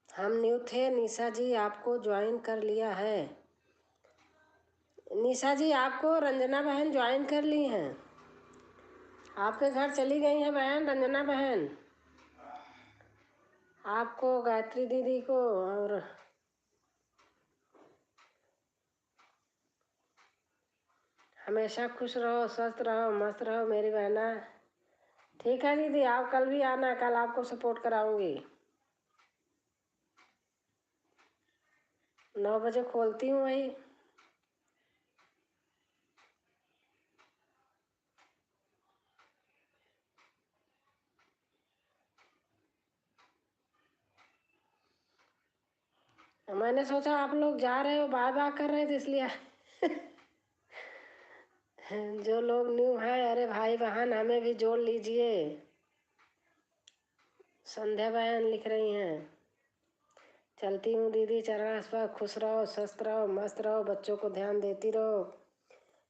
हम न्यू थे। निशा जी आपको ज्वाइन कर लिया है। निशा जी आपको रंजना बहन ज्वाइन कर ली हैं। आपके घर चली गई हैं बहन रंजना बहन। आपको, गायत्री दीदी को, और हमेशा खुश रहो, स्वस्थ रहो, मस्त रहो मेरी बहना। ठीक है दीदी, आप कल भी आना, कल आपको सपोर्ट कराऊंगी। 9 बजे खोलती हूँ वही। मैंने सोचा आप लोग जा रहे हो, बाय बाय कर रहे थे, इसलिए जो लोग न्यू है, अरे भाई बहन हमें भी जोड़ लीजिए। संध्या बहन लिख रही हैं, चलती हूँ दीदी, चरण पर खुश रहो, स्वस्थ रहो, मस्त रहो, बच्चों को ध्यान देती रहो,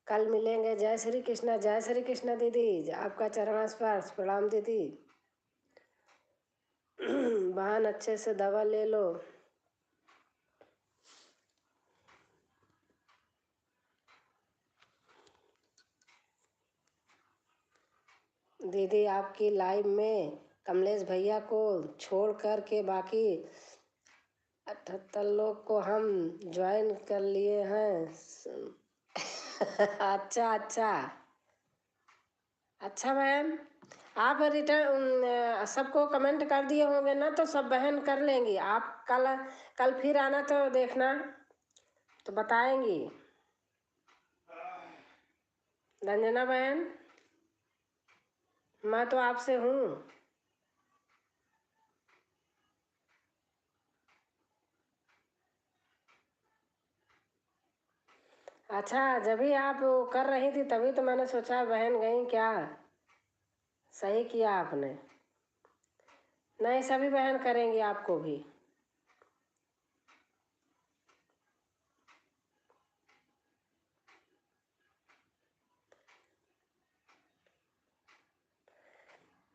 कल मिलेंगे। जय श्री कृष्णा, जय श्री कृष्णा दीदी, आपका चरण स्पर्श प्रणाम दीदी। बहन अच्छे से दवा ले लो। दीदी आपकी लाइव में कमलेश भैया को छोड़ कर के बाकी 78 लोग को हम ज्वाइन कर लिए हैं। अच्छा अच्छा अच्छा बहन, आप रिटर्न सबको कमेंट कर दिए होंगे ना, तो सब बहन कर लेंगी। आप कल फिर आना तो देखना, तो बताएंगी। रंजना बहन, मैं तो आपसे हूँ। अच्छा, जब भी आप वो कर रही थी तभी तो मैंने सोचा बहन गई क्या। सही किया आपने। नहीं, सभी बहन करेंगी आपको भी।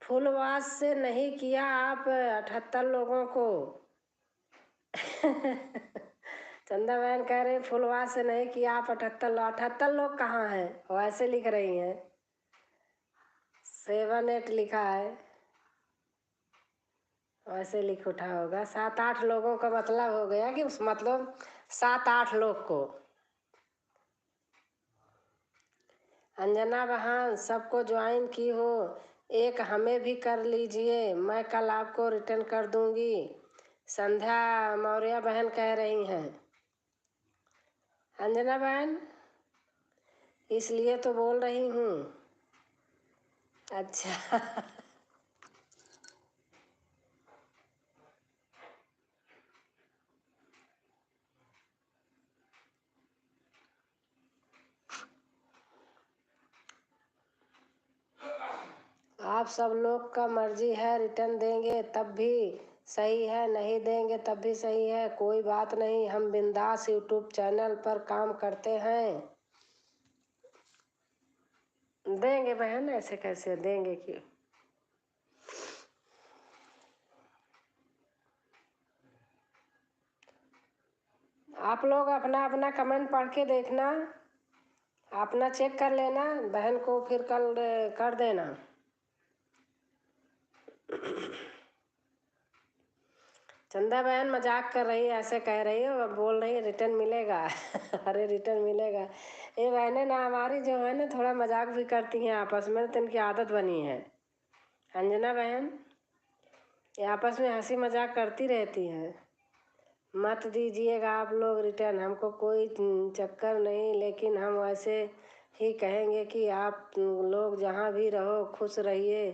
फुलवास से नहीं किया आप 78 लोगों को। चंदा बहन कह रही फुलवास से नहीं किया आप 78 लोग कहाँ हैं, वैसे लिख रही हैं। 7-8 लिखा है, वैसे लिख उठा होगा। 7-8 लोगों का मतलब हो गया कि मतलब 7-8 लोग को। अंजना बहन सबको ज्वाइन की हो, एक हमें भी कर लीजिए, मैं कल आपको रिटर्न कर दूंगी। संध्या मौर्य बहन कह रही हैं। अंजना बहन, इसलिए तो बोल रही हूँ। अच्छा। आप सब लोग का मर्जी है, रिटर्न देंगे तब भी सही है, नहीं देंगे तब भी सही है, कोई बात नहीं। हम बिंदास यूट्यूब चैनल पर काम करते हैं। देंगे बहन, ऐसे कैसे देंगे क्यों। आप लोग अपना अपना कमेंट पढ़ के देखना, अपना चेक कर लेना, बहन को फिर कल कर देना। चंदा बहन मजाक कर रही है, ऐसे कह रही है, बोल रही है रिटर्न मिलेगा। अरे रिटर्न मिलेगा। ये बहनें ना हमारी जो है ना, थोड़ा मजाक भी करती हैं आपस में, तो इनकी आदत बनी है। अंजना बहन, ये आपस में हंसी मजाक करती रहती हैं। मत दीजिएगा आप लोग रिटर्न, हमको कोई चक्कर नहीं, लेकिन हम वैसे ही कहेंगे कि आप लोग जहाँ भी रहो खुश रहिए।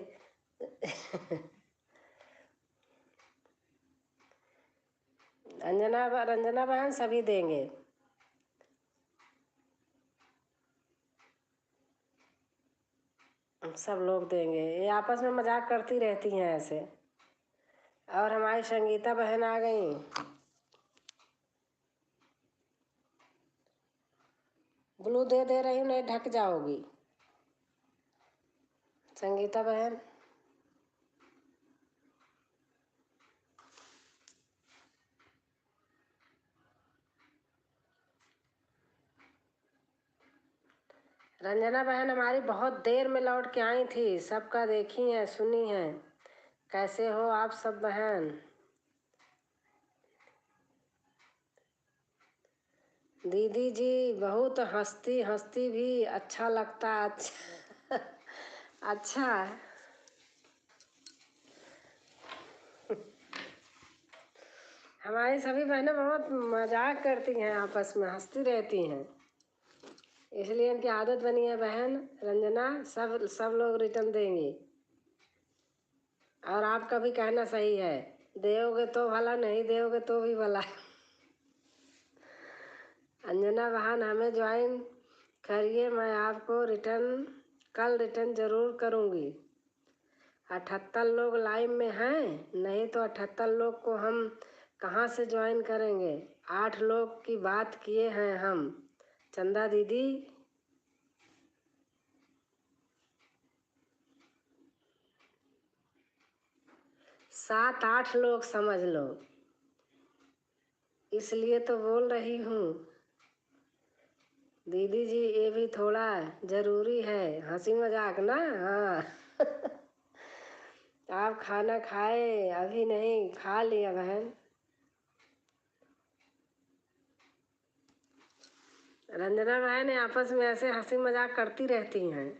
रंजना बहन सभी देंगे। सब लोग देंगे, ये आपस में मजाक करती रहती हैं ऐसे। और हमारी संगीता बहन आ गई। ब्लू दे रही हूँ, नहीं ढक जाओगी संगीता बहन। रंजना बहन हमारी बहुत देर में लौट के आई थी, सबका देखी है सुनी है। कैसे हो आप सब बहन। दीदी जी बहुत हंसती हंसती भी अच्छा लगता। अच्छा। अच्छा। हमारी सभी बहनें बहुत मजाक करती हैं, आपस में हंसती रहती हैं, इसलिए इनकी आदत बनी है। बहन रंजना, सब लोग रिटर्न देंगे। और आपका भी कहना सही है, दोगे तो भला, नहीं दोगे तो भी भला। अंजना बहन हमें ज्वाइन करिए, मैं आपको कल रिटर्न जरूर करूँगी। 78 लोग लाइव में हैं, नहीं तो 78 लोग को हम कहाँ से ज्वाइन करेंगे। 8 लोग की बात किए हैं हम। चंदा दीदी 7-8 लोग समझ लो, इसलिए तो बोल रही हूँ। दीदी जी ये भी थोड़ा जरूरी है, हंसी मजाक ना। हाँ। आप खाना खाए? अभी नहीं, खा लिया बहन। रंजना बहन आपस में ऐसे हंसी मजाक करती रहती हैं।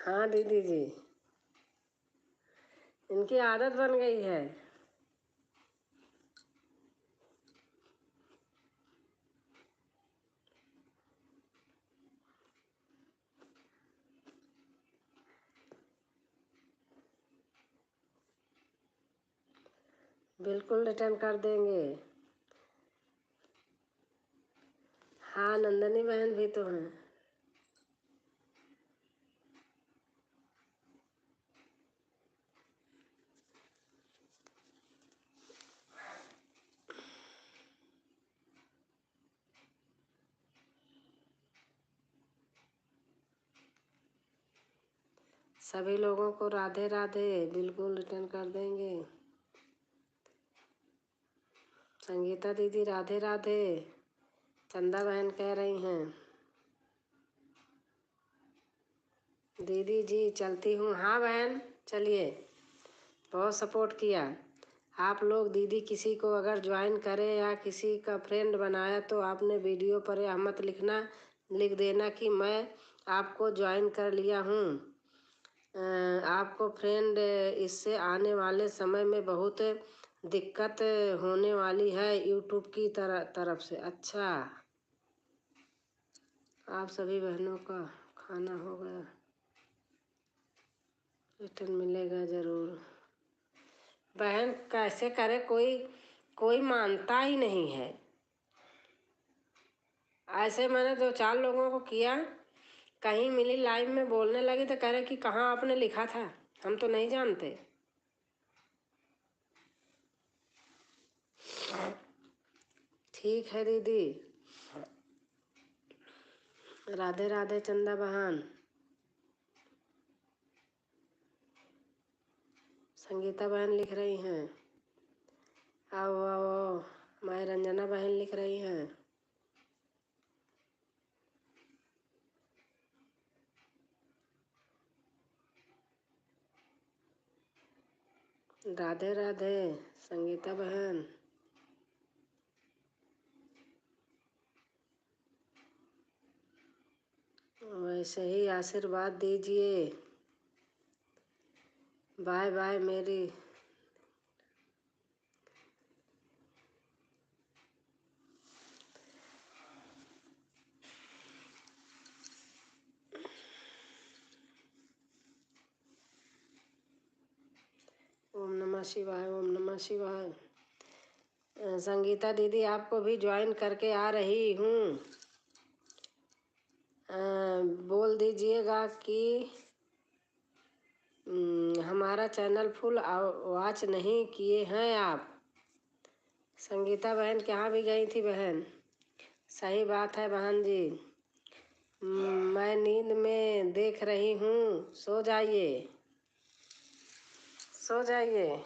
हाँ दीदी जी, इनकी आदत बन गई है। बिल्कुल रिटर्न कर देंगे। हाँ नंदनी बहन भी तो हैं। सभी लोगों को राधे राधे, बिल्कुल रिटर्न कर देंगे। संगीता दीदी राधे राधे, चंदा बहन कह रही हैं। दीदी जी चलती हूँ। हाँ बहन चलिए, बहुत सपोर्ट किया आप लोग। दीदी किसी को अगर ज्वाइन करे या किसी का फ्रेंड बनाया तो आपने वीडियो पर यह मत लिख देना कि मैं आपको ज्वाइन कर लिया हूँ। आपको फ्रेंड, इससे आने वाले समय में बहुत दिक्कत होने वाली है यूट्यूब की तरफ से। अच्छा, आप सभी बहनों का खाना हो गया, रिटर्न मिलेगा ज़रूर। बहन कैसे करे, कोई मानता ही नहीं है। ऐसे मैंने 2-4 लोगों को किया, कहीं मिली लाइव में बोलने लगी तो कह रहे कि कहाँ आपने लिखा था, हम तो नहीं जानते। ठीक है दीदी, राधे राधे चंदा बहन। संगीता बहन लिख रही हैं, आओ आओ। मैं रंजना बहन लिख रही हैं। राधे राधे संगीता बहन। वैसे ही आशीर्वाद दीजिए। बाय बाय मेरी। ओम नमः शिवाय, ओम नमः शिवाय। संगीता दीदी आपको भी ज्वाइन करके आ रही हूँ। बोल दीजिएगा कि हमारा चैनल फुल वॉच नहीं किए हैं आप। संगीता बहन कहाँ भी गई थी बहन? सही बात है बहन जी। मैं नींद में देख रही हूँ, सो जाइए, सो जाइए।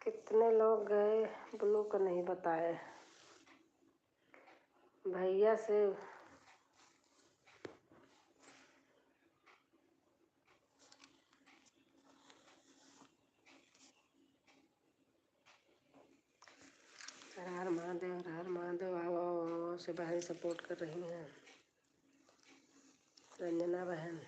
कितने लोग गए ब्लू को नहीं बताए भैया से। महादेव, हर महादेव। आओ से बहन सपोर्ट कर रही हैं, रंजना बहन।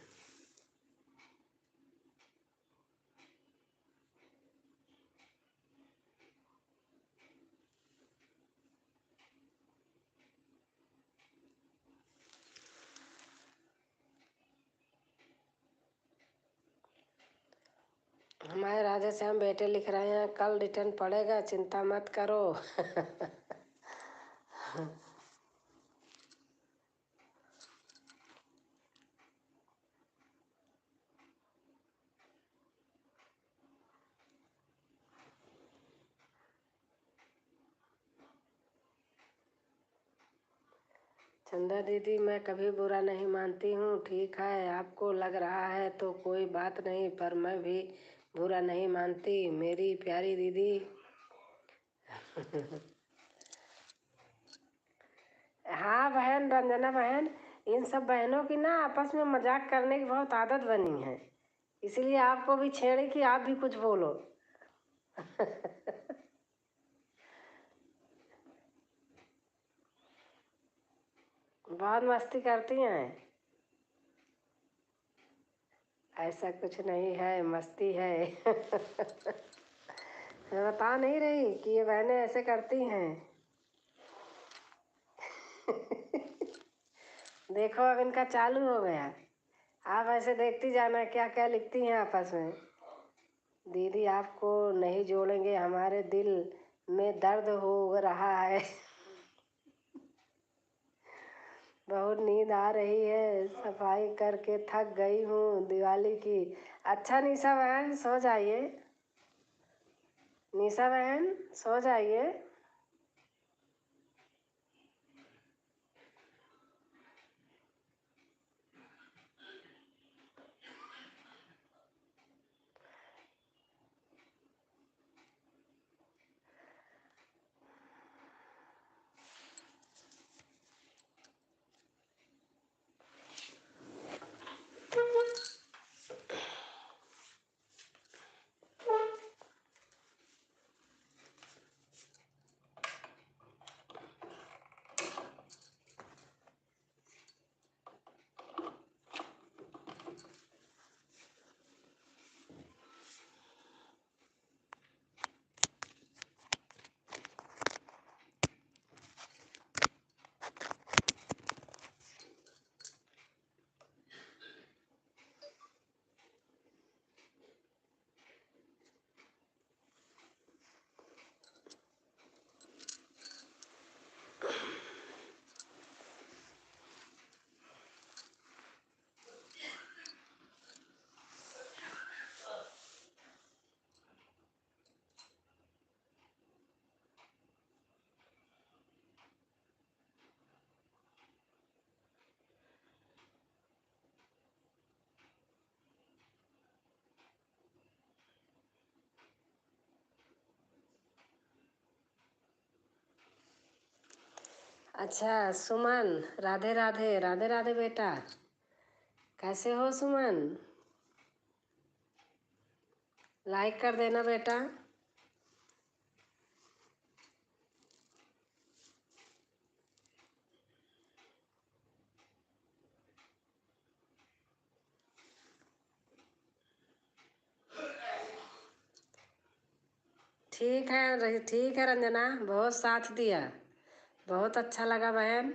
हमारे राधे श्याम बेटे लिख रहे हैं कल रिटर्न पड़ेगा, चिंता मत करो। चंदा दीदी, मैं कभी बुरा नहीं मानती हूँ, ठीक है, आपको लग रहा है तो कोई बात नहीं, पर मैं भी बुरा नहीं मानती मेरी प्यारी दीदी। हाँ बहन, रंजना बहन, इन सब बहनों की ना आपस में मजाक करने की बहुत आदत बनी है, इसीलिए आपको भी छेड़े कि आप भी कुछ बोलो। बहुत मस्ती करती हैं। ऐसा कुछ नहीं है, मस्ती है। मैं बता नहीं रही कि ये बहनें ऐसे करती हैं। देखो अब इनका चालू हो गया। आप ऐसे देखती जाना क्या क्या लिखती हैं आपस में। दीदी आपको नहीं जोड़ेंगे, हमारे दिल में दर्द हो रहा है। बहुत नींद आ रही है, सफाई करके थक गई हूँ दिवाली की। अच्छा निशा बहन सो जाइए, निशा बहन सो जाइए। अच्छा सुमन, राधे राधे, राधे राधे बेटा, कैसे हो सुमन? लाइक कर देना बेटा। ठीक है रंजना, बहुत साथ दिया, बहुत अच्छा लगा बहन।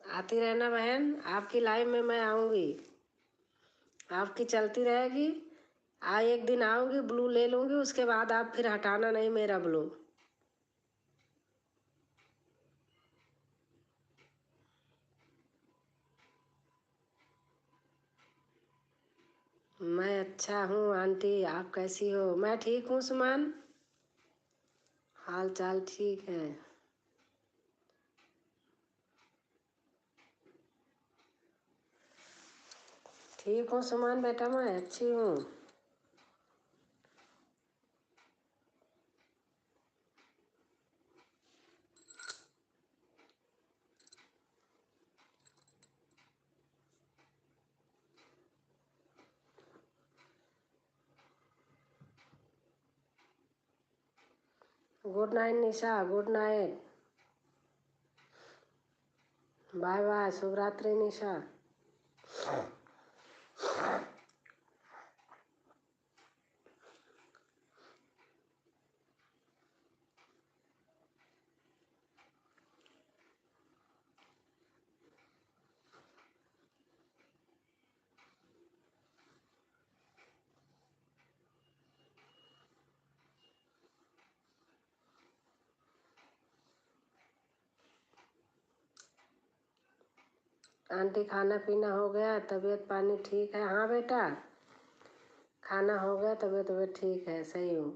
आती रहना बहन, आपकी लाइफ में मैं आऊँगी, आपकी चलती रहेगी। एक दिन आऊँगी, ब्लू ले लूँगी, उसके बाद आप फिर हटाना नहीं मेरा ब्लू। मैं अच्छा हूँ आंटी, आप कैसी हो? मैं ठीक हूँ सुमन, हाल चाल ठीक है। ठीक हूँ सुमन बेटा, मैं अच्छी हूँ। गुड नाइट निशा, गुड नाइट, बाय बाय, शुभ रात्रि निशा। आंटी खाना पीना हो गया, तबीयत पानी ठीक है? हाँ बेटा, खाना हो गया, तबीयत ठीक है, सही हूँ।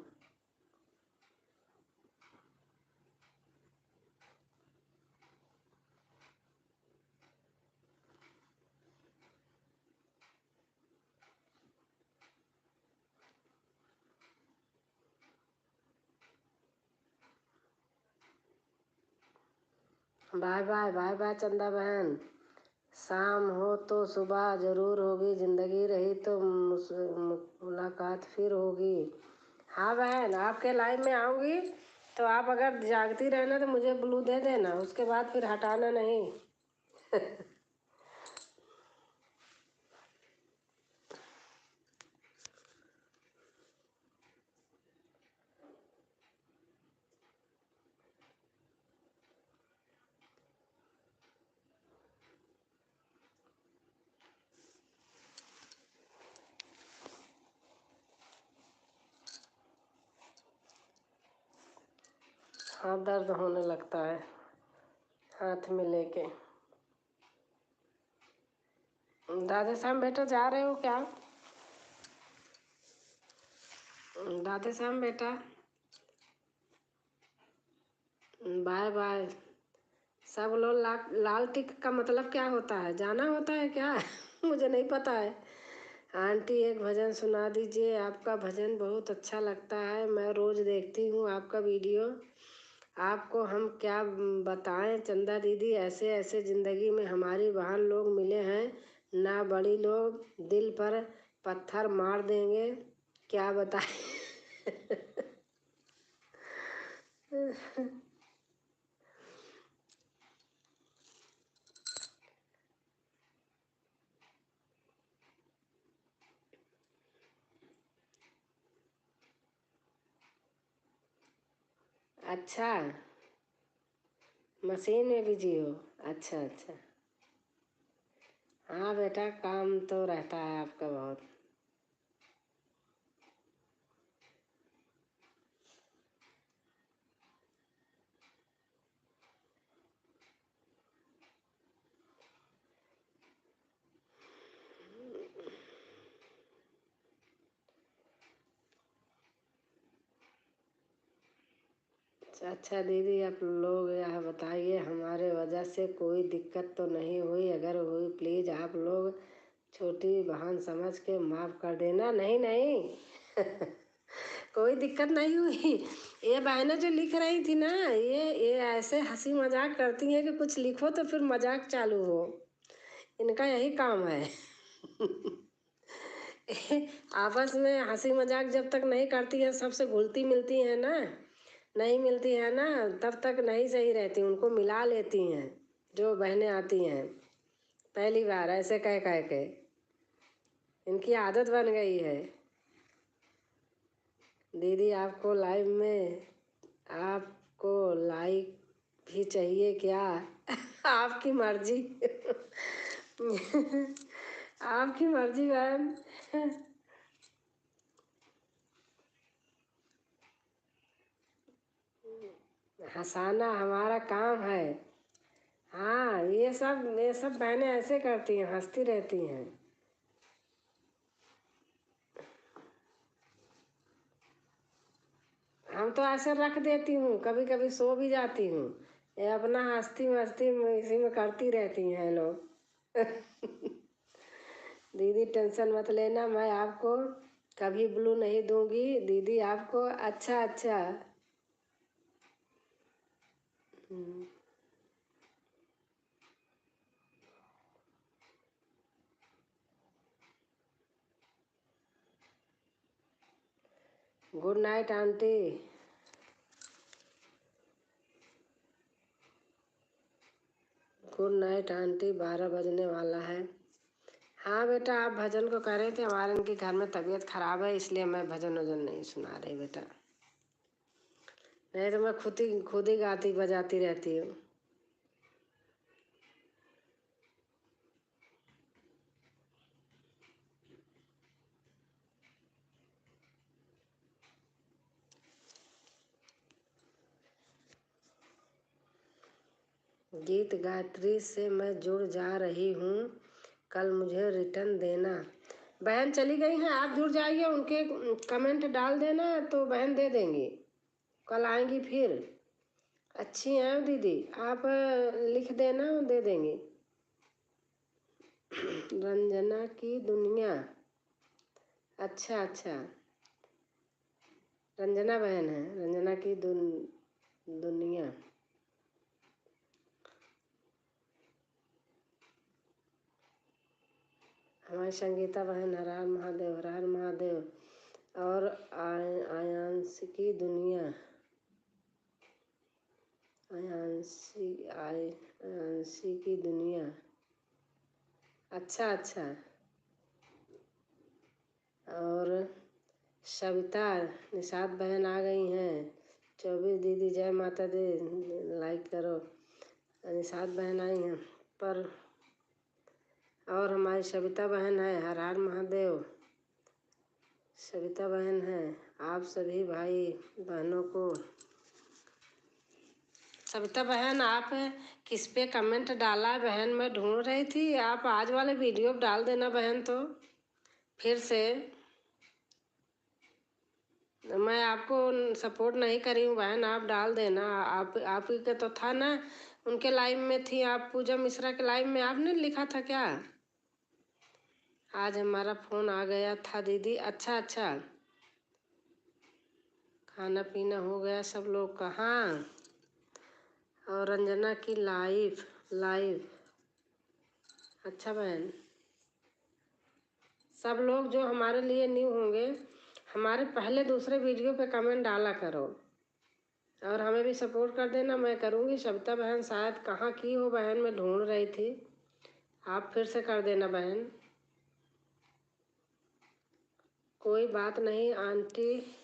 बाय बाय, बाय बाय चंदा बहन। शाम हो तो सुबह जरूर होगी, जिंदगी रही तो मुलाकात फिर होगी। हाँ बहन, आपके लाइव में आऊँगी तो आप अगर जागती रहना तो मुझे ब्लू दे देना, उसके बाद फिर हटाना नहीं। हाँ, दर्द होने लगता है हाथ में लेके। दादा श्याम बेटा जा रहे हो क्या? दादा श्याम बेटा, बाय बाय। सब लोग लाल टिक का मतलब क्या होता है, जाना होता है क्या? मुझे नहीं पता है। आंटी एक भजन सुना दीजिए, आपका भजन बहुत अच्छा लगता है, मैं रोज देखती हूँ आपका वीडियो। आपको हम क्या बताएं चंदा दीदी, ऐसे ऐसे जिंदगी में हमारी बहन लोग मिले हैं ना, बड़ी लोग दिल पर पत्थर मार देंगे, क्या बताएं। अच्छा, मशीन में बिजी हो? अच्छा अच्छा। हाँ बेटा, काम तो रहता है आपका बहुत। अच्छा दीदी, आप लोग यह बताइए हमारे वजह से कोई दिक्कत तो नहीं हुई? अगर हुई प्लीज़ आप लोग छोटी बहन समझ के माफ़ कर देना। नहीं नहीं। कोई दिक्कत नहीं हुई। ये बहनें जो लिख रही थी ना, ये ऐसे हंसी मजाक करती हैं कि कुछ लिखो तो फिर मजाक चालू हो, इनका यही काम है। आपस में हंसी मजाक जब तक नहीं करती है, सबसे घुलती मिलती है ना, नहीं मिलती है ना, तब तक नहीं सही रहती, उनको मिला लेती हैं जो बहनें आती हैं पहली बार ऐसे कह के, इनकी आदत बन गई है। दीदी आपको लाइव में, आपको लाइक भी चाहिए क्या? आपकी मर्जी। आपकी मर्जी बहन। हंसाना हमारा काम है। हाँ, ये सब बहनें ऐसे करती हैं, हंसती रहती हैं। हम तो ऐसे रख देती हूँ, कभी कभी सो भी जाती हूँ, ये अपना हंसती मस्ती में इसी में करती रहती हैं लोग। दीदी टेंशन मत लेना, मैं आपको कभी ब्लू नहीं दूंगी दीदी आपको। अच्छा अच्छा। Good night aunty. Good night aunty, 12 बजने वाला है। हाँ बेटा, आप भजन को कह रहे थे, हमारे इनके घर में तबीयत खराब है, इसलिए मैं भजन वजन नहीं सुना रही बेटा, नहीं तो मैं खुद ही गाती बजाती रहती हूँ। गीत गायत्री से मैं जुड़ जा रही हूँ, कल मुझे रिटर्न देना। बहन चली गई हैं, आप जुड़ जाइए, उनके कमेंट डाल देना तो बहन दे देंगी, कल आएंगी फिर। अच्छी हैं दीदी, आप लिख देना, दे देंगी। रंजना की दुनिया, अच्छा अच्छा, रंजना बहन है, रंजना की दुनिया। हमारी संगीता बहन, हर हर महादेव, हर हर महादेव। और आयांशी की दुनिया, आयांशी की दुनिया, अच्छा अच्छा। और सविता निषाद बहन आ गई हैं। 24 दीदी, जय माता दी, लाइक करो। निषाद बहन आई हैं पर, और हमारी सविता बहन है, हर हर महादेव। सविता बहन है, आप सभी भाई बहनों को। सविता बहन, आप किस पे कमेंट डाला बहन, मैं ढूंढ रही थी, आप आज वाले वीडियो डाल देना बहन, तो फिर से। मैं आपको सपोर्ट नहीं करी हूँ बहन, आप डाल देना। आप ही का तो था ना, उनके लाइव में थी आप, पूजा मिश्रा के लाइव में आपने लिखा था क्या? आज हमारा फोन आ गया था दीदी, अच्छा अच्छा। खाना पीना हो गया सब लोग का? हाँ। और रंजना की लाइव, अच्छा बहन। सब लोग जो हमारे लिए न्यू होंगे, हमारे पहले दूसरे वीडियो पे कमेंट डाला करो और हमें भी सपोर्ट कर देना, मैं करूँगी। सविता बहन शायद कहाँ की हो बहन, मैं ढूंढ रही थी, आप फिर से कर देना बहन। कोई बात नहीं आंटी,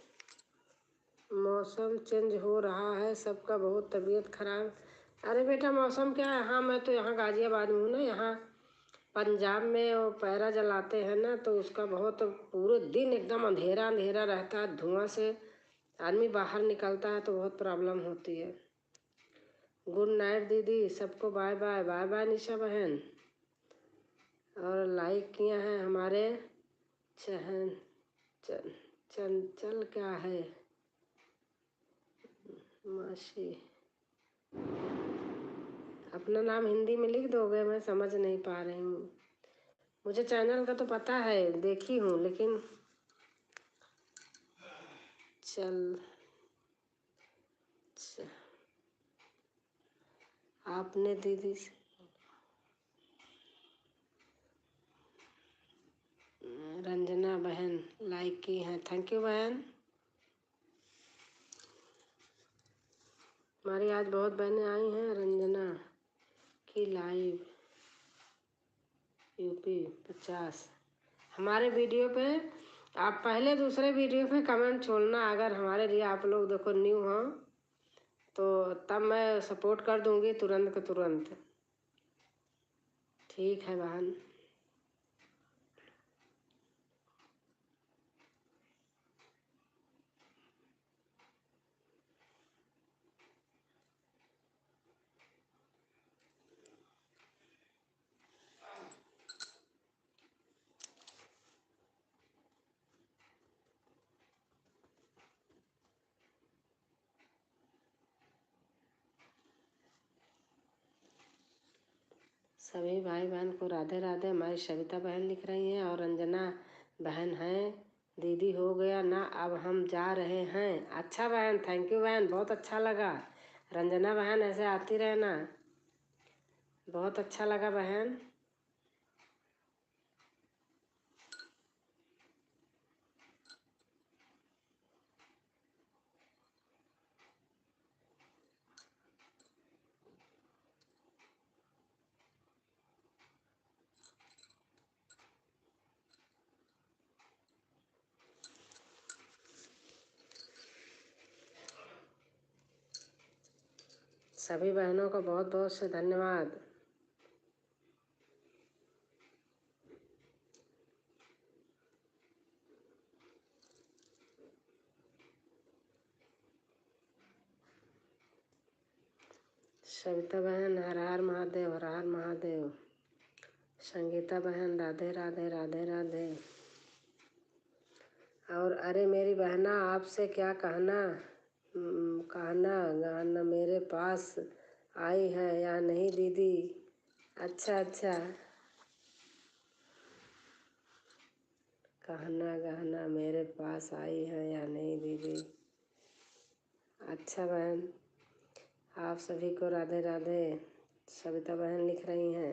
मौसम चेंज हो रहा है, सबका बहुत तबीयत खराब। अरे बेटा मौसम क्या है, हाँ मैं तो यहाँ गाजियाबाद में हूँ ना, यहाँ पंजाब में वो पैरा जलाते हैं ना, तो उसका बहुत पूरे दिन एकदम अंधेरा अंधेरा रहता है, धुआं से आदमी बाहर निकलता है तो बहुत प्रॉब्लम होती है। गुड नाइट दीदी, सबको बाय बाय। बाय बाय निशा बहन। और लाइक किया है हमारे चंचल क्या है मासी, अपना नाम हिंदी में लिख दोगे, मैं समझ नहीं पा रही हूँ। मुझे चैनल का तो पता है, देखी हूँ, लेकिन आपने दीदी से रंजना बहन लाइक की है, थैंक यू बहन। हमारी आज बहुत बहनें आई हैं। रंजना की लाइव यूपी 50। हमारे वीडियो पे आप पहले दूसरे वीडियो पे कमेंट छोड़ना, अगर हमारे लिए आप लोग देखो न्यू हो तो तब मैं सपोर्ट कर दूंगी तुरंत के तुरंत। ठीक है बहन। सभी भाई बहन को राधे राधे। हमारी सविता बहन लिख रही हैं और रंजना बहन हैं, दीदी हो गया ना, अब हम जा रहे हैं। अच्छा बहन, थैंक यू बहन, बहुत अच्छा लगा। रंजना बहन ऐसे आती रहना, बहुत अच्छा लगा बहन। सभी बहनों को बहुत बहुत से धन्यवाद। सविता बहन हर हर महादेव, हर हर महादेव। संगीता बहन राधे राधे राधे राधे। और अरे मेरी बहना, आपसे क्या कहना, कहना गहना मेरे पास आई है या नहीं दीदी? अच्छा अच्छा, कहना गहना मेरे पास आई है या नहीं दीदी? अच्छा बहन, आप सभी को राधे राधे। सविता बहन लिख रही हैं।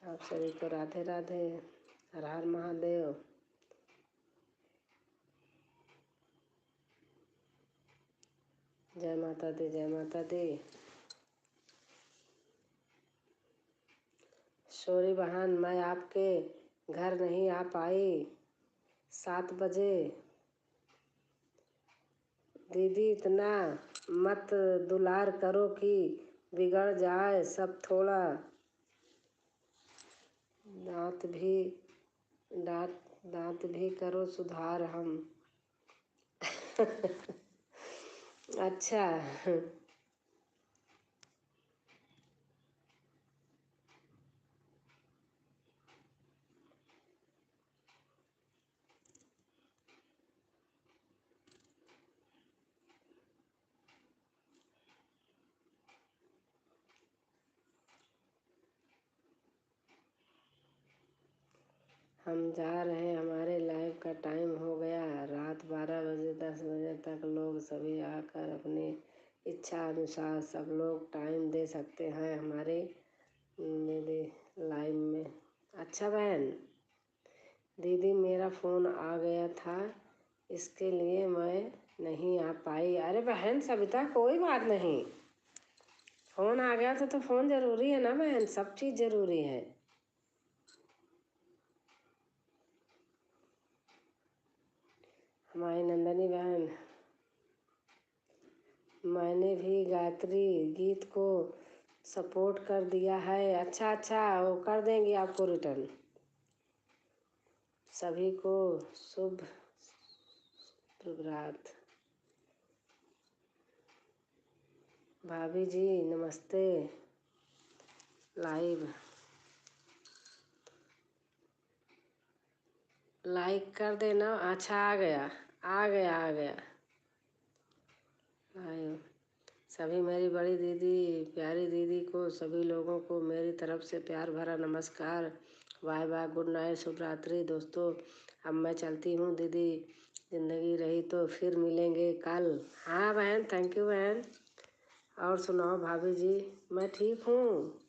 आप सभी को राधे राधे, हर हर महादेव। जय माता दी, जय माता दी। सॉरी बहन, मैं आपके घर नहीं आ पाई 7 बजे। दीदी इतना मत दुलार करो कि बिगड़ जाए सब थोड़ा। दांत भी करो सुधार हम। अच्छा। हम जा रहे हैं, हमारे लाइव का टाइम हो गया। रात 12 बजे 10 बजे तक लोग सभी आकर अपनी इच्छा अनुसार सब लोग टाइम दे सकते हैं हमारे मेरे लाइव में। अच्छा बहन, दीदी मेरा फ़ोन आ गया था, इसके लिए मैं नहीं आ पाई। अरे बहन सविता, कोई बात नहीं, फ़ोन आ गया था तो फ़ोन ज़रूरी है ना बहन, सब चीज़ ज़रूरी है। हमारी नंदनी बहन, मैंने भी गायत्री गीत को सपोर्ट कर दिया है। अच्छा अच्छा, वो कर देंगे आपको रिटर्न। सभी को शुभ प्रभात। भाभी जी नमस्ते। लाइक कर देना। अच्छा, आ गया आ गया आ गया। लाइव सभी मेरी बड़ी दीदी, प्यारी दीदी को, सभी लोगों को मेरी तरफ से प्यार भरा नमस्कार। बाय बाय, गुड नाइट, शुभ रात्रि दोस्तों। अब मैं चलती हूँ दीदी, ज़िंदगी रही तो फिर मिलेंगे कल। हाँ बहन, थैंक यू बहन। और सुनाओ भाभी जी? मैं ठीक हूँ,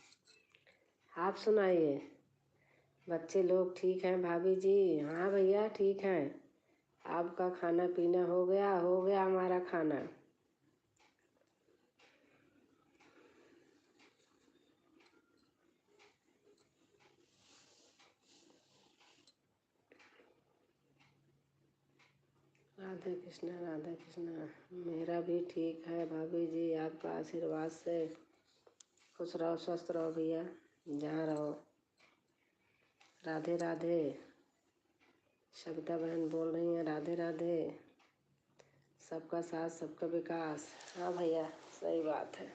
आप सुनाइए। बच्चे लोग ठीक हैं भाभी जी? हाँ भैया ठीक हैं। आपका खाना पीना हो गया? हो गया हमारा खाना। राधे कृष्णा राधे कृष्णा। मेरा भी ठीक है भाभी जी, आपका आशीर्वाद से। खुश रहो, स्वस्थ रहो भैया, जहाँ रहो। राधे राधे। सविता बहन बोल रही हैं राधे राधे। सबका साथ सबका विकास। हाँ भैया, सही बात है।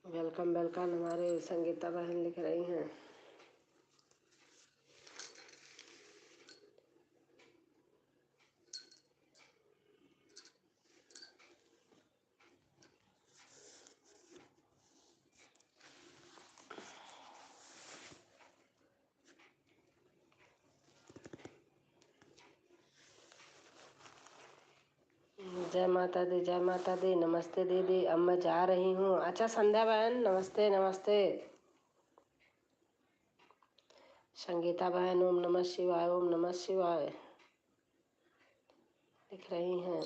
वेलकम वेलकम, हमारे संगीता बहन लिख रही हैं। जय माता दी, जय माता दी। नमस्ते दीदी, अब मैं जा रही हूँ। अच्छा संध्या बहन, नमस्ते नमस्ते। संगीता बहन ओम नमः शिवाय, ओम नमः शिवाय लिख रही हैं।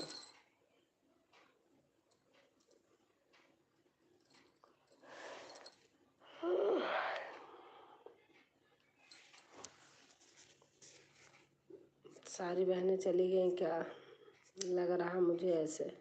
सारी बहनें चली गई क्या, लग रहा मुझे ऐसे।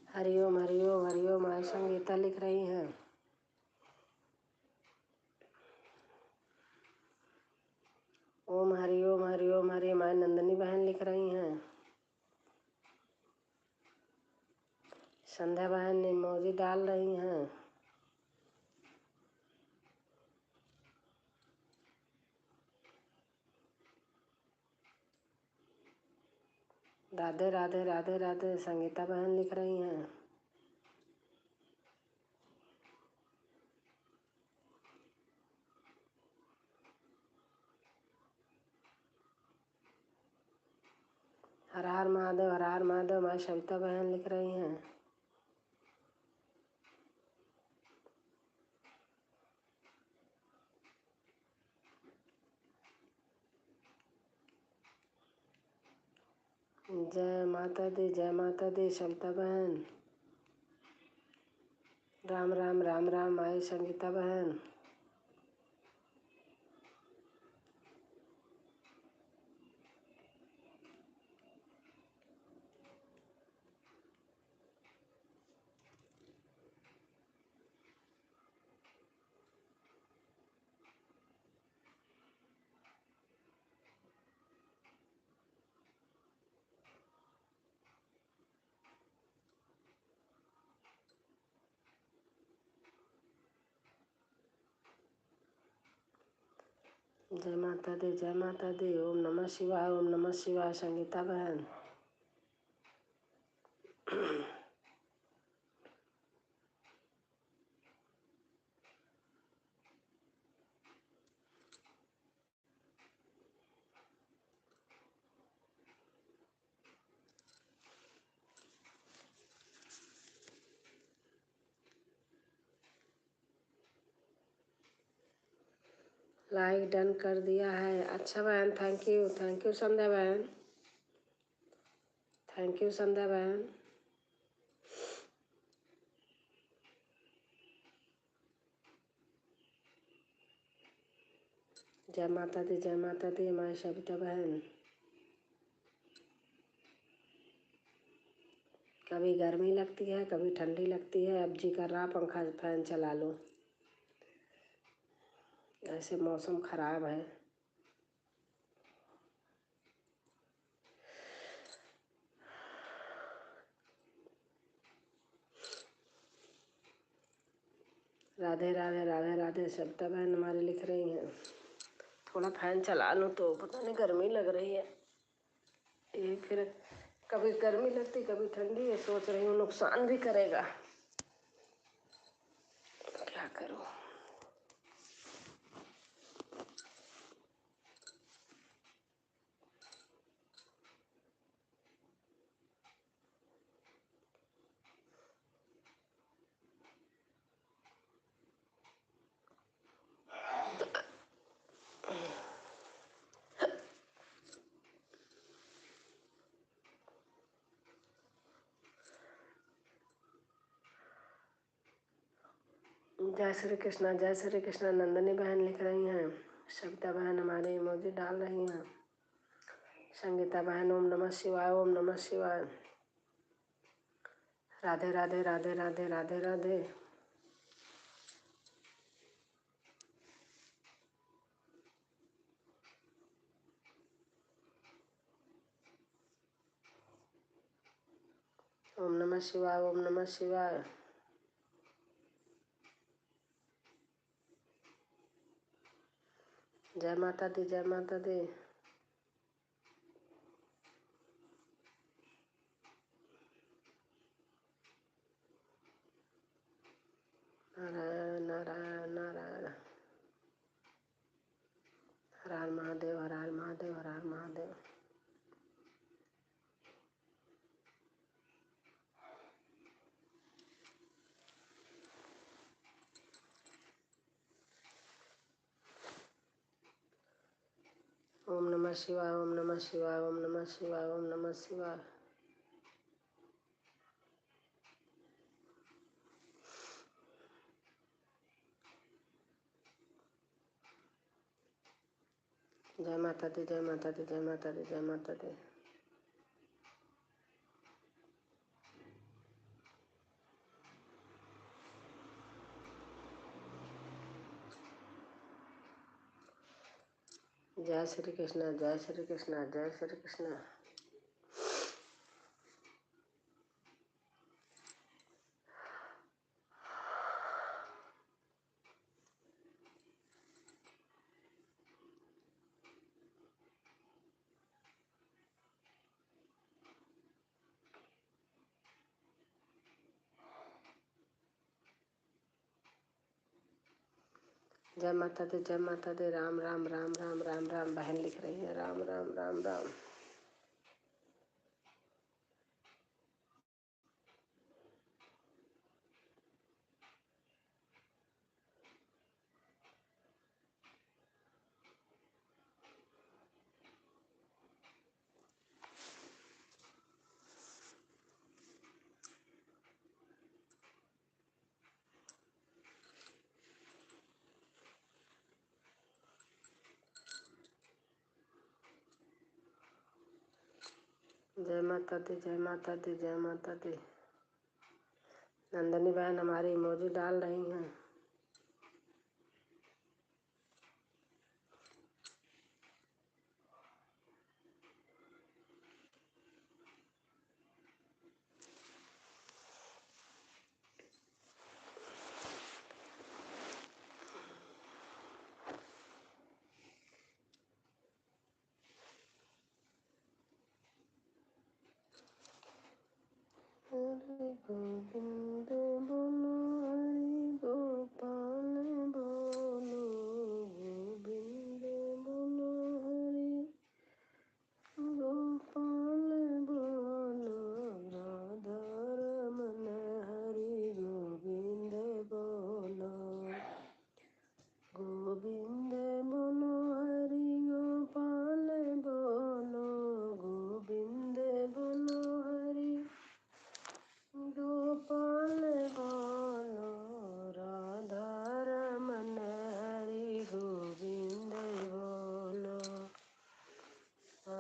हरिओम हरिओम हरिओम आय संगीता लिख रही हैं। ओम हरिओम हरिओम हरिओम आय नंदनी बहन लिख रही हैं। संध्या बहन इमोजी डाल रही हैं। राधे राधे राधे राधे संगीता बहन लिख रही हैं। हर हर महादेव हर हर महादेव माँ सविता बहन लिख रही हैं। जय माता दी सविता बहन। राम राम राम राम आए संगीता बहन। जय माता दी ओम नमः शिवाय, ओम नमः शिवाय संगीता बहन। लाइक डन कर दिया है। अच्छा बहन, थैंक यू संध्या बहन, थैंक यू संध्या बहन। जय माता दी हमारी सविता बहन। कभी गर्मी लगती है कभी ठंडी लगती है, अब जी कर रहा पंखा फैन चला लो, ऐसे मौसम खराब है। राधे राधे राधे राधे सविता बहन हमारी लिख रही हैं। थोड़ा फैन चला लूँ तो पता नहीं गर्मी लग रही है, ये फिर कभी गर्मी लगती कभी ठंडी है, सोच रही हूँ नुकसान भी करेगा, क्या करूँ। जय श्री कृष्णा नंदनी बहन लिख रही हैं। सविता बहन हमारे इमोजी डाल रही हैं। संगीता बहन ओम नमः शिवाय, ओम नमः शिवाय। राधे राधे राधे राधे राधे राधे। ओम नमः शिवाय, ओम नमः शिवाय। जय माता दी जय माता दी। नारायण नारायण नारायण। महादेव, हर हर महादेव, हर हर महादेव। ओम नमः शिवाय, ओम नमः शिवाय, ओम नमः शिवाय, ओम नमः शिवाय। जय माता दी, जय माता दी, जय माता दी, जय माता दी। जय श्री कृष्ण, जय श्री कृष्ण, जय श्री कृष्ण। जय माता दी, जय माता दी। राम राम राम राम राम राम। बहन लिख रही है राम राम राम राम। जय माता दी, जय माता दी, जय माता दी। नंदनी बहन हमारी इमोजी डाल रही हैं। हरि गोविंद बोलो, हरि गोपाल बोलो, गोविंद बोलो, हरि गोपाल बोलो, राधा रमन हरि गोविंद बोलो, गोविंद बोलो, हरि गोपाल बोलो, गोविंद बोलो, हरि गोपाल बोलो, राधा रमन हरि गोविंद बोलो,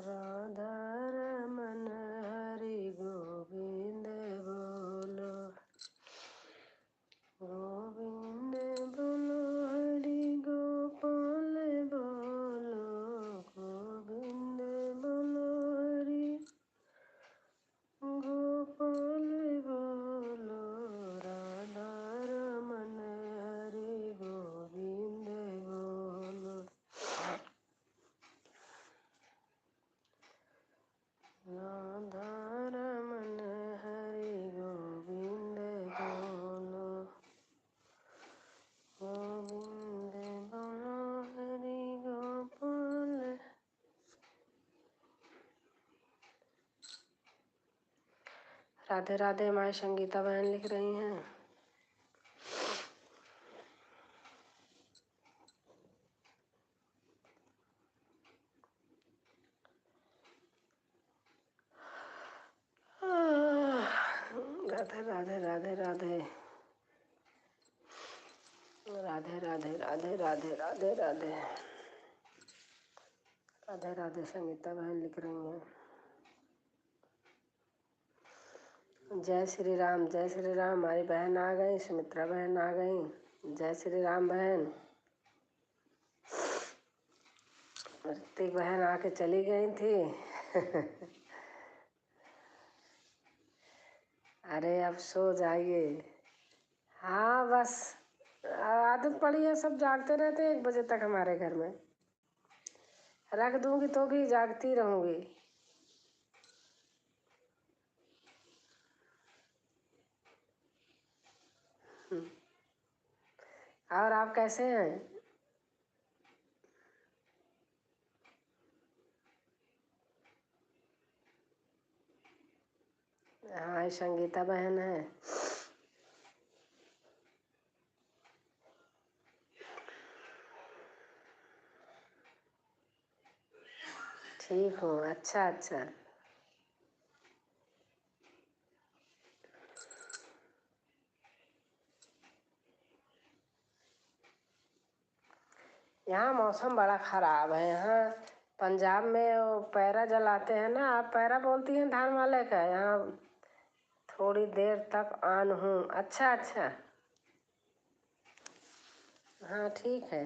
राधा रमन हरि गोविंद बोलो, गोविंद बोलो, हरि गोपाल बोलो, गोविंद बोलो, हरि गोपाल बोलो, राधा रमन हरि गोविंद बोलो, राधा रमन हरि गोविंद बोलो, गोविंद बोलो, हरि गोपाल। राधे राधे। हमारी संगीता बहन लिख रही हैं। राधे राधे राधे राधे राधे राधे राधे राधे राधे राधे राधे राधे। संगीता बहन लिख रही हैं। जय श्री राम, जय श्री राम। हमारी बहन आ गई, सुमित्रा बहन आ गई। जय श्री राम बहन। ऋतिक बहन आके चली गई थी। अरे अब सो जाइए। हाँ बस आदत पड़ी है, सब जागते रहते हैं 1 बजे तक हमारे घर में। रख दूंगी तो भी जागती रहूंगी। और आप कैसे हैं? हाँ ये संगीता बहन है। ठीक हूँ। अच्छा अच्छा। यहाँ मौसम बड़ा खराब है। यहाँ पंजाब में वो पैरा जलाते हैं ना, आप पैरा बोलती हैं धान वाले का। यहाँ थोड़ी देर तक ऑन हूँ। अच्छा अच्छा। हाँ ठीक है।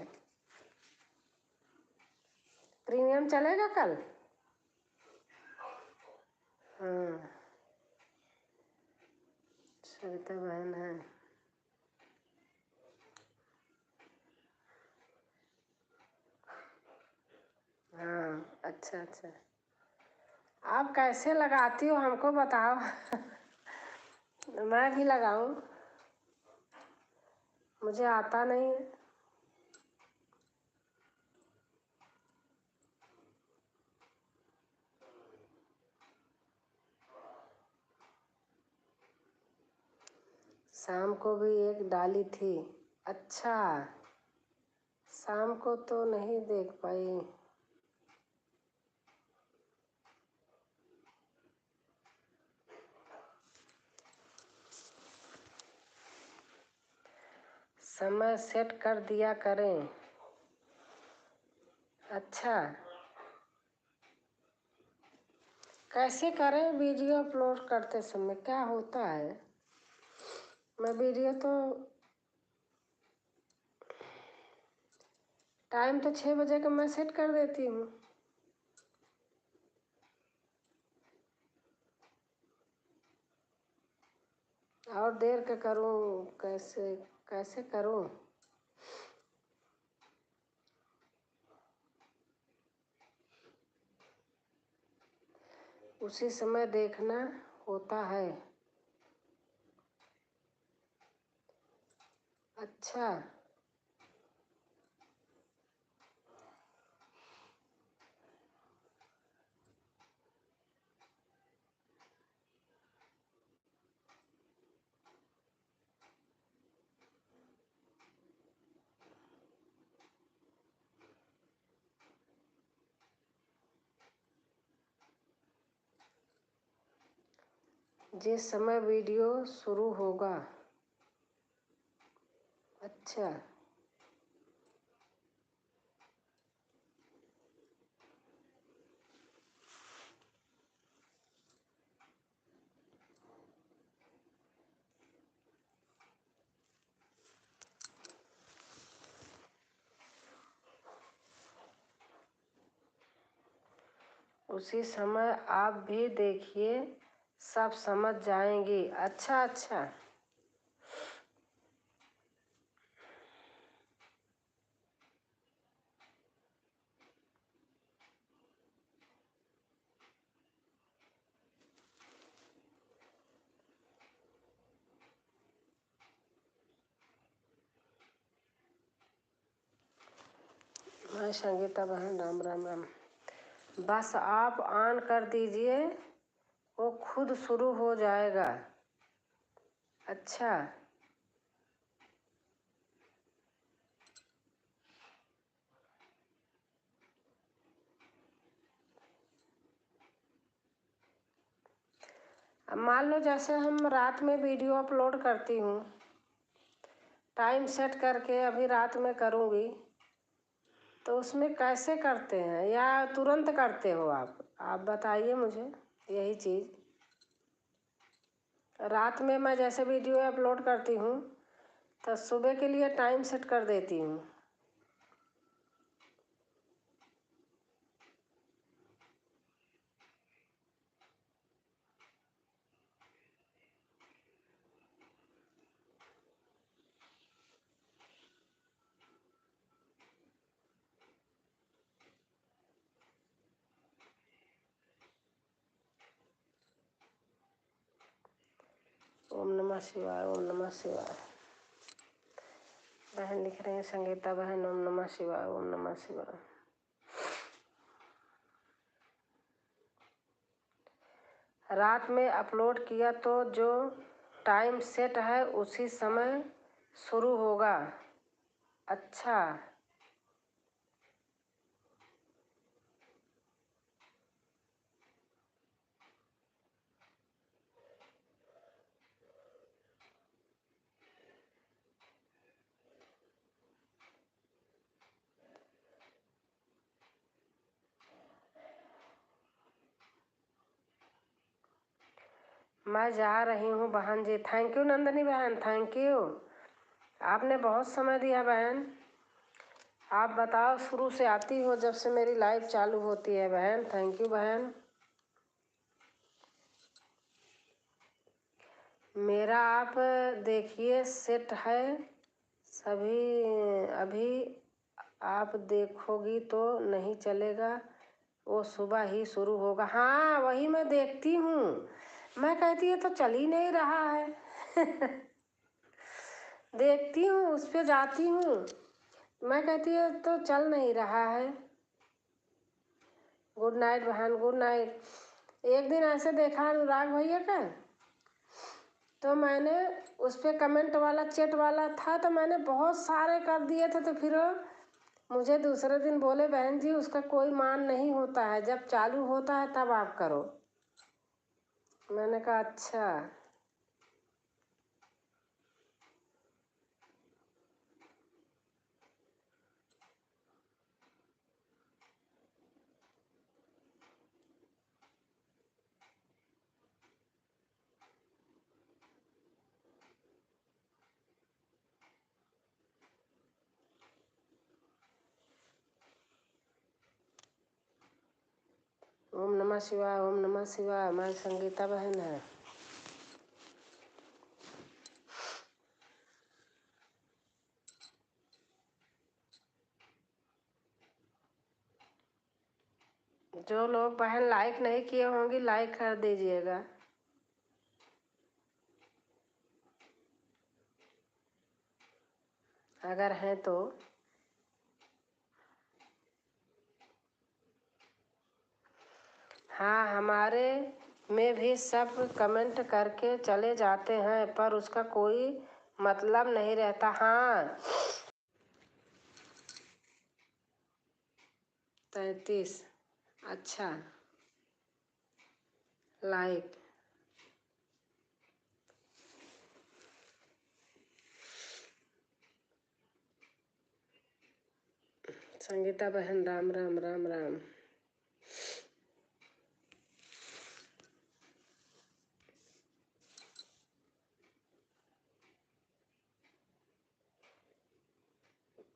प्रीमियम चलेगा कल? हाँ सरिता बहन है। हाँ अच्छा अच्छा। आप कैसे लगाती हो हमको बताओ। मैं भी लगाऊं, मुझे आता नहीं है। शाम को भी एक डाली थी। अच्छा शाम को तो नहीं देख पाई। समय सेट कर दिया करें। अच्छा कैसे करें? वीडियो अपलोड करते समय क्या होता है? मैं वीडियो तो टाइम तो 6 बजे का मैं सेट कर देती हूँ। और देर का करूँ? कैसे कैसे करूँ? उसी समय देखना होता है। अच्छा जिस समय वीडियो शुरू होगा। अच्छा उसी समय आप भी देखिए, सब समझ जाएंगी। अच्छा अच्छा। मैं संगीता बहन, राम राम राम। बस आप ऑन कर दीजिए, वो खुद शुरू हो जाएगा। अच्छा अब मान लो जैसे हम रात में वीडियो अपलोड करती हूँ, टाइम सेट करके अभी रात में करूँगी, तो उसमें कैसे करते हैं या तुरंत करते हो आप बताइए मुझे यही चीज़। रात में मैं जैसे वीडियो अपलोड करती हूँ तो सुबह के लिए टाइम सेट कर देती हूँ। ओम नमः शिवाय, ओम नमः शिवाय। बहन लिख रही है संगीता बहन, ओम नमः शिवाय, ओम नमः शिवाय। रात में अपलोड किया तो जो टाइम सेट है उसी समय शुरू होगा। अच्छा, मैं जा रही हूँ बहन जी। थैंक यू नंदनी बहन, थैंक यू। आपने बहुत समय दिया बहन। आप बताओ, शुरू से आती हो जब से मेरी लाइव चालू होती है बहन। थैंक यू बहन। मेरा आप देखिए सेट है सभी। अभी आप देखोगी तो नहीं चलेगा, वो सुबह ही शुरू होगा। हाँ, वही मैं देखती हूँ। मैं कहती है तो चल ही नहीं रहा है। देखती हूँ, उस पे जाती हूँ, मैं कहती है तो चल नहीं रहा है। गुड नाइट बहन, गुड नाइट। एक दिन ऐसे देखा अनुराग भैया का, तो मैंने उस पे कमेंट वाला चैट वाला था, तो मैंने बहुत सारे कर दिए थे। तो फिर मुझे दूसरे दिन बोले बहन जी उसका कोई मान नहीं होता है, जब चालू होता है तब आप करो। मैंने कहा अच्छा। ओम नमः शिवाय, ओम नमः शिवाय। हमारी संगीता बहन है। जो लोग बहन लाइक नहीं किए होंगी लाइक कर दीजिएगा। अगर हैं तो। हाँ, हमारे में भी सब कमेंट करके चले जाते हैं पर उसका कोई मतलब नहीं रहता। हाँ, 33। अच्छा, लाइक। संगीता बहन राम राम राम राम।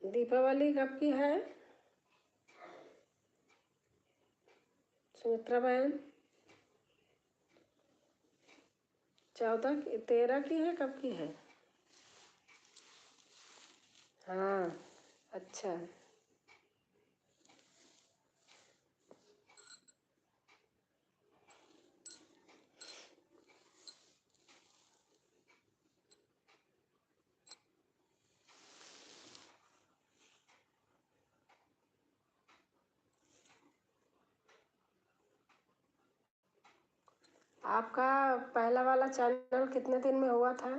दीपावली कब की है सुमित्रा बहन? 14 की, 13 की है, कब की है? हाँ, अच्छा। आपका पहला वाला चैनल कितने दिन में हुआ था?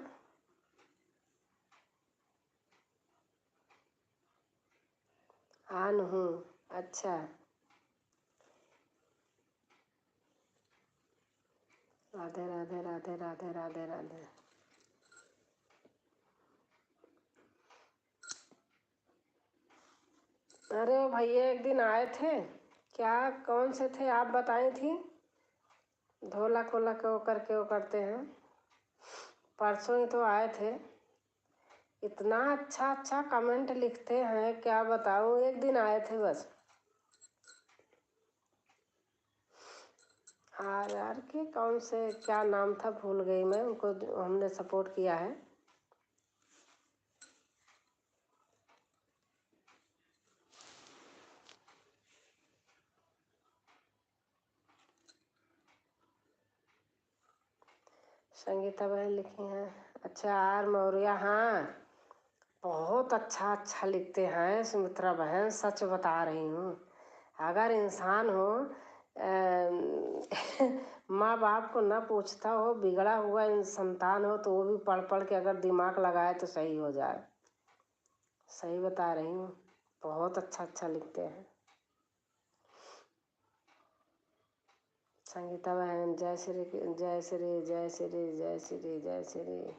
आन हूँ। अच्छा, राधे राधे राधे राधे राधे राधे। अरे वो भैया एक दिन आए थे, क्या कौन से थे आप बताई थी? ढोलक वोलक वो करके वो करते हैं। परसों ही तो आए थे। इतना अच्छा अच्छा कमेंट लिखते हैं, क्या बताऊँ। एक दिन आए थे बस। RR के कौन से क्या नाम था भूल गई मैं, उनको हमने सपोर्ट किया है। संगीता बहन लिखी हैं। अच्छा, R मौर्य। हाँ, बहुत अच्छा अच्छा लिखते हैं सुमित्रा बहन, सच बता रही हूँ। अगर इंसान हो माँ बाप को न पूछता हो, बिगड़ा हुआ संतान हो तो वो भी पढ़ पढ़ के अगर दिमाग लगाए तो सही हो जाए। सही बता रही हूँ, बहुत अच्छा अच्छा लिखते हैं। संगीता बहन, जय श्री जय श्री जय श्री जय श्री जय श्री।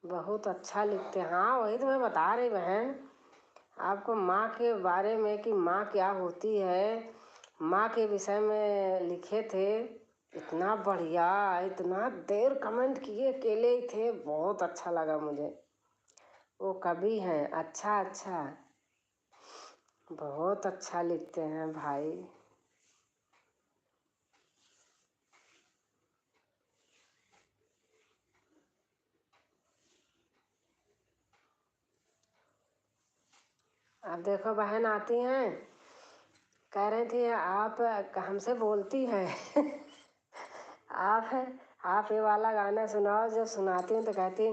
बहुत अच्छा लिखते हैं। हाँ, वही तो मैं बता रही बहन आपको माँ के बारे में कि माँ क्या होती है, माँ के विषय में लिखे थे। इतना बढ़िया, इतना देर कमेंट किए, अकेले ही थे, बहुत अच्छा लगा मुझे। वो कवि हैं, अच्छा अच्छा, बहुत अच्छा लिखते हैं भाई। अब देखो बहन आती हैं, कह रही थी आप हमसे बोलती हैं आप ये वाला गाना सुनाओ। जब सुनाती हूँ तो कहती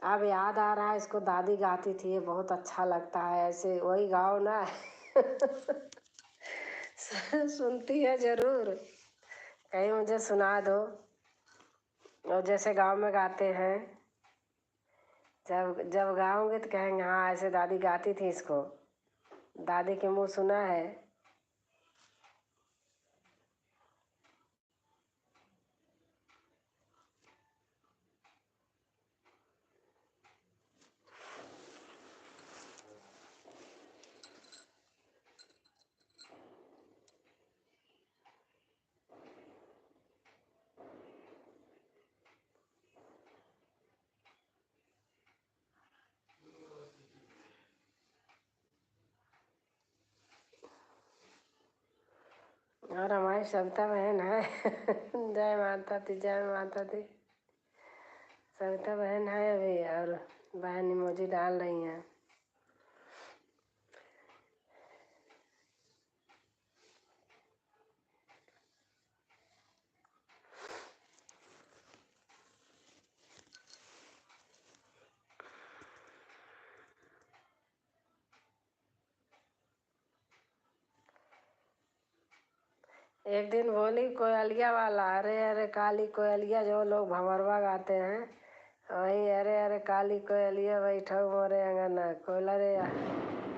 अब याद आ रहा है, इसको दादी गाती थी, ये बहुत अच्छा लगता है, ऐसे वही गाओ ना सुनती है जरूर, कहीं मुझे सुना दो। और जैसे गाँव में गाते हैं, जब जब गाओगे तो कहेंगे हाँ ऐसे दादी गाती थी, इसको दादी के मुँह सुना है। और हमारी सविता बहन है जय माता दी, जय माता दी। सविता बहन है अभी, और बहन इमोजी डाल रही हैं। एक दिन बोली कोयलिया वाला, अरे अरे काली कोयलिया, जो लोग भंवरवा गाते हैं वही, अरे अरे काली कोयलिया बैठो मोरे अंगना, कोयला रे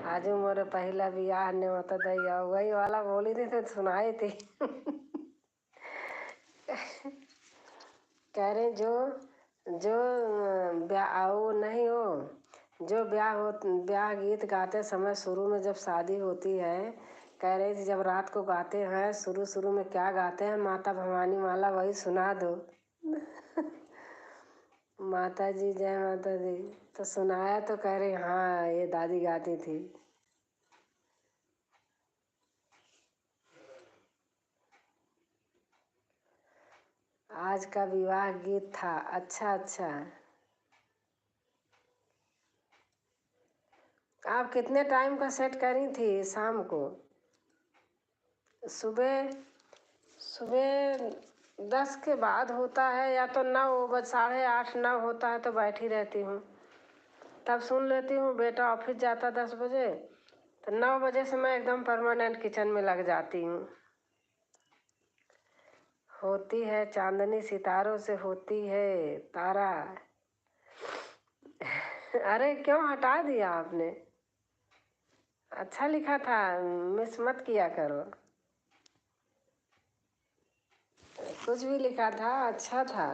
आजू मोरे पहला बियाह ने मत दैया, वही वाला बोली थी तो सुनाई थी कह रहे जो जो ब्याह वो नहीं हो, जो ब्याह गीत गाते समय शुरू में जब शादी होती है, कह रही थी जब रात को गाते हैं शुरू शुरू में क्या गाते हैं, माता भवानी माला, वही सुना दो माता जी जय माता दी, तो सुनाया तो कह रही हाँ ये दादी गाती थी। आज का विवाह गीत था, अच्छा अच्छा। आप कितने टाइम का सेट करी थी शाम को? सुबह सुबह 10 के बाद होता है, या तो 9 बज 8:30 9 होता है तो बैठी रहती हूँ, तब सुन लेती हूँ। बेटा ऑफिस जाता 10 बजे, तो 9 बजे से मैं एकदम परमानेंट किचन में लग जाती हूँ। होती है चांदनी सितारों से, होती है तारा अरे क्यों हटा दिया आपने? अच्छा लिखा था, मिस मत किया करो। कुछ भी लिखा था, अच्छा था।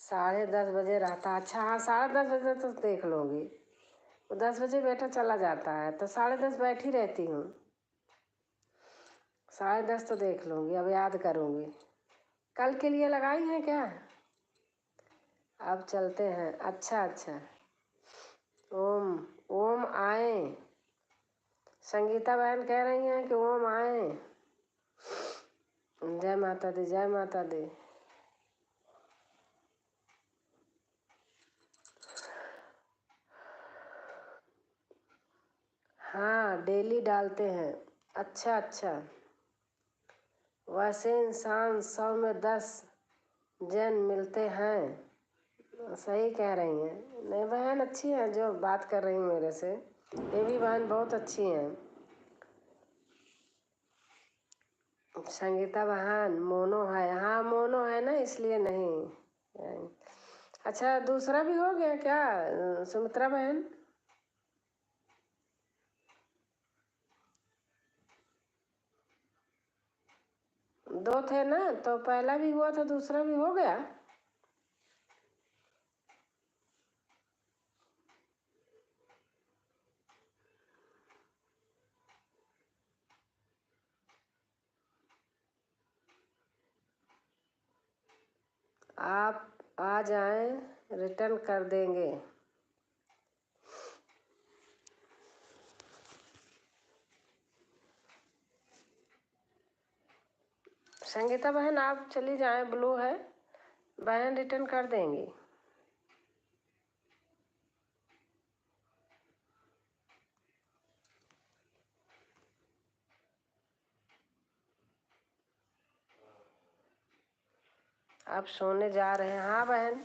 10:30 बजे रहता, अच्छा हाँ 10:30 बजे तो देख लोगी। 10 बजे बेटा चला जाता है तो 10:30 बैठी रहती हूँ, 10:30 तो देख लूँगी, अब याद करूँगी। कल के लिए लगाई हैं क्या? अब चलते हैं, अच्छा अच्छा। ओम ओम आए, संगीता बहन कह रही हैं कि ओम आए। जय माता दी, जय माता दी। हाँ डेली डालते हैं, अच्छा अच्छा। वैसे इंसान 100 में 10 जन मिलते हैं, सही कह रही हैं। नहीं बहन अच्छी है जो बात कर रही मेरे से, ये भी बहन बहुत अच्छी हैं। संगीता बहन मोनो है, हाँ मोनो है ना इसलिए नहीं। अच्छा दूसरा भी हो गया क्या सुमित्रा बहन? दो थे ना, तो पहला भी हुआ था दूसरा भी हो गया। आप आ जाएं रिटर्न कर देंगे। संगीता बहन आप चली जाएं, ब्लू है बहन रिटर्न कर देंगी। आप सोने जा रहे हैं? हाँ बहन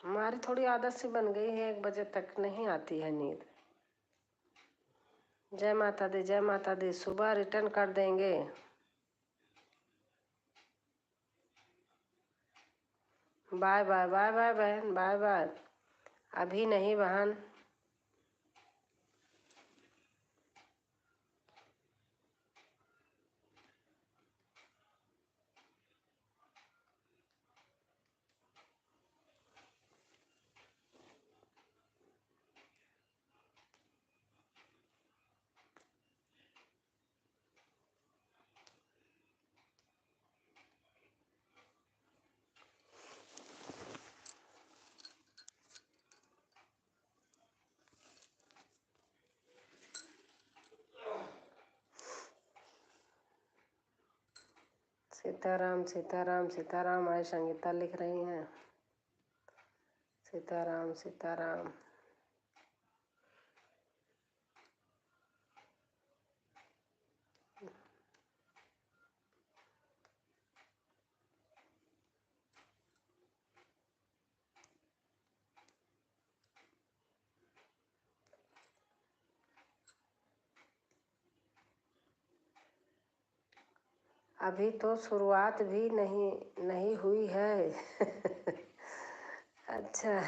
हमारी थोड़ी आदत सी बन गई है, 1 बजे तक नहीं आती है नींद। जय माता दी, जय माता दी। सुबह रिटर्न कर देंगे। बाय बाय बाय बाय बहन, बाय बाय। अभी नहीं बहन। सीताराम सीताराम सीताराम, आज संगीता लिख रही हैं सीताराम सीताराम। अभी तो शुरुआत भी नहीं हुई है। अच्छा।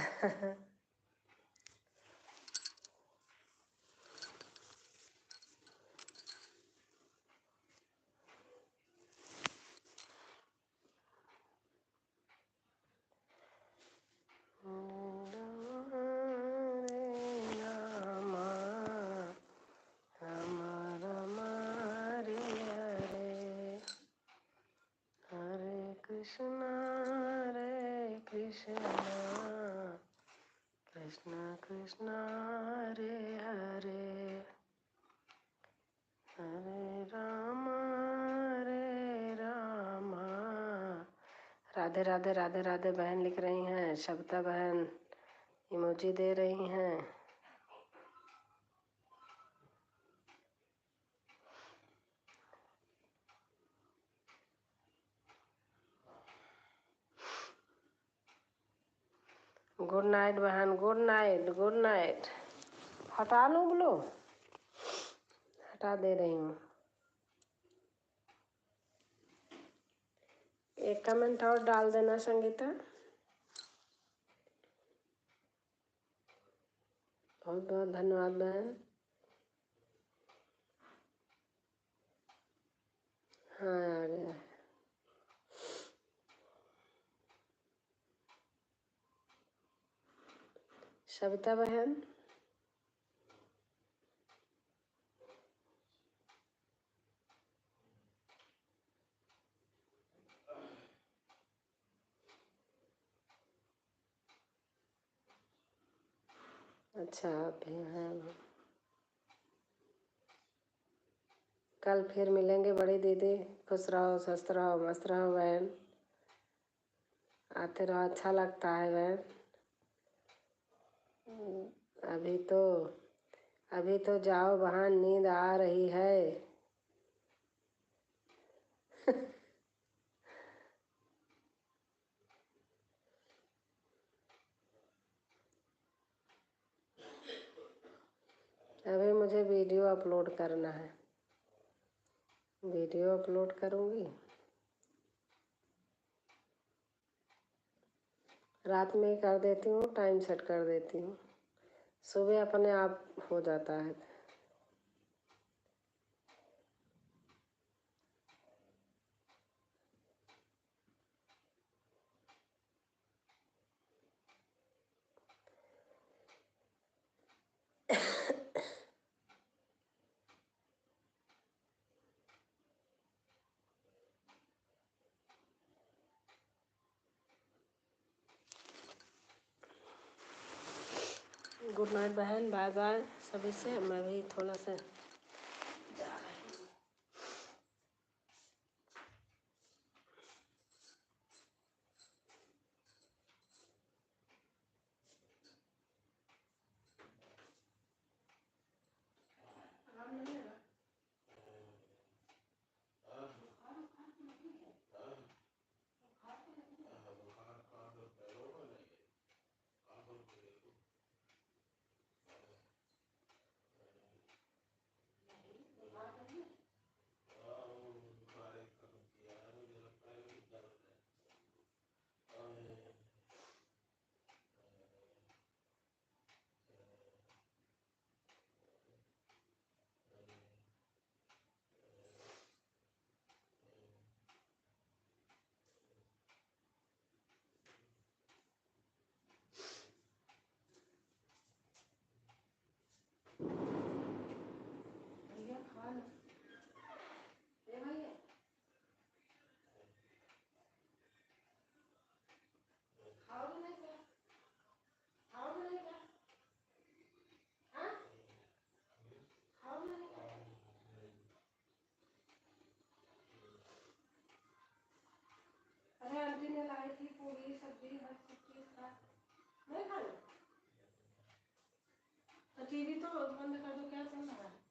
कृष्णा रे कृष्णा, कृष्णा कृष्णा रे हरे, हरे राम रे राम। राधे राधे राधे राधे बहन लिख रही हैं। शब्दा बहन इमोजी दे रही हैं। गुड नाइट बहन, गुड नाइट गुड नाइट। हटा लूँ ब्लू? हटा दे रही हूँ। एक कमेंट और डाल देना संगीता। बहुत बहुत धन्यवाद बहन। हाँ आ गया। सविता बहन अच्छा आप भी हैं। कल फिर मिलेंगे बड़ी दीदी। खुश रहो, स्वस्थ रहो, मस्त रहो बहन। आते रहो, अच्छा लगता है बहन। अभी तो अभी तो जाओ बहन, नींद आ रही है। अभी मुझे वीडियो अपलोड करना है, वीडियो अपलोड करूँगी। रात में ही कर देती हूँ, टाइम सेट कर देती हूँ, सुबह अपने आप हो जाता है। गुड नाइट बहन, बाय बाय सभी से। मैं भी थोड़ा सा जा रही हूँ। अरे आंटी ने लाई थी पूरी सब्जी, हर सब्जी का नहीं खाना। तो टीवी तो बंद कर दो, क्या चल रहा है?